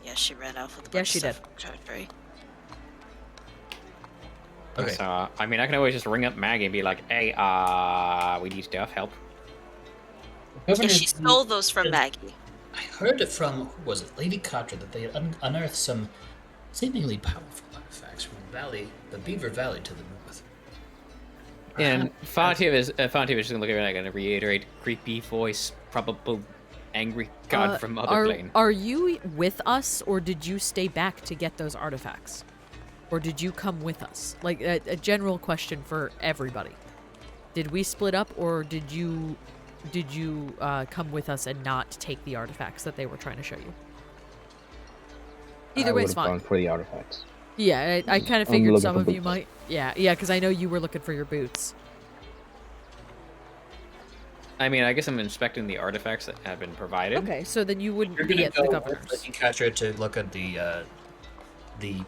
Yeah, she ran off with a Yeah, bunch she of stuff from the treasury. Okay. So, I mean, I can always just ring up Maggie and be like, hey, we need stuff, help. Yeah, Governor, she stole those from Maggie. I heard it from, who was it, Lady Cotter, that they had unearthed some seemingly powerful artifacts from the Beaver Valley to the north. And Fontiev is just gonna look at me like, gonna reiterate, creepy voice, probable angry god from other plane. Are you with us, or did you stay back to get those artifacts? Or did you come with us? Like, a general question for everybody. Did we split up, or did you come with us and not take the artifacts that they were trying to show you? Either way, it's fine. Gone for the artifacts. Yeah, I kind of I'm figured looking some for of you boots. might. Yeah, because I know you were looking for your boots. I mean, I guess I'm inspecting the artifacts that have been provided. Okay, so then you wouldn't You're be gonna at go the with governor's. Lady Cotter to look at the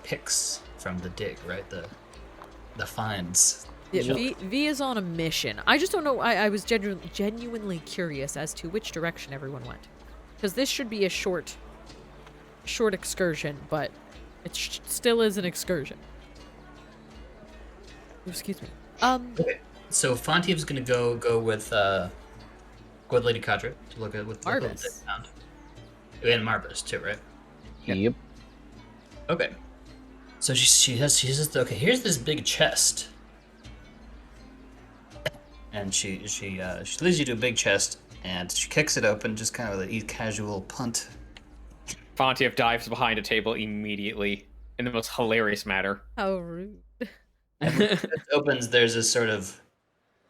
pics from the dig, right? The finds. Yeah, Sure. V is on a mission. I just don't know. I was genuinely curious as to which direction everyone went, because this should be a short excursion, but it still is an excursion. Excuse me. Okay. So Fontiev's gonna go with Lady Cotter to look at what they Marvis. found. And Marvis too, right? Yep. Okay. So she says, okay, here's this big chest. And she leads you to a big chest, and she kicks it open, just kind of with a casual punt. Fontiev dives behind a table immediately in the most hilarious manner. How rude. And when it opens, there's this sort of,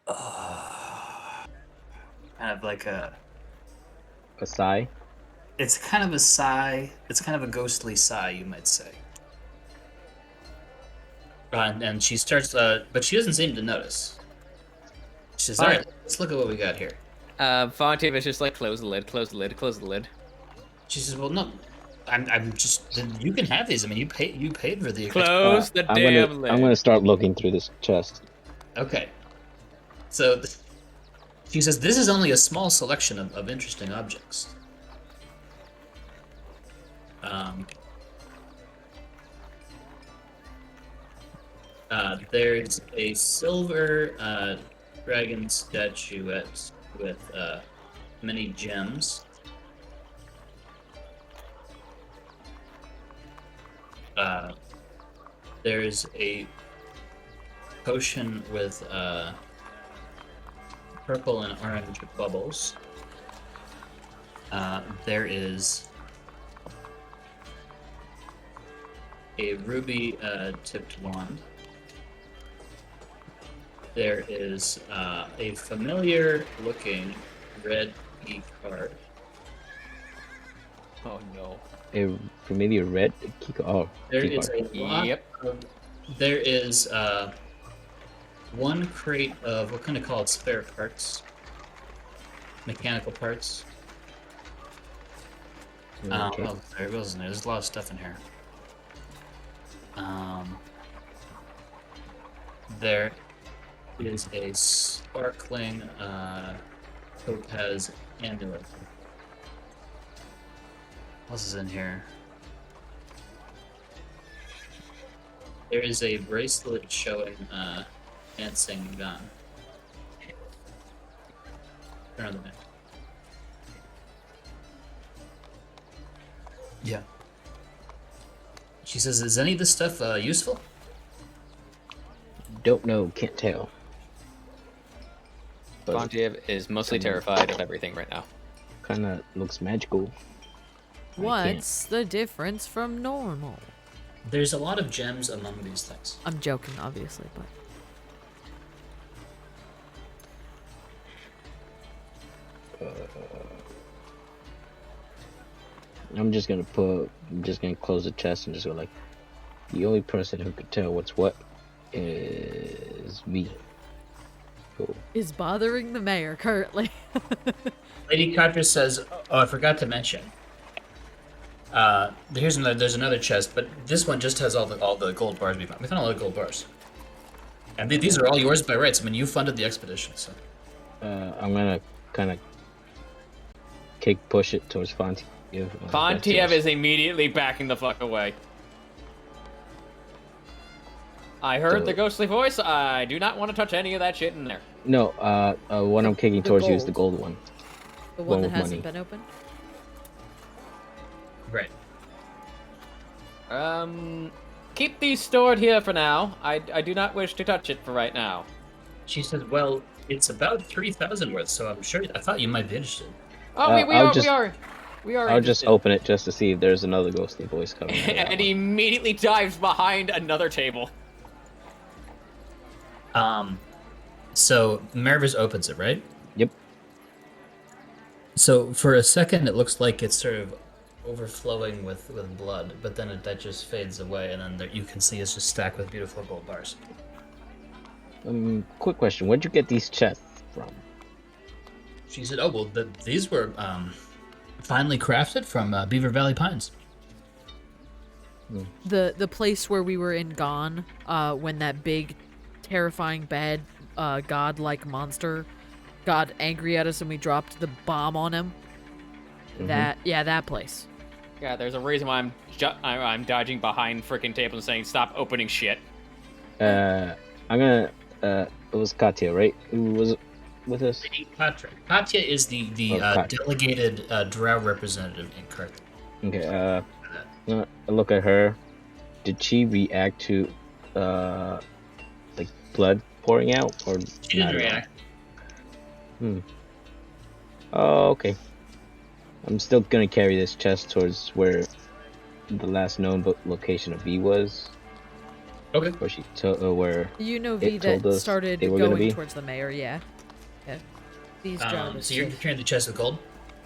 kind of like A sigh. it's kind of a sigh. It's kind of a ghostly sigh, you might say. And she starts, but she doesn't seem to notice. She says, all right, let's look at what we got here. Fontiev is just like, close the lid, close the lid, close the lid. She says, well, no, I'm just, you can have these. I mean, you paid for the Close the I'm damn lid. gonna start looking through this chest. Okay. So she says, this is only a small selection of interesting objects. There's a silver dragon statuette with many gems. There's a potion with purple and orange bubbles. There is a ruby tipped wand. There is a familiar looking red key card. Oh no. A familiar red key. Oh, There key is card. a lot Yep. there is one crate of, what kind of call it, spare parts? Mechanical parts. Okay. Oh, there it goes. There's a lot of stuff in here. There is a sparkling topaz amulet. What else is in here? There is a bracelet showing dancing gun. Turn on the map. Yeah. She says, is any of this stuff useful? Don't know. Can't tell. But Fontiev is mostly terrified of everything right now. kind of looks magical. What's the difference from normal? There's a lot of gems among these things. I'm joking, obviously, but I'm just gonna close the chest and just go like, the only person who could tell what's what is me. Cool. is bothering the mayor currently. Lady Cotter says, oh, I forgot to mention. There's another chest, but this one just has all the gold bars we found. We found a lot of gold bars. And these are all yours by rights. I mean, you funded the expedition, so. I'm gonna kind of push it towards Fontiev. Fontiev is immediately backing the fuck away. I heard the ghostly voice. I do not want to touch any of that shit in there. No, what I'm kicking The towards you is the gold. gold one. The One one that with hasn't money. been opened? Right. Keep these stored here for now. I do not wish to touch it for right now. She said, "Well, it's about 3,000 worth, so I'm sure. I thought you might be interested." Oh, we I'll are. just- We are. I'll just interested. open it just to see if there's another ghostly voice coming. out of that And he one. immediately dives behind another table. So Marvis opens it, right? Yep. So for a second, it looks like it's sort of overflowing with blood, but then that just fades away, and then there, you can see it's just stacked with beautiful gold bars. Quick question: where'd you get these chests from? She said, "Oh well, these were finely crafted from Beaver Valley Pines." The place where we were in Gone, when that big, terrifying, bad, god-like monster got angry at us and we dropped the bomb on him. That place. Yeah, there's a reason why I'm dodging behind freaking tables and saying stop opening shit. I'm gonna. It was Katya, right? Who was with us? Patrick. Katya is the Katya. delegated drow representative in Carthage. Okay. I look at her. Did she react to, like blood pouring out, or She didn't not at all? react. Oh, okay. I'm still gonna carry this chest towards where the last known location of V was. Okay. Where she where You know It V told that us started they were gonna going be? towards the mayor, yeah. These jobs. So you're carrying the chest of gold?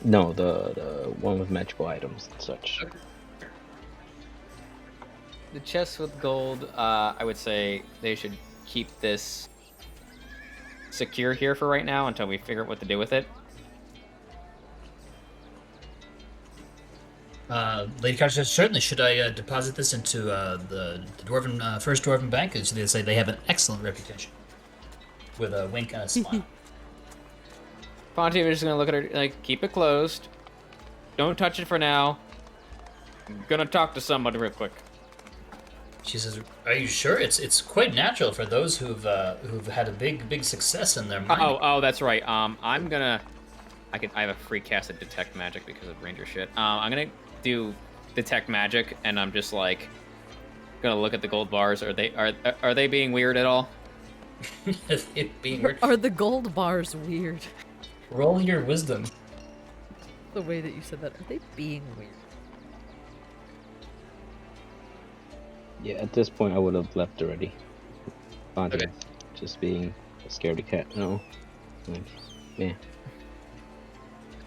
no the one with magical items and such. Okay. The chest with gold, I would say they should keep this secure here for right now until we figure out what to do with it. Lady Carter says, certainly. Should I deposit this into the Dwarven First Dwarven Bank? So they say they have an excellent reputation. With a wink and a smile. Fontiev is just gonna look at her like, keep it closed. Don't touch it for now. I'm gonna talk to somebody real quick. She says, "Are you sure? It's quite natural for those who've had a big success in their mind." Oh, that's right. I have a free cast of detect magic because of ranger shit. I'm gonna do detect magic, and I'm just like gonna look at the gold bars. Are they being weird at all? It being weird. Are the gold bars weird? Roll your wisdom. The way that you said that. Are they being weird? Yeah, at this point I would have left already. Fontiev, Okay. just being a scaredy cat. No. Like, yeah.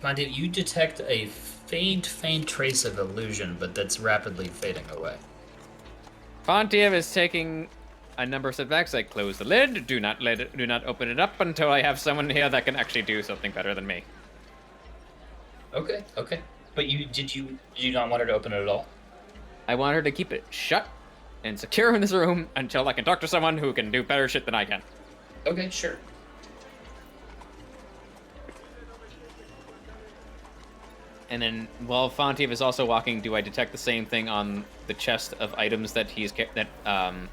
Fontiev, you detect a faint trace of illusion, but that's rapidly fading away. Fontiev is taking a number of setbacks. I close the lid. Do not open it up until I have someone here that can actually do something better than me. Okay. But did you not want her to open it at all? I want her to keep it shut and secure in this room until I can talk to someone who can do better shit than I can. Okay, sure. And then, while Fontiev is also walking, do I detect the same thing on the chest of items that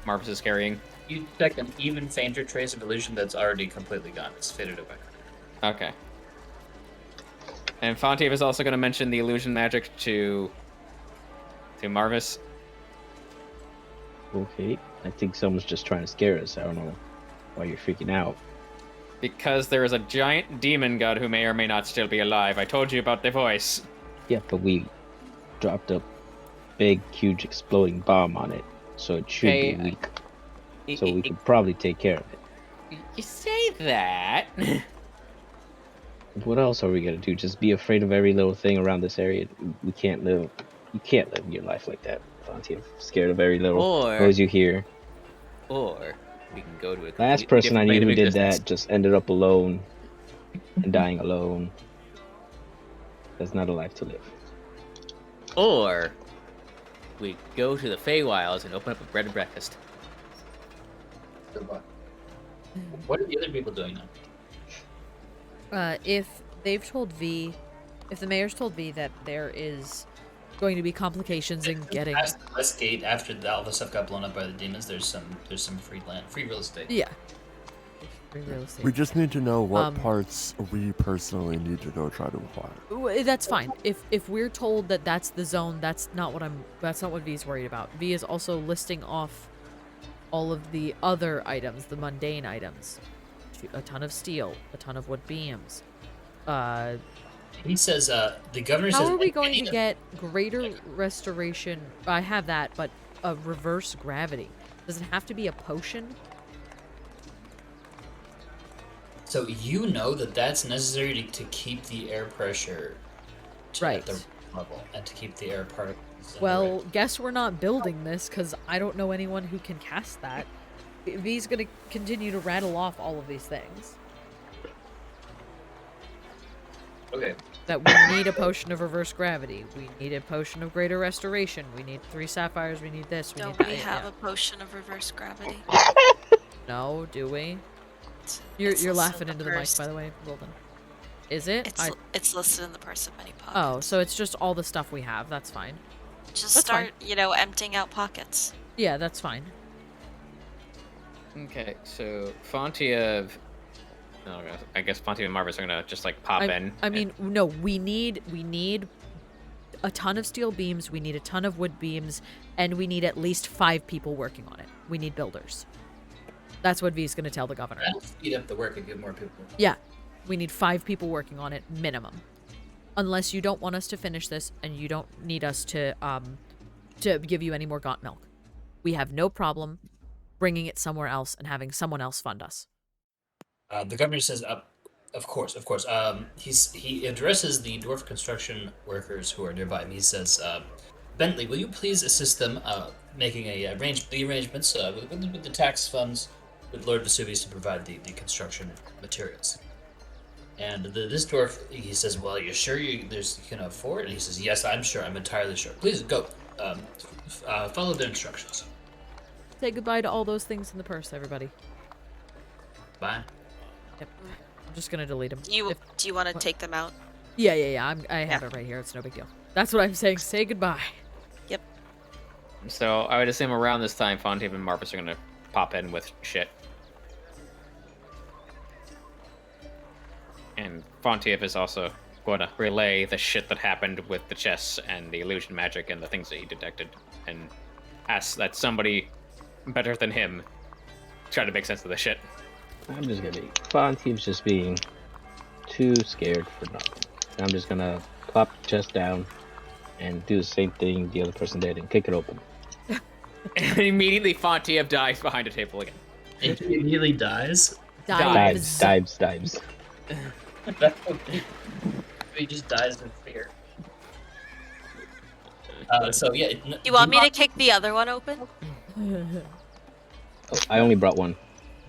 Marvis is carrying? You detect an even fainter trace of illusion that's already completely gone. It's faded away. Okay. And Fontiev is also going to mention the illusion magic to Marvis. Okay. I think someone's just trying to scare us. I don't know why you're freaking out. Because there is a giant demon god who may or may not still be alive. I told you about the voice. Yeah, but we dropped a big, huge exploding bomb on it, so it should Hey, be weak. So we could probably take care of it. You say that? What else are we gonna do? Just be afraid of every little thing around this area? We can't live. You can't live your life like that, Fontiev. Scared of every little noise you hear. Or we can go to a Last person I knew who did that just ended up alone and dying alone. That's not a life to live. Or we go to the Feywilds and open up a bread and breakfast. Good luck. What are the other people doing now? If they've told V If the mayor's told V that there is going to be complications in getting... Past the west gate, after all the stuff got blown up by the demons, there's some free land, free real estate. Yeah. Free real estate. We just need to know what Um, parts we personally need to go try to acquire. That's fine. If we're told that that's the zone, that's not what V's worried about. V is also listing off all of the other items, the mundane items. A ton of steel, a ton of wood beams. He says, the governor says... How are we going to get greater restoration? I have that, but a reverse gravity. Does it have to be a potion? So you know that that's necessary to keep the air pressure at the Right. level and to keep the air particles. Well, guess we're not building this because I don't know anyone who can cast that. V's gonna continue to rattle off all of these things. Okay. That we need a potion of reverse gravity. We need a potion of greater restoration. We need 3 sapphires. We need this. We Don't need we that. have yeah. a potion of reverse gravity? No, do we? It's You're listed laughing in into the mic, by the way, Wilden. Is it? It's listed in the person many pockets. Oh, so it's just all the stuff we have. That's fine. Just that's start, emptying out pockets. Yeah, that's fine. Okay, so Fontiev. No, I guess Fontiev and Marvis are gonna just like pop in. I mean, no, we need a ton of steel beams, we need a ton of wood beams, and we need at least 5 people working on it. We need builders. That's what V's gonna tell the governor. That'll speed up the work and give more people. Yeah, we need 5 people working on it minimum. Unless you don't want us to finish this and you don't need us to give you any more gaunt milk. We have no problem bringing it somewhere else and having someone else fund us. The governor says, of course. He addresses the dwarf construction workers who are nearby, and he says, Bentley, will you please assist them making the arrangements with the tax funds with Lord Vesuvius to provide the construction materials. And this dwarf, he says, well, you sure you can afford it? And he says, yes, I'm sure. I'm entirely sure. Please go. Follow the instructions. Say goodbye to all those things in the purse, everybody. Bye. Yep. I'm just gonna delete them. Do you want to take them out? Yeah. I have it right here. It's no big deal. That's what I'm saying. Say goodbye. Yep. So I would assume around this time, Fontiev and Marvis are gonna pop in with shit. And Fontiev is also going to relay the shit that happened with the chests and the illusion magic and the things that he detected, and ask that somebody better than him try to make sense of the shit. I'm just gonna be. Fontiev's just being too scared for nothing. I'm just gonna plop the chest down and do the same thing the other person did and kick it open. And immediately Fontiev dies behind a table again. He immediately dies. Dives. That's okay. He just dies in fear. So yeah. You want me to kick the other one open? Oh, I only brought one.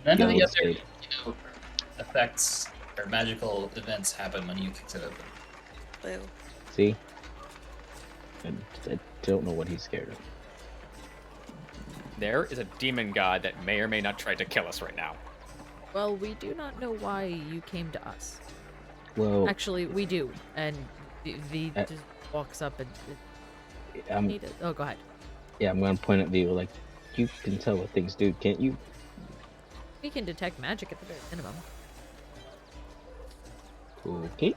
None of the No, other effects or magical events happen when you kick it open. Boo. See? I don't know what he's scared of. There is a demon god that may or may not try to kill us right now. Well, we do not know why you came to us. Well, Actually, we do. And V just walks up and... Oh, go ahead. yeah, I'm gonna point at Vivo like, you can tell what things do, can't you? We can detect magic at the very minimum. Okay.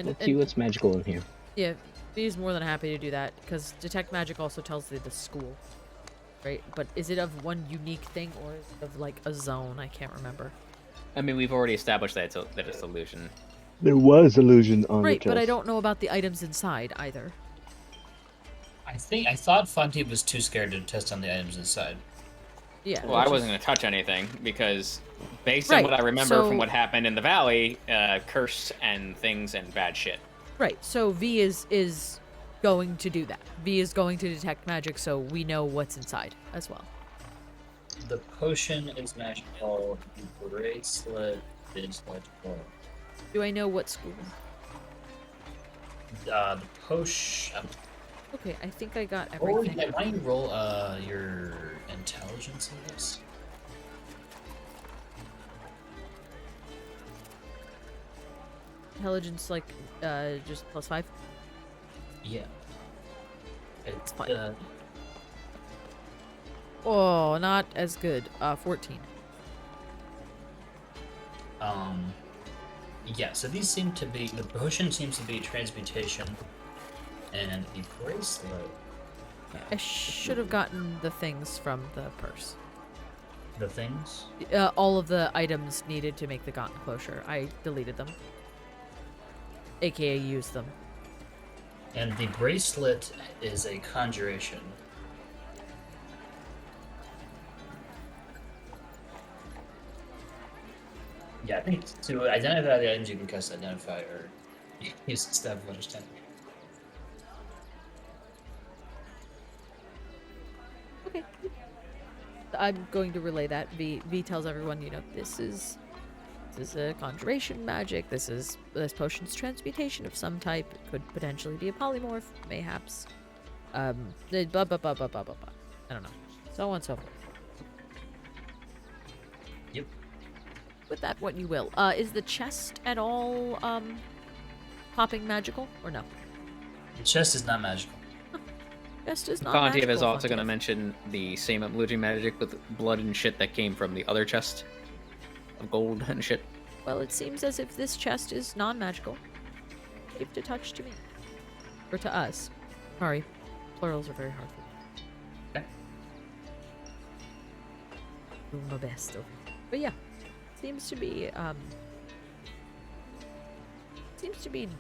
Let's see what's magical in here. Yeah, V's more than happy to do that, because detect magic also tells you the school. Right? But is it of one unique thing, or is it of, like, a zone? I can't remember. I mean, we've already established that it's illusion. There was illusion on Right, the chest. but I don't know about the items inside, either. I thought Fontiev was too scared to test on the items inside. Yeah. Well, I wasn't going to touch anything because, based on what I remember from what happened in the valley, curse and things and bad shit. Right, so V is going to do that. V is going to detect magic, so we know what's inside as well. The potion is magical. The bracelet is magical. Do I know what school? The potion. Okay, I think I got Oh, everything. yeah, why don't you roll your intelligence in this? intelligence like just +5? Yeah. It's fine. Oh, not as good. 14. Yeah, so these seem to be, the potion seems to be transmutation, and the bracelet, I should have gotten the things from the purse. the things. All of the items needed to make the Gaunt enclosure. I deleted them. AKA used them. And the bracelet is a conjuration. Yeah, I think to identify the items you can cast identify or use the staff of understanding. Okay. I'm going to relay that. V tells everyone, you know, this is a conjuration magic. This potion's transmutation of some type. It could potentially be a polymorph, mayhaps. Blah blah blah blah blah blah blah. I don't know. So on and so forth. Yep. With that, what you will. Is the chest at all popping magical or no? The chest is not magical. Chest is not Fontiev magical. is also going to Fontiev. mention the same looting magic with blood and shit that came from the other chest of gold and shit. Well, it seems as if this chest is non-magical. Safe to touch to me. Or to us. Sorry. Plurals are very hard for me. Okay. Do my best. But yeah. Seems to be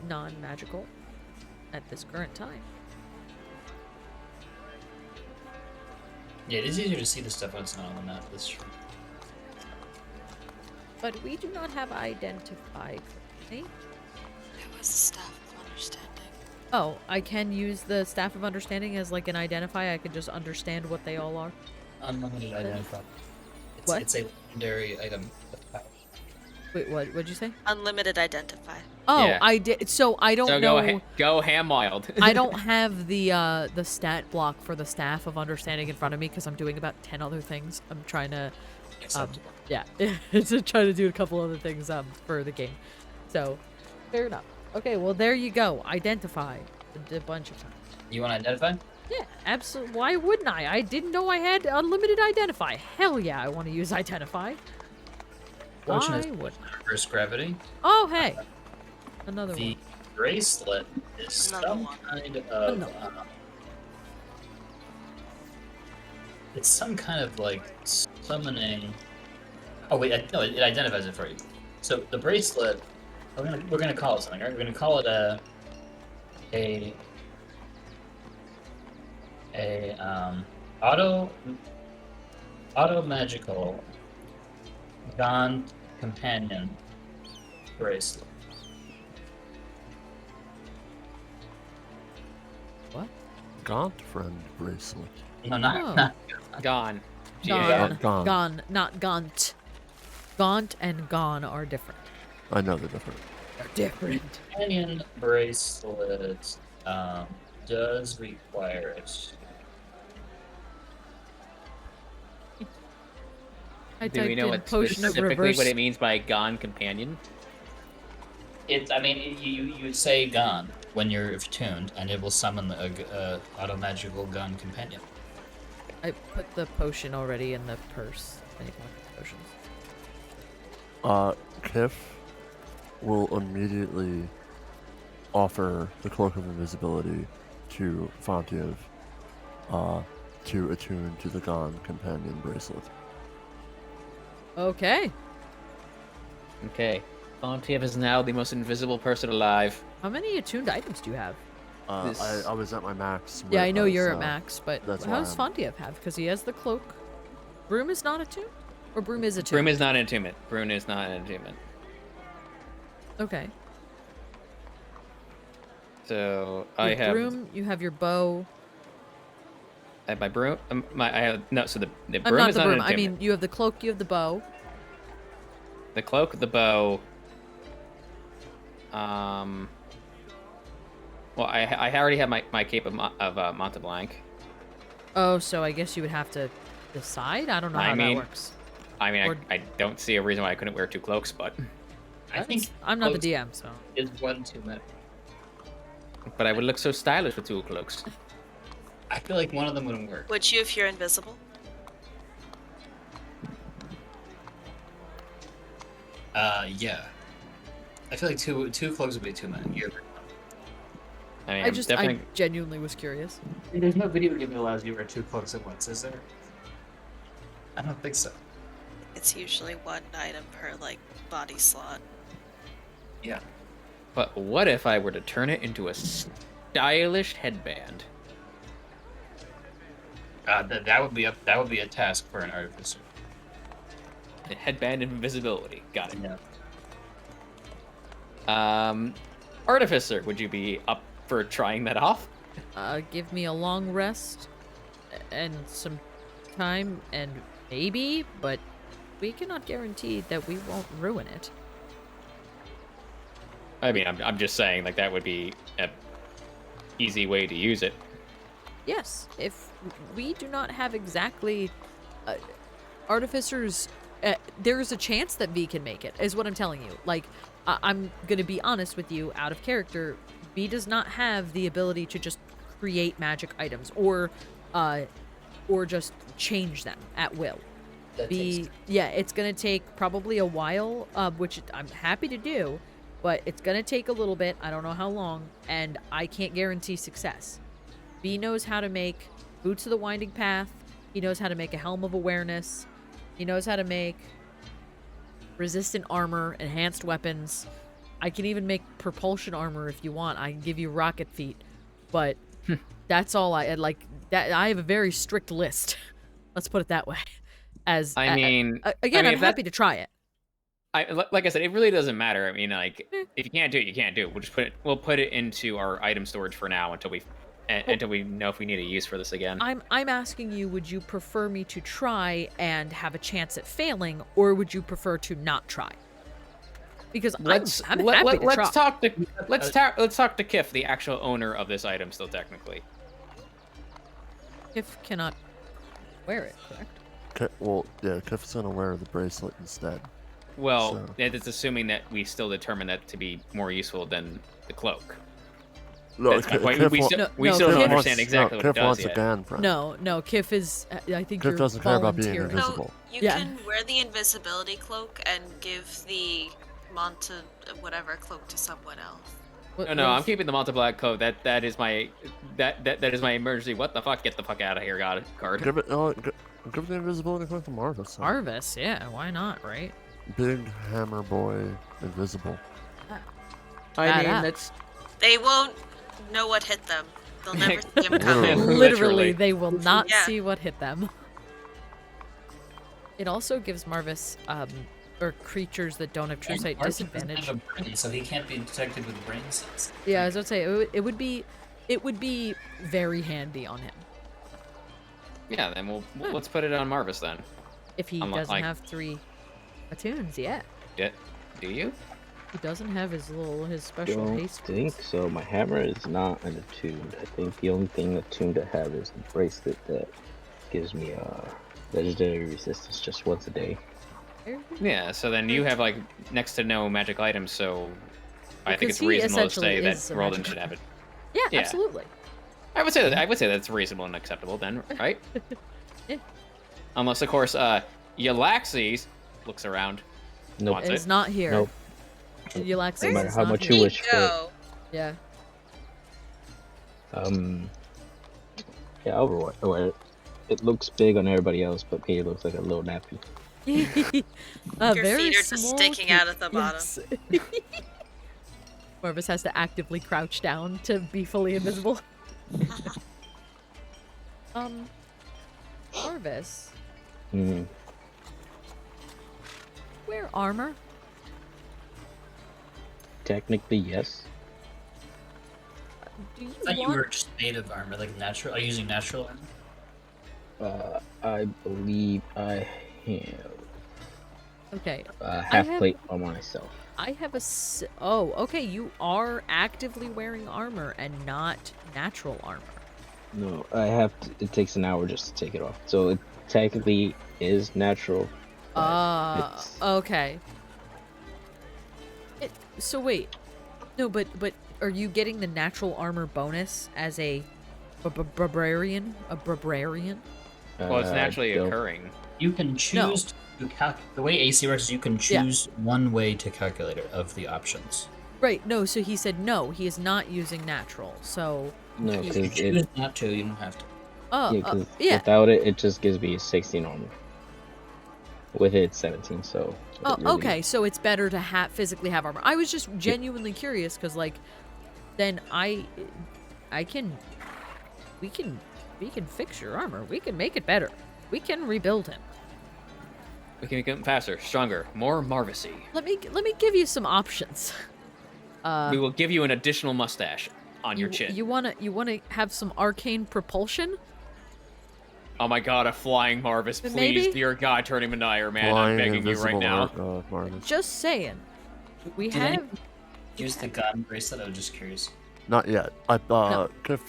non-magical at this current time. Yeah, it is easier to see the stuff when it's not on the map, that's true. But we do not have identify currently. It was the Staff of Understanding. Oh, I can use the Staff of Understanding as like an identify. I can just understand what they all are. Unlimited identify. What? It's a legendary item. Wait, what'd you say? Unlimited Identify. Oh, Yeah. I did. So I don't So know. go ham wild. I don't have the stat block for the Staff of Understanding in front of me because I'm doing about 10 other things. I'm trying to, Acceptable. yeah, to try to do a couple other things for the game. So, fair enough. Okay, well there you go. Identify a bunch of times. You want to identify? Yeah, absolutely. Why wouldn't I? I didn't know I had unlimited identify. Hell yeah, I want to use identify. Fortune I is would. reverse gravity. Oh hey, another The one. bracelet is Another some one. kind of. Another. It's some kind of like summoning. Oh wait, no, it identifies it for you. So the bracelet, we're gonna call it something, right? We're gonna call it auto magical Gaunt companion bracelet. What? Gaunt friend bracelet. No, not Oh. not Gone. Gone. Gone. Gone. Not gaunt. Gaunt and gone are different. I know they're different. They're different. companion bracelet does require it. I Do we typed know in what potion of specifically reverse. what it means by gone companion? I mean, you say gone when you're tuned, and it will summon a auto magical gun companion. I put the potion already in the purse. Any potions. Kiff will immediately offer the Cloak of Invisibility to Fontiev to attune to the Gone companion bracelet. Okay. Okay. Fontiev is now the most invisible person alive. How many attuned items do you have? This- I was at my max. Yeah, I with know us, you're at max, but that's how why does I'm- Fontiev have? Because he has the cloak. Broom is not attuned? Or Broom is attuned? Broom is not an attunement. Broom is not an attunement. Okay. So Your I have Broom, you have your bow. my broom. I have no. So the I'm broom not is the not broom. an I attunement. mean, you have the cloak, you have the bow. The cloak, the bow. Well, I already have my cape of Monte Blanc. Oh, so I guess you would have to decide? I don't know I how that mean- works. I mean, Or- I don't see a reason why I couldn't wear two cloaks, but I think I'm not the cloaks DM, so is one too many. But I would look so stylish with 2 cloaks. I feel like one of them wouldn't work. Would you if you're invisible? Yeah. I feel like two cloaks would be too many. I mean, I I'm just definitely. I genuinely was curious. There's no video game that allows you to wear 2 cloaks at once, is there? I don't think so. It's usually one item per like body slot. Yeah. But what if I were to turn it into a stylish headband? That would be a task for an artificer. A headband invisibility. Got it. Yeah. Artificer, would you be up for trying that off? Give me a long rest and some time and maybe, but we cannot guarantee that we won't ruin it. I mean, I'm just saying, like, that would be a easy way to use it. Yes, if we do not have exactly artificers, there's a chance that V can make it, is what I'm telling you. Like, I'm gonna be honest with you, out of character, V does not have the ability to just create magic items or just change them at will. Yeah, it's gonna take probably a while, which I'm happy to do, but it's gonna take a little bit. I don't know how long, and I can't guarantee success. B knows how to make Boots of the Winding Path. He knows how to make a Helm of Awareness. He knows how to make resistant armor, enhanced weapons. I can even make propulsion armor if you want. I can give you rocket feet, but that's all I like. That I have a very strict list. Let's put it that way. Again, I'm happy to try it. Like I said, it really doesn't matter. I mean, like, if you can't do it, you can't do it. We'll put it into our item storage for now until we know if we need a use for this again. I'm asking you, would you prefer me to try and have a chance at failing, or would you prefer to not try? Because I'm happy to try. Let's talk to Kiff, the actual owner of this item, still technically. Kiff cannot wear it, correct? Kiff's gonna wear the bracelet instead. Well, So- it's assuming that we still determine that to be more useful than the cloak. No, That's my point. Kiff We wa- still, No, we no, still don't Kiff understand exactly what it Kiff does wants yet. a GAN friend. No, Kiff is. I think Kiff you're doesn't care about being volunteering. invisible. No, you Yeah. can wear the invisibility cloak and give the Monta whatever cloak to someone else. No, I'm keeping the Monta Black code. That is my emergency. What the fuck? Get the fuck out of here, God. Guard. Give the invisibility cloak to Marvis. then. Marvis, yeah, why not, right? Big hammer boy, invisible. Badass. that's They won't know what hit them. They'll never see him coming. Literally. Literally, they will not Yeah. see what hit them. It also gives Marvis, or creatures that don't have true And sight Marvis doesn't disadvantage. have a brain, so he can't be detected with brain sense. Yeah, as I would say, it would be very handy on him yeah. Then let's put it on Marvis then. if he I'm not, doesn't like- have 3 attunes yet. Do you? He doesn't have his special Don't haste. think so. My hammer is not an attuned. I think the only thing attuned I have is the bracelet that gives me legendary resistance just once a day. Yeah. So then you have like next to no magic items. So I think Because it's he reasonable to essentially say that is a Roland magic should have it. Yeah, Yeah. absolutely. I would say that's reasonable and acceptable then, right? Yeah. Unless of course Yalaxes looks around. Nope. Wants It's it. not here. Nope. Yulaxis No matter is how not much here. you wish for it. Go. Yeah. Yeah, I'll wear it. It looks big on everybody else, but me it looks like a little nappy. A Your very feet are just small sticking kid- out at the bottom. Yes. Marvis has to actively crouch down to be fully invisible. Marvis, Hmm. wear armor. Technically, yes. Do you I thought you want? were just made of armor, like natural. Are you using natural armor? I believe I have Okay, a half have- plate on myself. I have Oh, okay. You are actively wearing armor and not natural armor. No, I have to, it takes an hour just to take it off. So it technically is natural. but it's- Okay. So wait. No, but are you getting the natural armor bonus as a barbarian? A barbarian? Well, it's naturally Don't- occurring. You can choose to the way AC works is you can Yeah. choose one way to calculate it of the options. Right. No. So he said no. He is not using natural. So. No, If because you choose not to, you don't have to. Yeah. without it, it just gives me 16 armor. With it, it's 17. So. Oh, it really- okay. So it's better to physically have armor. I was just genuinely curious because, like, then I can, we can fix your armor. We can make it better. We can rebuild him. We can make him faster, stronger, more Marvisy. Let me give you some options. We will give you an additional mustache on your chin. You wanna have some arcane propulsion? Oh my god, a flying Marvis, please, Maybe? dear God, turn him into Iron Man. I'm Flying begging you right invisible now. Marvis. Just saying. We Did have. anyone use the gun bracelet? I was just curious. Not yet. Kiff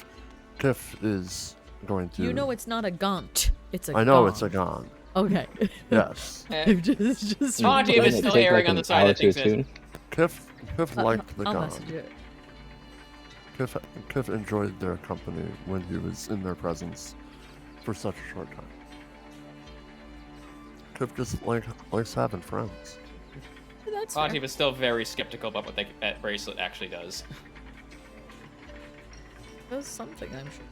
is going to. You know it's not a gaunt. It's a. I know gaunt. it's a gon. Okay. Yes. just. Fontie Doesn't is it still take, erring like, on the an side hour that to thinks it. attune? Kiff liked the I'll gon. message it. Kiff enjoyed their company when he was in their presence for such a short time. Kiff just likes having friends. That's Fontie fair. was still very skeptical about what that bracelet actually does. Does something, I'm sure.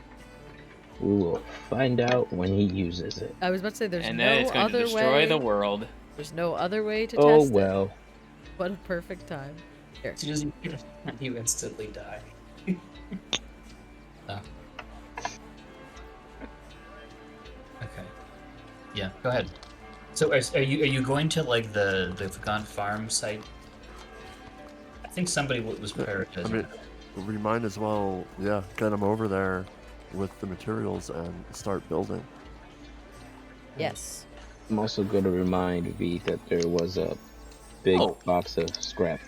We will find out when he uses it. I was about to say there's And no then it's going to other destroy way. the world. There's no other way to Oh test it. well. What a perfect time. Here. As soon as you instantly die. Oh. Okay. Yeah, go ahead. So are you going to like the Vagon farm site? I think somebody was prioritizing. I mean, we might as well, get him over there with the materials and start building. Yes. I'm also going to remind V that there was a big Oh. box of scrap.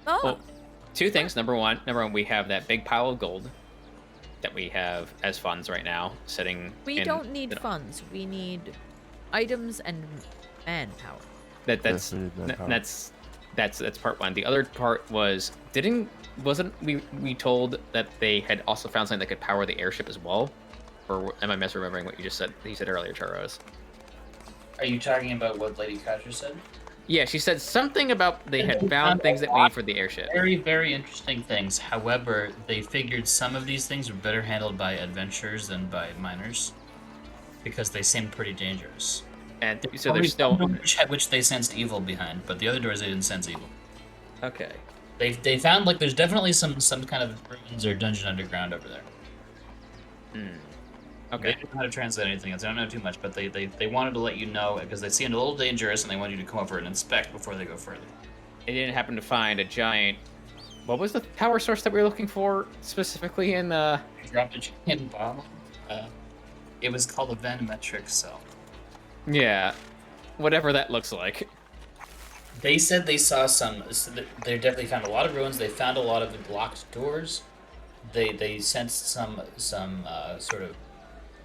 Oh. Well, two things. Number one, we have that big pile of gold that we have as funds right now, sitting. We in, don't need funds. We need items and manpower. That's Yes, we need manpower. that's part one. The other part wasn't we told that they had also found something that could power the airship as well, or am I misremembering what you just said? You said earlier, Charos. Are you talking about what Lady Katra said? Yeah, she said something about they had found things that we need for the airship. Very, very interesting things. However, they figured some of these things were better handled by adventurers than by miners, because they seemed pretty dangerous. And so Only there's still one door which they sensed evil behind, but the other doors they didn't sense evil. okay. They found like there's definitely some kind of ruins or dungeon underground over there. They Okay. didn't know how to translate anything else. I don't know too much, but they wanted to let you know because they seemed a little dangerous and they wanted you to come over and inspect before they go further. They didn't happen to find a giant. What was the power source that we were looking for specifically in the? Dropped a giant bomb. It was called a venometric cell. Yeah, whatever that looks like. They said they saw some. So they definitely found a lot of ruins. They found a lot of locked doors. They sensed some sort of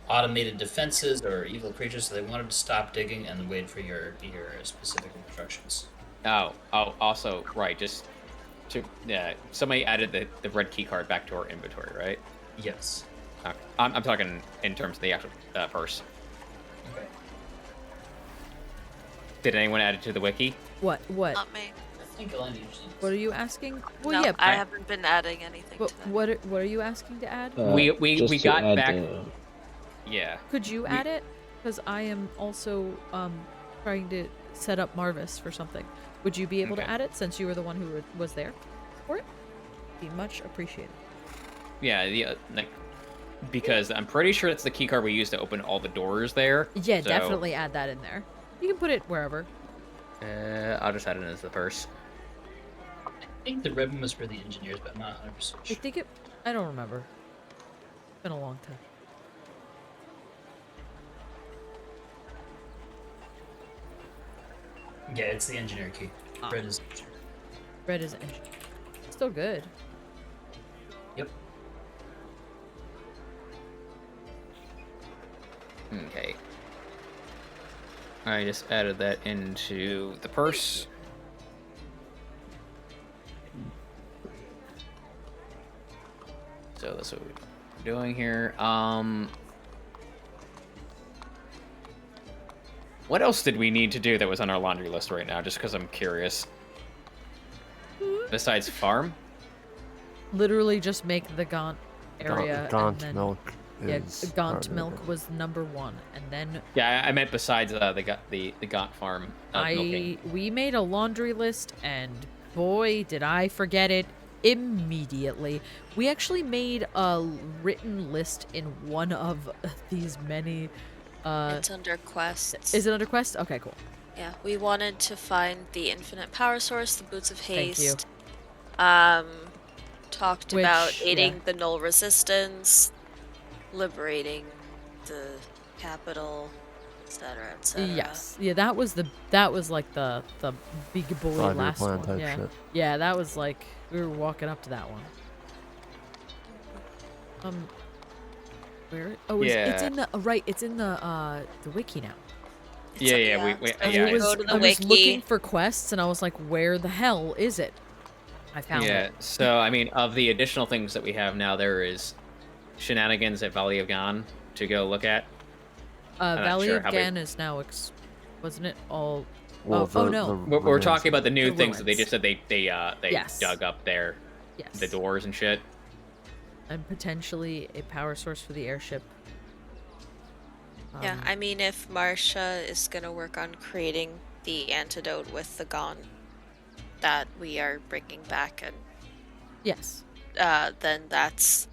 automated defenses or evil creatures. So they wanted to stop digging and wait for your specific instructions. Oh, also right. Just to somebody added the red key card back to our inventory, right? Yes. Okay. I'm talking in terms of the actual purse. Okay. Did anyone add it to the wiki? What? Not me. I think Elena usually. What are you asking? Well, No, yeah. I haven't been adding anything But to that. what are you asking to add? We Just to got add, back. Yeah. Could you add it? Because I am also trying to set up Marvis for something. Would you be able to Okay. add it since you were the one who was there for it? Be much appreciated. Yeah. Because I'm pretty sure it's the key card we used to open all the doors there. Yeah, so, definitely add that in there. You can put it wherever. I'll just add it as the purse. I think the ribbon was for the engineers, but I'm not 100% I sure. think it. I don't remember. It's been a long time. Yeah, it's the engineer key. Ah. Red is. Red is engine. Still good. Yep. Okay. I just added that into the purse. So that's what we're doing here. What else did we need to do that was on our laundry list right now? Just because I'm curious. Besides farm? Literally just make the Gaunt area. Gaunt and then, milk Yeah, is Gaunt part milk of it. was number 1, and then Yeah, I meant besides the Gaunt farm. Milking. we made a laundry list, and boy, did I forget it immediately. We actually made a written list in one of these many. It's under quests. Is it under quest? Okay, cool. Yeah, we wanted to find the infinite power source, the boots of Thank you. haste. Talked Which, about yeah. aiding the null resistance, liberating the capital, etc., etc. Yes, yeah, that was like the big boy 5-year last plan one. type Yeah, shit. yeah, that was like we were walking up to that one. Where? Oh, it's Yeah. in the right. It's in the wiki now. Yeah, yeah, we So yeah, we I was, go to the I was wiki. looking for quests, and I was like, where the hell is it? I found Yeah, it. so I mean, of the additional things that we have now, there is shenanigans at Valley of Gan to go look at. I'm not Valley sure of how Gan is now, wasn't it all? Well, oh the- no. the We're remains talking about the of- new The things that they ruins. just said they Yes. dug up there, Yes. the doors and shit. And potentially a power source for the airship. Yeah, I mean, if Marcia is gonna work on creating the antidote with the Gaunt that we are bringing back, and Yes. then that's,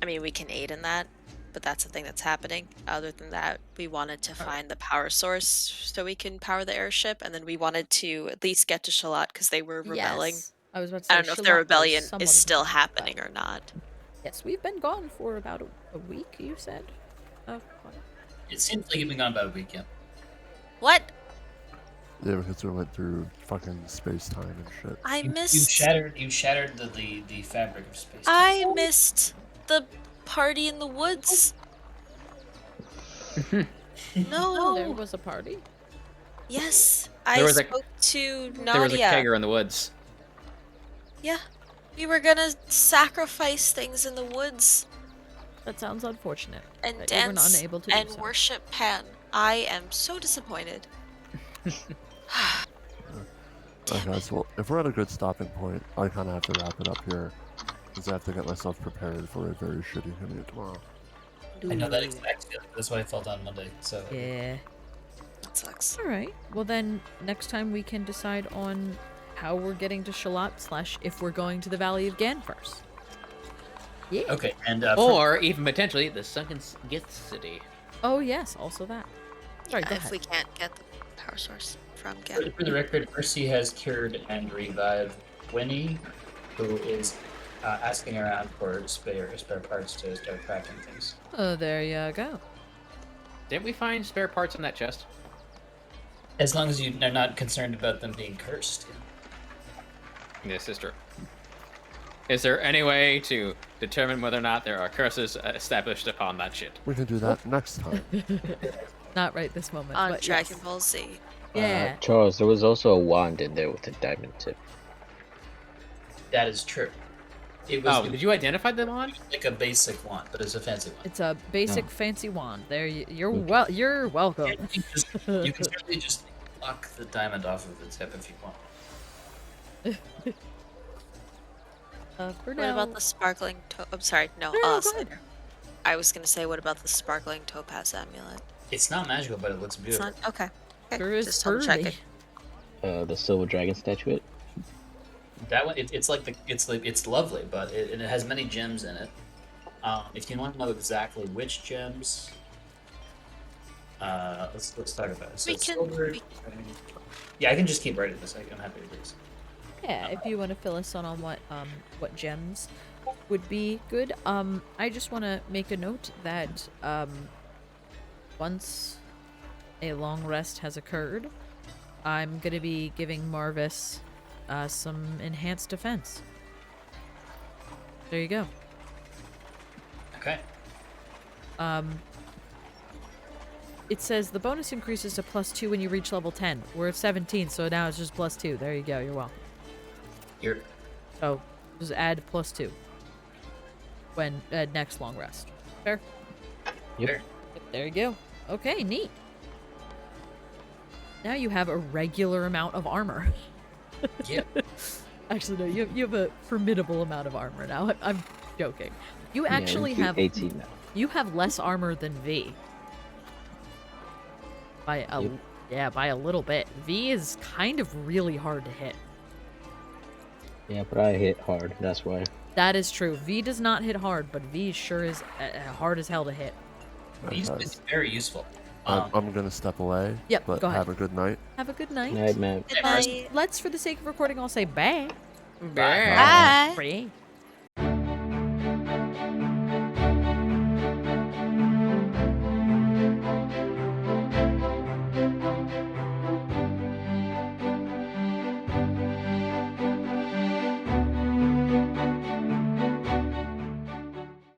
I mean, we can aid in that, but that's the thing that's happening. Other than that, we wanted to find the power source so we can power the airship, and then we wanted to at least get to Shalat because they were rebelling. Yes. I was about to say I don't know if Shalott the was rebellion somewhat is of a still thing, but- happening or not. Yes, we've been gone for about a week, you said? Oh, what? It seems like you've been gone about a week, yeah. What? Yeah, because we went through fucking space time and shit. I You missed. shattered the fabric of space. I missed the party in the woods. Oh, there No. was a party? Yes, There I was a- spoke to Nadia. There was a kegger in the woods. Yeah, we were gonna sacrifice things in the woods That sounds unfortunate. and that you were dance unable to and do so. worship Pan. I am so disappointed. Okay, guys, well, if we're at a good stopping point, I kind of have to wrap it up here. Because I have to get myself prepared for a very shitty commute tomorrow. I know that exact feeling. That's why I fell down Monday. So Yeah. That sucks. All right. Well, then next time we can decide on how we're getting to Shalat / if we're going to the Valley of Gan first. Yeah. okay, and Or even potentially the Sunken Gift City. Oh, yes. Also that. Sorry, go If ahead. we can't get the power source from for Gen. the record, Mercy has cured and revived Winnie, who is asking around for spare parts to start crafting things. Oh, there you go. Didn't we find spare parts in that chest? As long as you are not concerned about them being cursed. Yes, sister. Is there any way to determine whether or not there are curses established upon that shit? We can do that next time. Not right this moment. On but Dragon yes. Ball Z. Yeah. Charles, there was also a wand in there with a diamond tip. That is true. It was Oh, did you identify the wand? like a basic wand, but it's a fancy one. It's a basic fancy wand. There, you're welcome. You can certainly just pluck the diamond off of the tip if you want. For What now. about the sparkling I'm sorry, no, No, go Cider. ahead. I was gonna say, what about the sparkling topaz amulet? It's not magical, but it looks It's beautiful. not okay. Okay, Sure is just double checking. pretty. The silver dragon statuette. That one, it's lovely, but it has many gems in it. If you want to know exactly which gems, let's talk about it. So We can- silver. we- Yeah, I can just keep writing this. I'm happy to do this. Yeah, if you want to fill us on what gems would be good. I just want to make a note that once a long rest has occurred, I'm gonna be giving Marvis some enhanced defense. There you go. Okay. It says the bonus increases to +2 when you reach level 10. We're at 17, so now it's just +2. There you go. You're welcome. Here. So just add +2. when next long rest. Fair? Yep. Fair. Yep, there you go. Okay, neat. Now you have a regular amount of armor. Yep. Actually, no, you have a formidable amount of armor now. I'm joking. You actually Yeah, have 18 now. you have less armor than V. By a Yep. yeah, by a little bit. V is kind of really hard to hit. Yeah, but I hit hard. That's why. That is true. V does not hit hard, but V sure is hard as hell to hit. These Guys, is very useful. I'm gonna step away. Yep, But go ahead. have a good night. Have a good night. Night, man. Good night. Let's, for the sake of recording, I'll say bye. Bye. Bye.